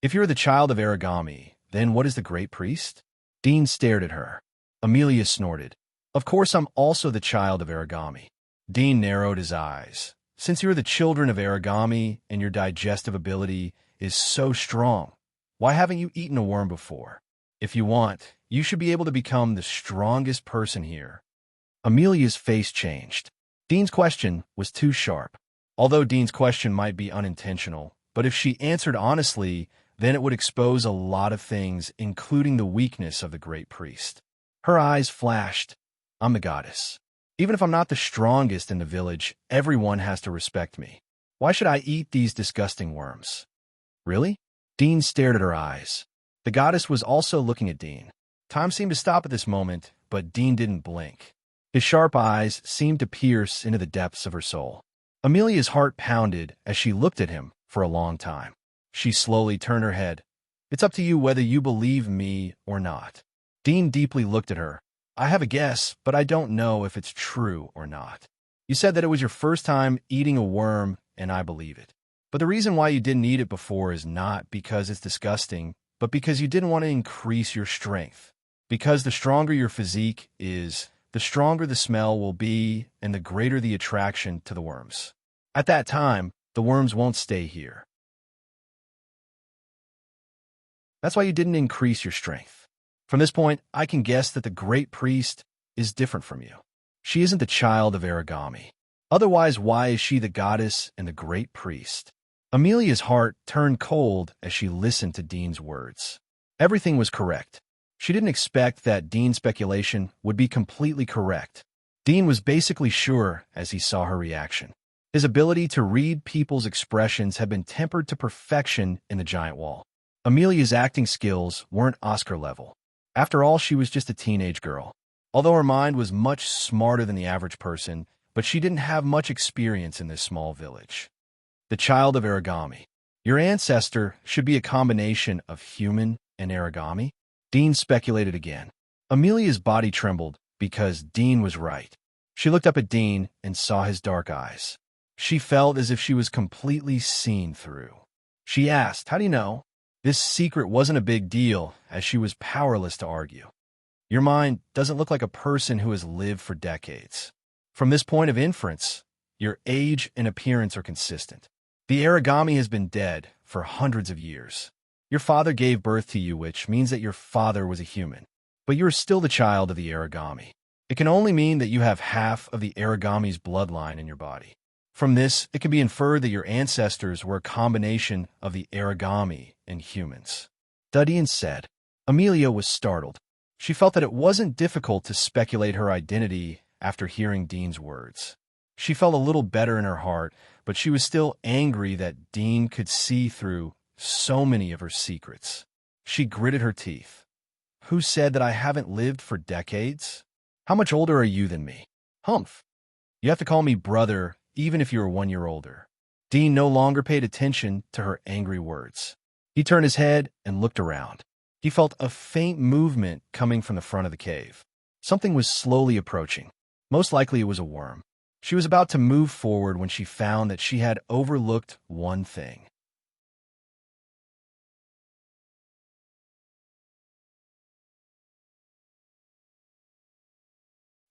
If you're the child of Aragami, then what is the Great Priest? Dean stared at her. Amelia snorted. Of course I'm also the child of Aragami. Dean narrowed his eyes. Since you're the children of Aragami and your digestive ability is so strong, why haven't you eaten a worm before? If you want, you should be able to become the strongest person here. Amelia's face changed. Dean's question was too sharp. Although Dean's question might be unintentional, but if she answered honestly, then it would expose a lot of things, including the weakness of the Great Priest. Her eyes flashed. I'm the goddess. Even if I'm not the strongest in the village, everyone has to respect me. Why should I eat these disgusting worms? Really? Dean stared at her eyes. The goddess was also looking at Dean. Time seemed to stop at this moment, but Dean didn't blink. His sharp eyes seemed to pierce into the depths of her soul. Amelia's heart pounded as she looked at him for a long time. She slowly turned her head. It's up to you whether you believe me or not. Dean deeply looked at her. I have a guess, but I don't know if it's true or not. You said that it was your first time eating a worm, and I believe it. But the reason why you didn't eat it before is not because it's disgusting, but because you didn't want to increase your strength. Because the stronger your physique is, the stronger the smell will be and the greater the attraction to the worms. At that time, the worms won't stay here. That's why you didn't increase your strength. From this point, I can guess that the Great Priest is different from you. She isn't the child of Aragami. Otherwise, why is she the goddess and the Great Priest? Amelia's heart turned cold as she listened to Dean's words. Everything was correct. She didn't expect that Dean's speculation would be completely correct. Dean was basically sure as he saw her reaction. His ability to read people's expressions had been tempered to perfection in the giant wall. Amelia's acting skills weren't Oscar level. After all, she was just a teenage girl. Although her mind was much smarter than the average person, but she didn't have much experience in this small village. The child of Aragami. Your ancestor should be a combination of human and Aragami? Dean speculated again. Amelia's body trembled because Dean was right. She looked up at Dean and saw his dark eyes. She felt as if she was completely seen through. She asked, how do you know? This secret wasn't a big deal, as she was powerless to argue. Your mind doesn't look like a person who has lived for decades. From this point of inference, your age and appearance are consistent. The Aragami has been dead for hundreds of years. Your father gave birth to you, which means that your father was a human. But you are still the child of the Aragami. It can only mean that you have half of the Aragami's bloodline in your body. From this, it can be inferred that your ancestors were a combination of the Aragami and humans. Dudeen said. Amelia was startled. She felt that it wasn't difficult to speculate her identity after hearing Dean's words. She felt a little better in her heart, but she was still angry that Dean could see through so many of her secrets. She gritted her teeth. Who said that I haven't lived for decades? How much older are you than me? Humph. You have to call me brother, even if you are 1 year older. Dean no longer paid attention to her angry words. He turned his head and looked around. He felt a faint movement coming from the front of the cave. Something was slowly approaching. Most likely it was a worm. She was about to move forward when she found that she had overlooked one thing.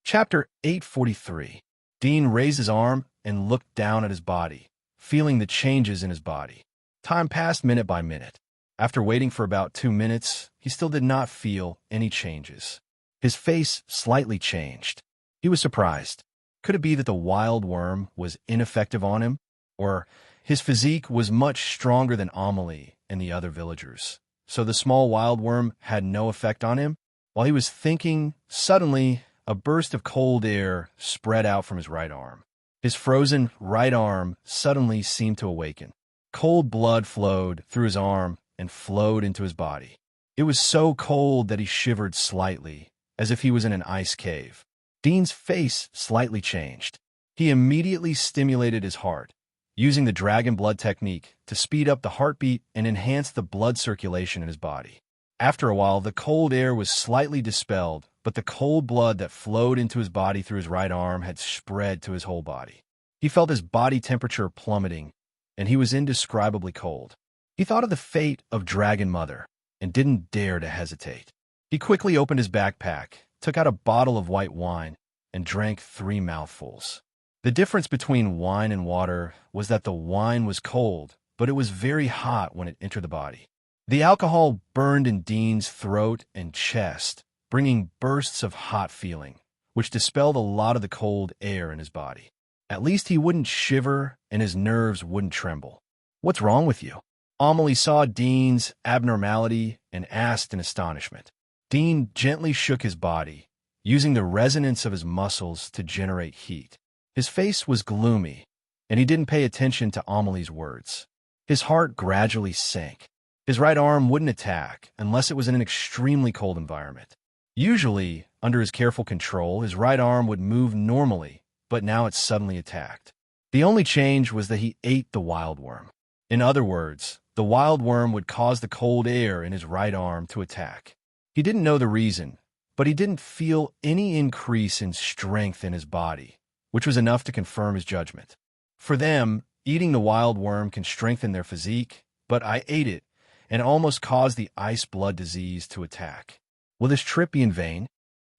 Chapter 843. Dean raised his arm and looked down at his body, feeling the changes in his body. Time passed minute by minute. After waiting for about 2 minutes, he still did not feel any changes. His face slightly changed. He was surprised. Could it be that the wild worm was ineffective on him? Or his physique was much stronger than Amelie and the other villagers, so the small wild worm had no effect on him? While he was thinking, suddenly, a burst of cold air spread out from his right arm. His frozen right arm suddenly seemed to awaken. Cold blood flowed through his arm and flowed into his body. It was so cold that he shivered slightly, as if he was in an ice cave. Dean's face slightly changed. He immediately stimulated his heart. using the dragon blood technique to speed up the heartbeat and enhance the blood circulation in his body. After a while, the cold air was slightly dispelled, but the cold blood that flowed into his body through his right arm had spread to his whole body. He felt his body temperature plummeting, and he was indescribably cold. He thought of the fate of Dragon Mother and didn't dare to hesitate. He quickly opened his backpack, took out a bottle of white wine, and drank 3 mouthfuls. The difference between wine and water was that the wine was cold, but it was very hot when it entered the body. The alcohol burned in Dean's throat and chest, bringing bursts of hot feeling, which dispelled a lot of the cold air in his body. At least he wouldn't shiver and his nerves wouldn't tremble. "What's wrong with you?" Amelie saw Dean's abnormality and asked in astonishment. Dean gently shook his body, using the resonance of his muscles to generate heat. His face was gloomy, and he didn't pay attention to Amelie's words. His heart gradually sank. His right arm wouldn't attack unless it was in an extremely cold environment. Usually, under his careful control, his right arm would move normally, but now it suddenly attacked. The only change was that he ate the wild worm. In other words, the wild worm would cause the cold air in his right arm to attack. He didn't know the reason, but he didn't feel any increase in strength in his body, which was enough to confirm his judgment. For them, eating the wild worm can strengthen their physique, but I ate it, and almost caused the ice blood disease to attack. Will this trip be in vain?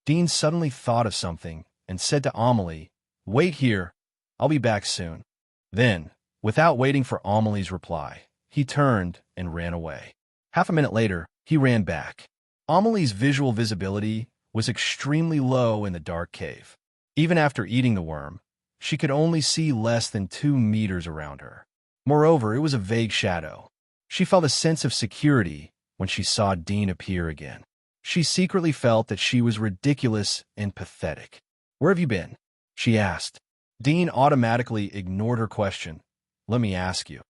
Dean suddenly thought of something and said to Amelie, "Wait here, I'll be back soon." Then, without waiting for Amelie's reply, he turned and ran away. Half a minute later, he ran back. Amelie's visual visibility was extremely low in the dark cave. Even after eating the worm, she could only see less than 2 meters around her. Moreover, it was a vague shadow. She felt a sense of security when she saw Dean appear again. She secretly felt that she was ridiculous and pathetic. "Where have you been?" she asked. Dean automatically ignored her question. "Let me ask you.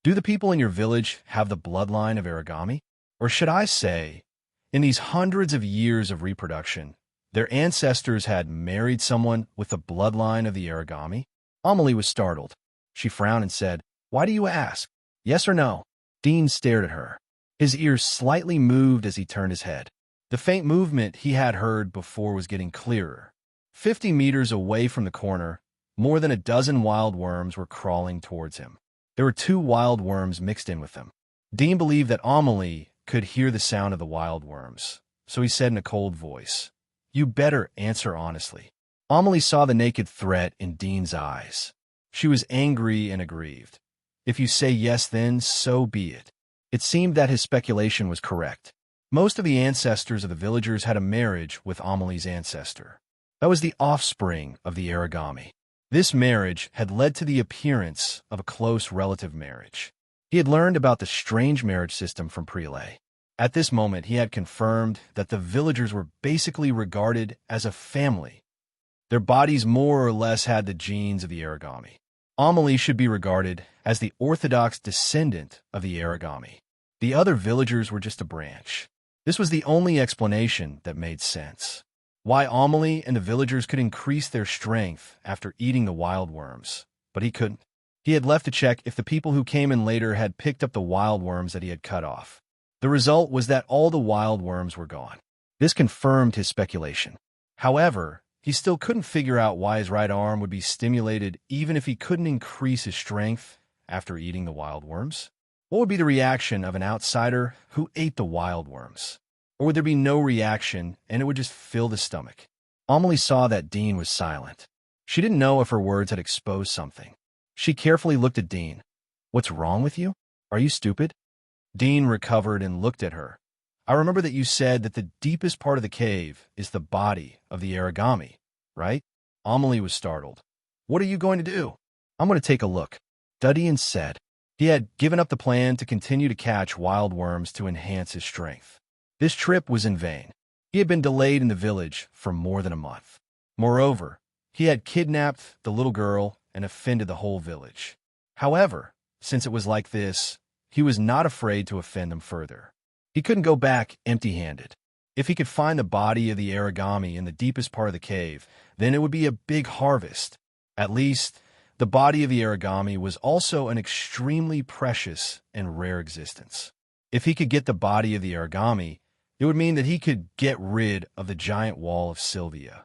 Do the people in your village have the bloodline of origami? Or should I say, in these hundreds of years of reproduction, their ancestors had married someone with the bloodline of the origami?" Amelie was startled. She frowned and said, "Why do you ask? Yes or no?" Dean stared at her. His ears slightly moved as he turned his head. The faint movement he had heard before was getting clearer. 50 meters away from the corner, more than a dozen wild worms were crawling towards him. There were 2 wild worms mixed in with them. Dean believed that Amelie could hear the sound of the wild worms, so he said in a cold voice, "You better answer honestly." Amelie saw the naked threat in Dean's eyes. She was angry and aggrieved. "If you say yes, then so be it." It seemed that his speculation was correct. Most of the ancestors of the villagers had a marriage with Amelie's ancestor. That was the offspring of the origami. This marriage had led to the appearance of a close relative marriage. He had learned about the strange marriage system from Prele. At this moment, he had confirmed that the villagers were basically regarded as a family. Their bodies more or less had the genes of the origami. Amelie should be regarded as the orthodox descendant of the origami. The other villagers were just a branch. This was the only explanation that made sense. Why Amelie and the villagers could increase their strength after eating the wild worms, but he couldn't. He had left to check if the people who came in later had picked up the wild worms that he had cut off. The result was that all the wild worms were gone. This confirmed his speculation. However, he still couldn't figure out why his right arm would be stimulated even if he couldn't increase his strength after eating the wild worms. What would be the reaction of an outsider who ate the wild worms? Or would there be no reaction and it would just fill the stomach? Amelie saw that Dean was silent. She didn't know if her words had exposed something. She carefully looked at Dean. "What's wrong with you? Are you stupid?" Dean recovered and looked at her. "I remember that you said that the deepest part of the cave is the body of the origami, right?" Amelie was startled. "What are you going to do?" "I'm going to take a look," Dean said. He had given up the plan to continue to catch wild worms to enhance his strength. This trip was in vain. He had been delayed in the village for more than a month. Moreover, he had kidnapped the little girl and offended the whole village. However, since it was like this, he was not afraid to offend them further. He couldn't go back empty-handed. If he could find the body of the origami in the deepest part of the cave, then it would be a big harvest. At least, the body of the origami was also an extremely precious and rare existence. If he could get the body of the origami, it would mean that he could get rid of the giant wall of Sylvia.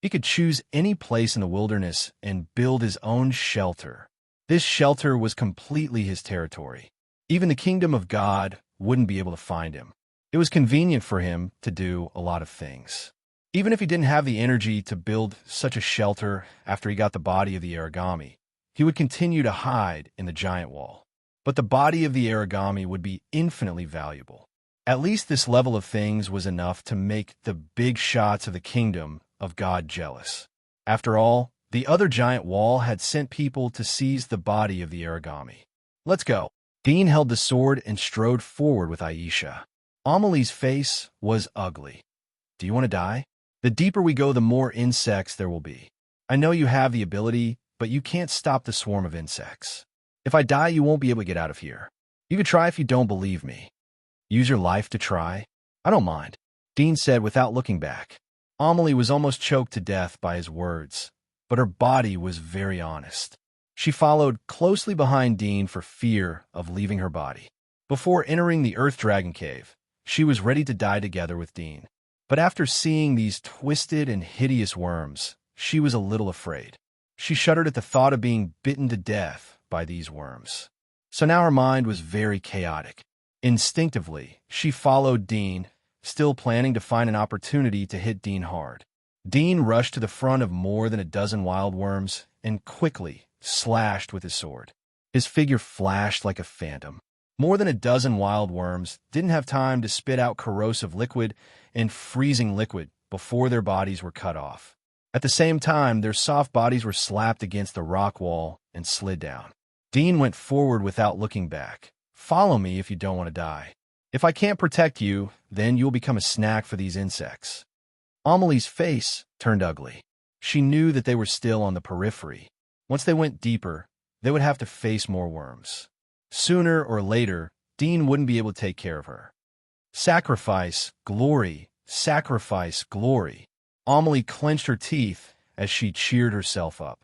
He could choose any place in the wilderness and build his own shelter. This shelter was completely his territory. Even the kingdom of God wouldn't be able to find him. It was convenient for him to do a lot of things. Even if he didn't have the energy to build such a shelter after he got the body of the origami, he would continue to hide in the giant wall. But the body of the origami would be infinitely valuable. At least this level of things was enough to make the big shots of the kingdom of God jealous. After all, the other giant wall had sent people to seize the body of the origami. Let's go. Dean held the sword and strode forward with Aisha. Amelie's face was ugly. Do you want to die? The deeper we go, the more insects there will be. I know you have the ability, but you can't stop the swarm of insects. If I die, you won't be able to get out of here. You can try if you don't believe me. Use your life to try? I don't mind, Dean said without looking back. Amelie was almost choked to death by his words, but her body was very honest. She followed closely behind Dean for fear of leaving her body. Before entering the Earth Dragon Cave, she was ready to die together with Dean. But after seeing these twisted and hideous worms, she was a little afraid. She shuddered at the thought of being bitten to death by these worms. So now her mind was very chaotic. Instinctively, she followed Dean, still planning to find an opportunity to hit Dean hard. Dean rushed to the front of more than a dozen wild worms and quickly slashed with his sword. His figure flashed like a phantom. More than a dozen wild worms didn't have time to spit out corrosive liquid and freezing liquid before their bodies were cut off. At the same time, their soft bodies were slapped against the rock wall and slid down. Dean went forward without looking back. Follow me if you don't want to die. If I can't protect you, then you'll become a snack for these insects. Amelie's face turned ugly. She knew that they were still on the periphery. Once they went deeper, they would have to face more worms. Sooner or later, Dean wouldn't be able to take care of her. Sacrifice, glory, sacrifice, glory. Amelie clenched her teeth as she cheered herself up.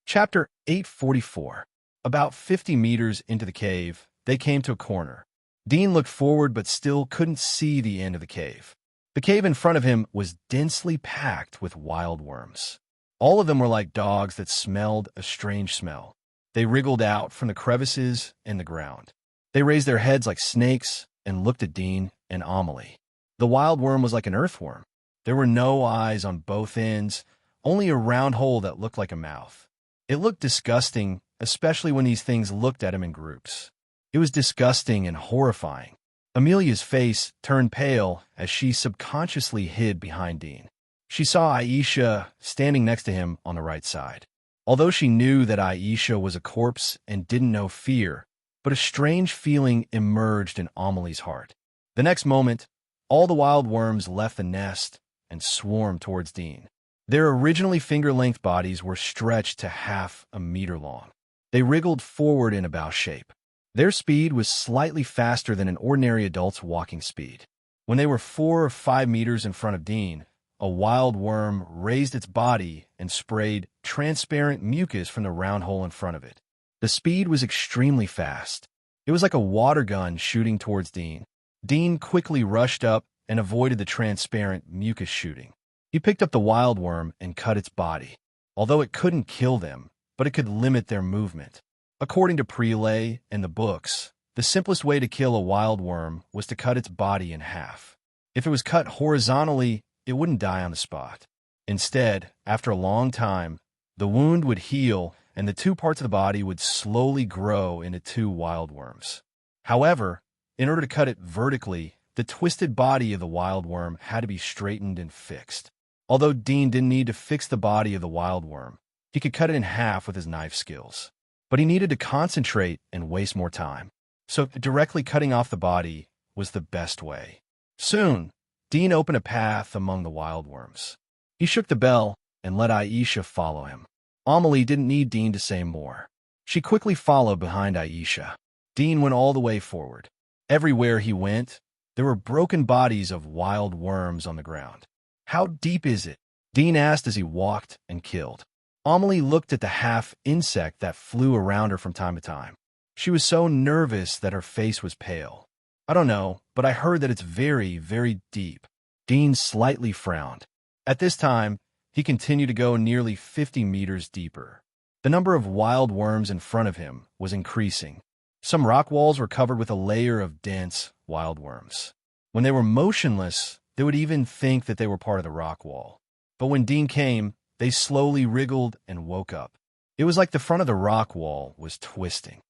Chapter 844. About 50 meters into the cave, they came to a corner. Dean looked forward but still couldn't see the end of the cave. The cave in front of him was densely packed with wild worms. All of them were like dogs that smelled a strange smell. They wriggled out from the crevices in the ground. They raised their heads like snakes and looked at Dean and Amelie. The wild worm was like an earthworm. There were no eyes on both ends, only a round hole that looked like a mouth. It looked disgusting, especially when these things looked at him in groups. It was disgusting and horrifying. Amelia's face turned pale as she subconsciously hid behind Dean. She saw Aisha standing next to him on the right side. Although she knew that Aisha was a corpse and didn't know fear, but a strange feeling emerged in Amelie's heart. The next moment, all the wild worms left the nest and swarmed towards Dean. Their originally finger-length bodies were stretched to half a meter long. They wriggled forward in a bow shape. Their speed was slightly faster than an ordinary adult's walking speed. When they were 4 or 5 meters in front of Dean, a wild worm raised its body and sprayed transparent mucus from the round hole in front of it. The speed was extremely fast. It was like a water gun shooting towards Dean. Dean quickly rushed up and avoided the transparent mucus shooting. He picked up the wild worm and cut its body. Although it couldn't kill them, but it could limit their movement. According to Prelay and the books, the simplest way to kill a wild worm was to cut its body in half. If it was cut horizontally, it wouldn't die on the spot. Instead, after a long time, the wound would heal and the two parts of the body would slowly grow into 2 wild worms. However, in order to cut it vertically, the twisted body of the wild worm had to be straightened and fixed. Although Dean didn't need to fix the body of the wild worm, he could cut it in half with his knife skills. But he needed to concentrate and waste more time. So directly cutting off the body was the best way. Soon, Dean opened a path among the wild worms. He shook the bell and let Aisha follow him. Amelie didn't need Dean to say more. She quickly followed behind Aisha. Dean went all the way forward. Everywhere he went, there were broken bodies of wild worms on the ground. "How deep is it?" Dean asked as he walked and killed. Amelie looked at the half-insect that flew around her from time to time. She was so nervous that her face was pale. "I don't know, but I heard that it's very, very deep." Dean slightly frowned. At this time, he continued to go nearly 50 meters deeper. The number of wild worms in front of him was increasing. Some rock walls were covered with a layer of dense wild worms. When they were motionless, they would even think that they were part of the rock wall. But when Dean came, they slowly wriggled and woke up. It was like the front of the rock wall was twisting.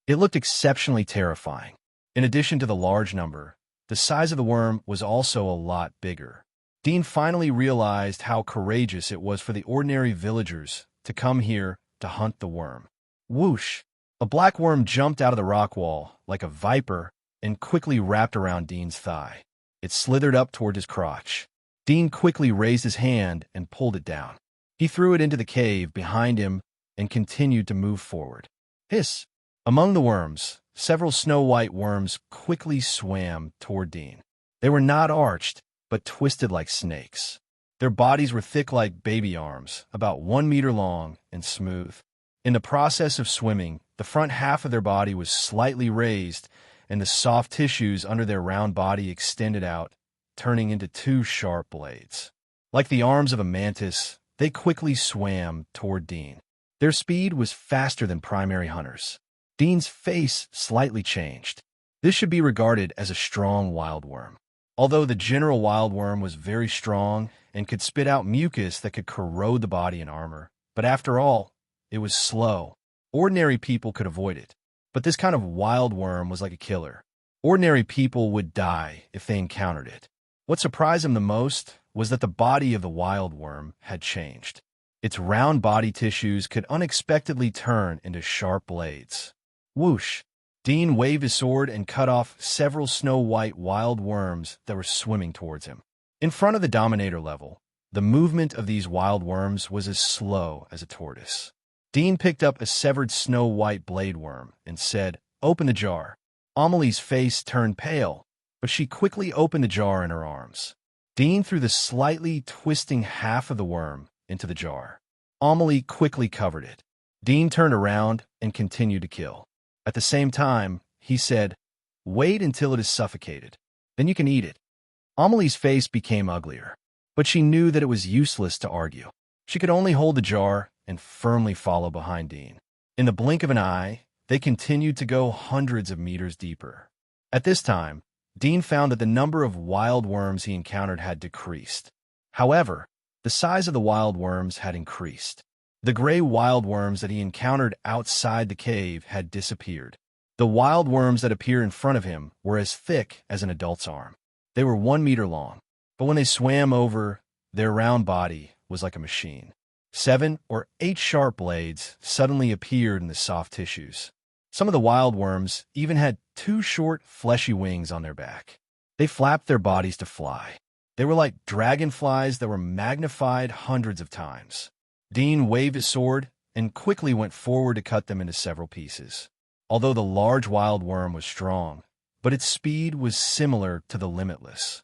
It looked exceptionally terrifying. In addition to the large number, the size of the worm was also a lot bigger. Dean finally realized how courageous it was for the ordinary villagers to come here to hunt the worm. Whoosh! A black worm jumped out of the rock wall like a viper and quickly wrapped around Dean's thigh. It slithered up toward his crotch. Dean quickly raised his hand and pulled it down. He threw it into the cave behind him and continued to move forward. Hiss! Among the worms, several snow-white worms quickly swam toward Dean. They were not arched, but twisted like snakes. Their bodies were thick like baby arms, about 1 meter long and smooth. In the process of swimming, the front half of their body was slightly raised, and the soft tissues under their round body extended out, turning into 2 sharp blades. Like the arms of a mantis, they quickly swam toward Dean. Their speed was faster than primary hunters. Dean's face slightly changed. This should be regarded as a strong wild worm. Although the general wild worm was very strong and could spit out mucus that could corrode the body and armor, but after all, it was slow. Ordinary people could avoid it. But this kind of wild worm was like a killer. Ordinary people would die if they encountered it. What surprised him the most was that the body of the wild worm had changed. Its round body tissues could unexpectedly turn into sharp blades. Whoosh! Dean waved his sword and cut off several snow-white wild worms that were swimming towards him. In front of the Dominator level, the movement of these wild worms was as slow as a tortoise. Dean picked up a severed snow-white blade worm and said, "Open the jar." Amelie's face turned pale, but she quickly opened the jar in her arms. Dean threw the slightly twisting half of the worm into the jar. Amelie quickly covered it. Dean turned around and continued to kill. At the same time, he said, "Wait until it is suffocated. Then you can eat it." Amelie's face became uglier, but she knew that it was useless to argue. She could only hold the jar and firmly follow behind Dean. In the blink of an eye, they continued to go hundreds of meters deeper. At this time, Dean found that the number of wild worms he encountered had decreased. However, the size of the wild worms had increased. The gray wild worms that he encountered outside the cave had disappeared. The wild worms that appeared in front of him were as thick as an adult's arm. They were 1 meter long, but when they swam over, their round body was like a machine. 7 or 8 sharp blades suddenly appeared in the soft tissues. Some of the wild worms even had 2 short, fleshy wings on their back. They flapped their bodies to fly. They were like dragonflies that were magnified hundreds of times. Dean waved his sword and quickly went forward to cut them into several pieces. Although the large wild worm was strong, but its speed was similar to the limitless.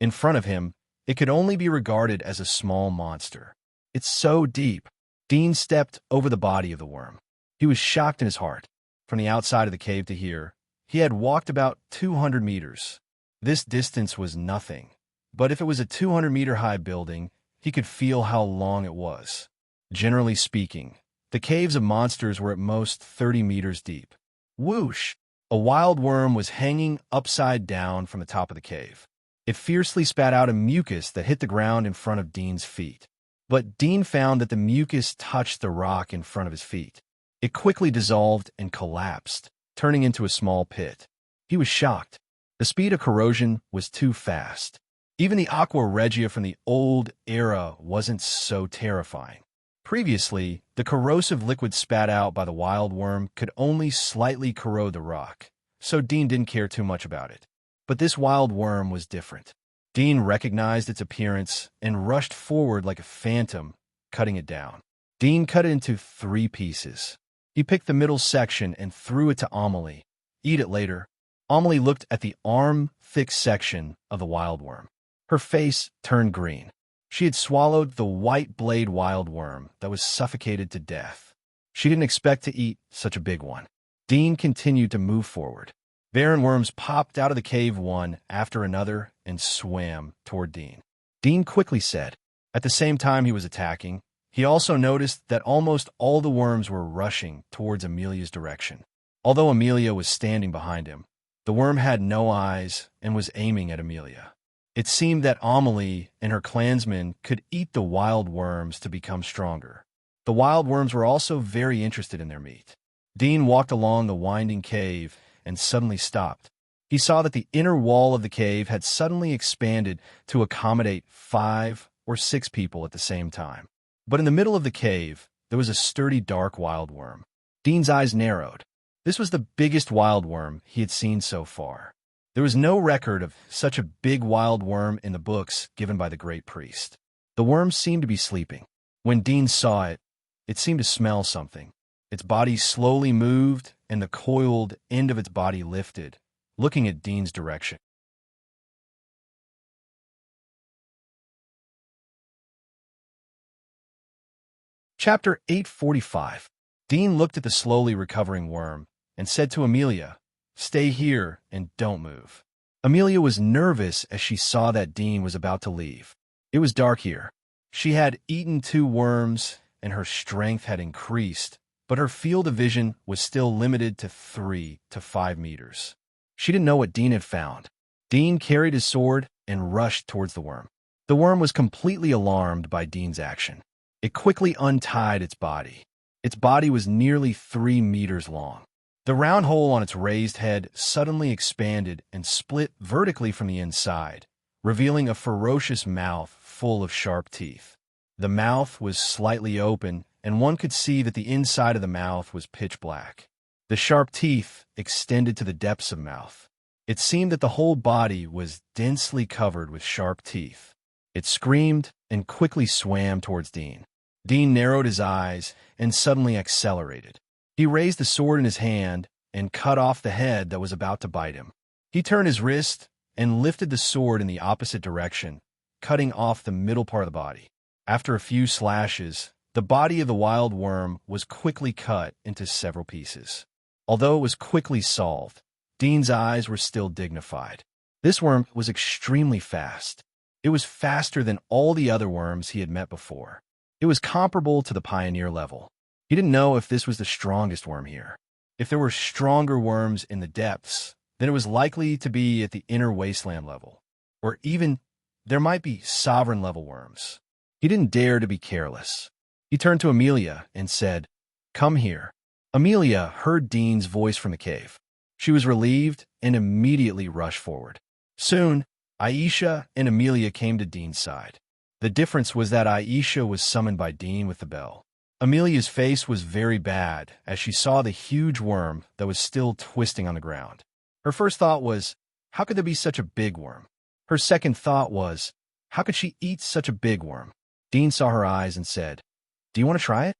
In front of him, it could only be regarded as a small monster. It's so deep. Dean stepped over the body of the worm. He was shocked in his heart. From the outside of the cave to here, he had walked about 200 meters. This distance was nothing, but if it was a 200-meter-high building, he could feel how long it was. Generally speaking, the caves of monsters were at most 30 meters deep. Whoosh! A wild worm was hanging upside down from the top of the cave. It fiercely spat out a mucus that hit the ground in front of Dean's feet. But Dean found that the mucus touched the rock in front of his feet. It quickly dissolved and collapsed, turning into a small pit. He was shocked. The speed of corrosion was too fast. Even the aqua regia from the old era wasn't so terrifying. Previously, the corrosive liquid spat out by the wild worm could only slightly corrode the rock, so Dean didn't care too much about it. But this wild worm was different. Dean recognized its appearance and rushed forward like a phantom, cutting it down. Dean cut it into 3 pieces. He picked the middle section and threw it to Amelie. Eat it later. Amelie looked at the arm-thick section of the wild worm. Her face turned green. She had swallowed the white blade wild worm that was suffocated to death. She didn't expect to eat such a big one. Dean continued to move forward. Barren worms popped out of the cave one after another and swam toward Dean. Dean quickly said, at the same time he was attacking, he also noticed that almost all the worms were rushing towards Amelia's direction. Although Amelia was standing behind him, the worm had no eyes and was aiming at Amelia. It seemed that Amelie and her clansmen could eat the wild worms to become stronger. The wild worms were also very interested in their meat. Dean walked along the winding cave and suddenly stopped. He saw that the inner wall of the cave had suddenly expanded to accommodate 5 or 6 people at the same time. But in the middle of the cave, there was a sturdy dark wild worm. Dean's eyes narrowed. This was the biggest wild worm he had seen so far. There was no record of such a big wild worm in the books given by the great priest. The worm seemed to be sleeping. When Dean saw it, it seemed to smell something. Its body slowly moved, and the coiled end of its body lifted, looking at Dean's direction. Chapter 845. Dean looked at the slowly recovering worm and said to Amelia, "Stay here and don't move." Amelia was nervous as she saw that Dean was about to leave. It was dark here. She had eaten 2 worms and her strength had increased, but her field of vision was still limited to 3 to 5 meters. She didn't know what Dean had found. Dean carried his sword and rushed towards the worm. The worm was completely alarmed by Dean's action. It quickly untied its body. Its body was nearly 3 meters long. The round hole on its raised head suddenly expanded and split vertically from the inside, revealing a ferocious mouth full of sharp teeth. The mouth was slightly open, and one could see that the inside of the mouth was pitch black. The sharp teeth extended to the depths of mouth. It seemed that the whole body was densely covered with sharp teeth. It screamed and quickly swam towards Dean. Dean narrowed his eyes and suddenly accelerated. He raised the sword in his hand and cut off the head that was about to bite him. He turned his wrist and lifted the sword in the opposite direction, cutting off the middle part of the body. After a few slashes, the body of the wild worm was quickly cut into several pieces. Although it was quickly solved, Dean's eyes were still dignified. This worm was extremely fast. It was faster than all the other worms he had met before. It was comparable to the pioneer level. He didn't know if this was the strongest worm here. If there were stronger worms in the depths, then it was likely to be at the inner wasteland level. Or even, there might be sovereign level worms. He didn't dare to be careless. He turned to Amelia and said, "Come here." Amelia heard Dean's voice from the cave. She was relieved and immediately rushed forward. Soon, Aisha and Amelia came to Dean's side. The difference was that Aisha was summoned by Dean with the bell. Amelia's face was very bad as she saw the huge worm that was still twisting on the ground. Her first thought was, how could there be such a big worm? Her second thought was, how could she eat such a big worm? Dean saw her eyes and said, "Do you want to try it?"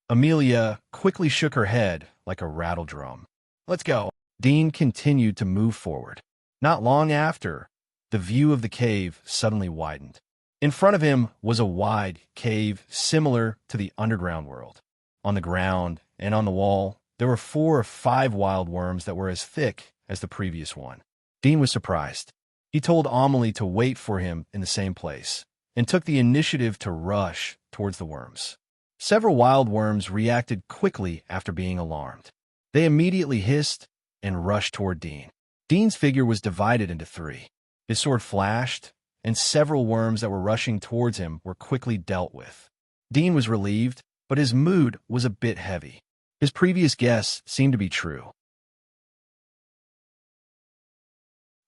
Amelia quickly shook her head like a rattle drum. "Let's go." Dean continued to move forward. Not long after, the view of the cave suddenly widened. In front of him was a wide cave similar to the underground world. On the ground and on the wall, there were 4 or 5 wild worms that were as thick as the previous one. Dean was surprised. He told Amelie to wait for him in the same place and took the initiative to rush towards the worms. Several wild worms reacted quickly after being alarmed. They immediately hissed and rushed toward Dean. Dean's figure was divided into 3. His sword flashed, and several worms that were rushing towards him were quickly dealt with. Dean was relieved, but his mood was a bit heavy. His previous guess seemed to be true.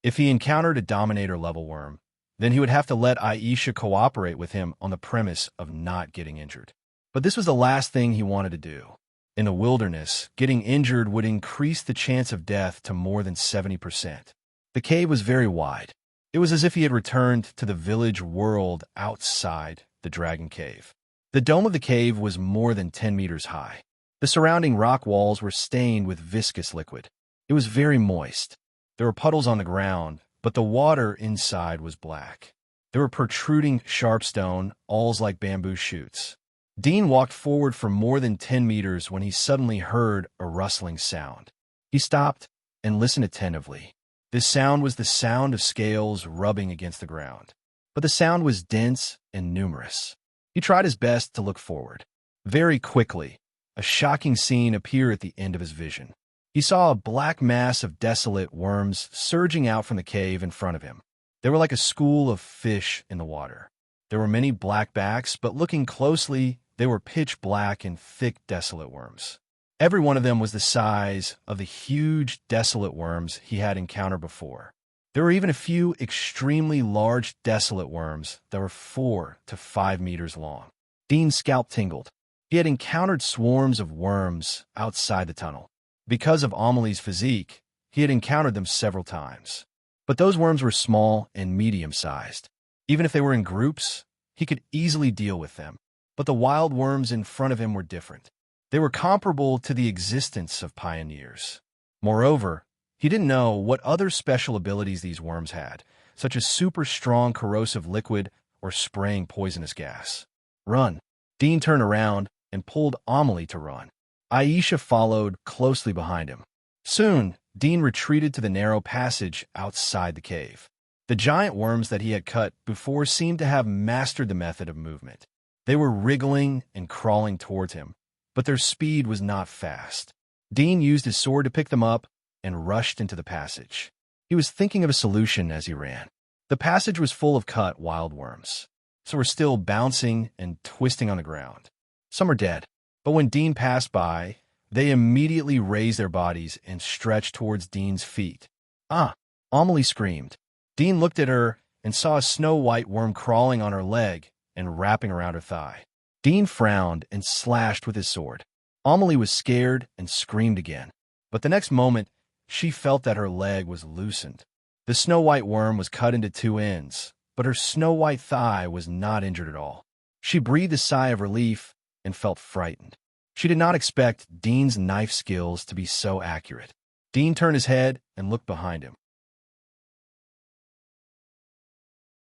If he encountered a Dominator-level worm, then he would have to let Aisha cooperate with him on the premise of not getting injured. But this was the last thing he wanted to do. In the wilderness, getting injured would increase the chance of death to more than 70%. The cave was very wide. It was as if he had returned to the village world outside the Dragon Cave. The dome of the cave was more than 10 meters high. The surrounding rock walls were stained with viscous liquid. It was very moist. There were puddles on the ground, but the water inside was black. There were protruding sharp stone, awls like bamboo shoots. Dean walked forward for more than 10 meters when he suddenly heard a rustling sound. He stopped and listened attentively. This sound was the sound of scales rubbing against the ground. But the sound was dense and numerous. He tried his best to look forward. Very quickly, a shocking scene appeared at the end of his vision. He saw a black mass of desolate worms surging out from the cave in front of him. They were like a school of fish in the water. There were many black backs, but looking closely, they were pitch black and thick, desolate worms. Every one of them was the size of the huge, desolate worms he had encountered before. There were even a few extremely large, desolate worms that were 4 to 5 meters long. Dean's scalp tingled. He had encountered swarms of worms outside the tunnel. Because of Amelie's physique, he had encountered them several times. But those worms were small and medium-sized. Even if they were in groups, he could easily deal with them. But the wild worms in front of him were different. They were comparable to the existence of pioneers. Moreover, he didn't know what other special abilities these worms had, such as super strong corrosive liquid or spraying poisonous gas. Run! Dean turned around and pulled Amelie to run. Aisha followed closely behind him. Soon, Dean retreated to the narrow passage outside the cave. The giant worms that he had cut before seemed to have mastered the method of movement. They were wriggling and crawling towards him, but their speed was not fast. Dean used his sword to pick them up and rushed into the passage. He was thinking of a solution as he ran. The passage was full of cut wild worms. Some were still bouncing and twisting on the ground. Some were dead, but when Dean passed by, they immediately raised their bodies and stretched towards Dean's feet. Ah! Amelie screamed. Dean looked at her and saw a snow-white worm crawling on her leg and wrapping around her thigh. Dean frowned and slashed with his sword. Amelie was scared and screamed again, but the next moment, she felt that her leg was loosened. The snow-white worm was cut into 2 ends, but her snow-white thigh was not injured at all. She breathed a sigh of relief and felt frightened. She did not expect Dean's knife skills to be so accurate. Dean turned his head and looked behind him.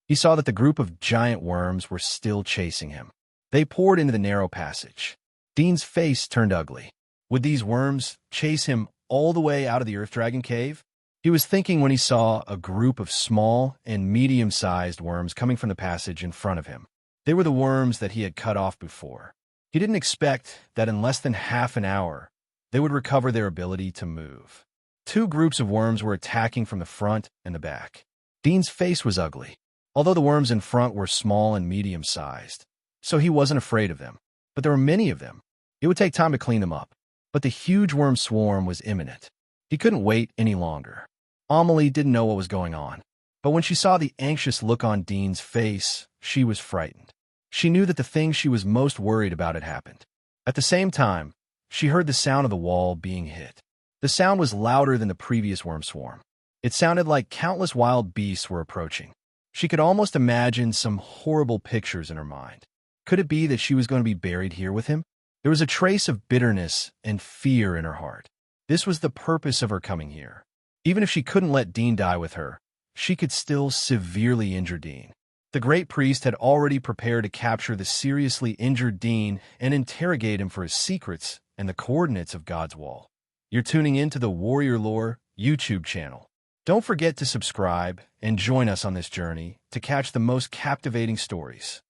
He saw that the group of giant worms were still chasing him. They poured into the narrow passage. Dean's face turned ugly. Would these worms chase him all the way out of the Earth Dragon Cave? He was thinking when he saw a group of small and medium-sized worms coming from the passage in front of him. They were the worms that he had cut off before. He didn't expect that in less than half an hour, they would recover their ability to move. 2 groups of worms were attacking from the front and the back. Dean's face was ugly, although the worms in front were small and medium-sized, so he wasn't afraid of them. But there were many of them. It would take time to clean them up, but the huge worm swarm was imminent. He couldn't wait any longer. Amelie didn't know what was going on, but when she saw the anxious look on Dean's face, she was frightened. She knew that the thing she was most worried about had happened. At the same time, she heard the sound of the wall being hit. The sound was louder than the previous worm swarm. It sounded like countless wild beasts were approaching. She could almost imagine some horrible pictures in her mind. Could it be that she was going to be buried here with him? There was a trace of bitterness and fear in her heart. This was the purpose of her coming here. Even if she couldn't let Dean die with her, she could still severely injure Dean. The great priest had already prepared to capture the seriously injured Dean and interrogate him for his secrets and the coordinates of God's wall. You're tuning in to the Warrior Lore YouTube channel. Don't forget to subscribe and join us on this journey to catch the most captivating stories.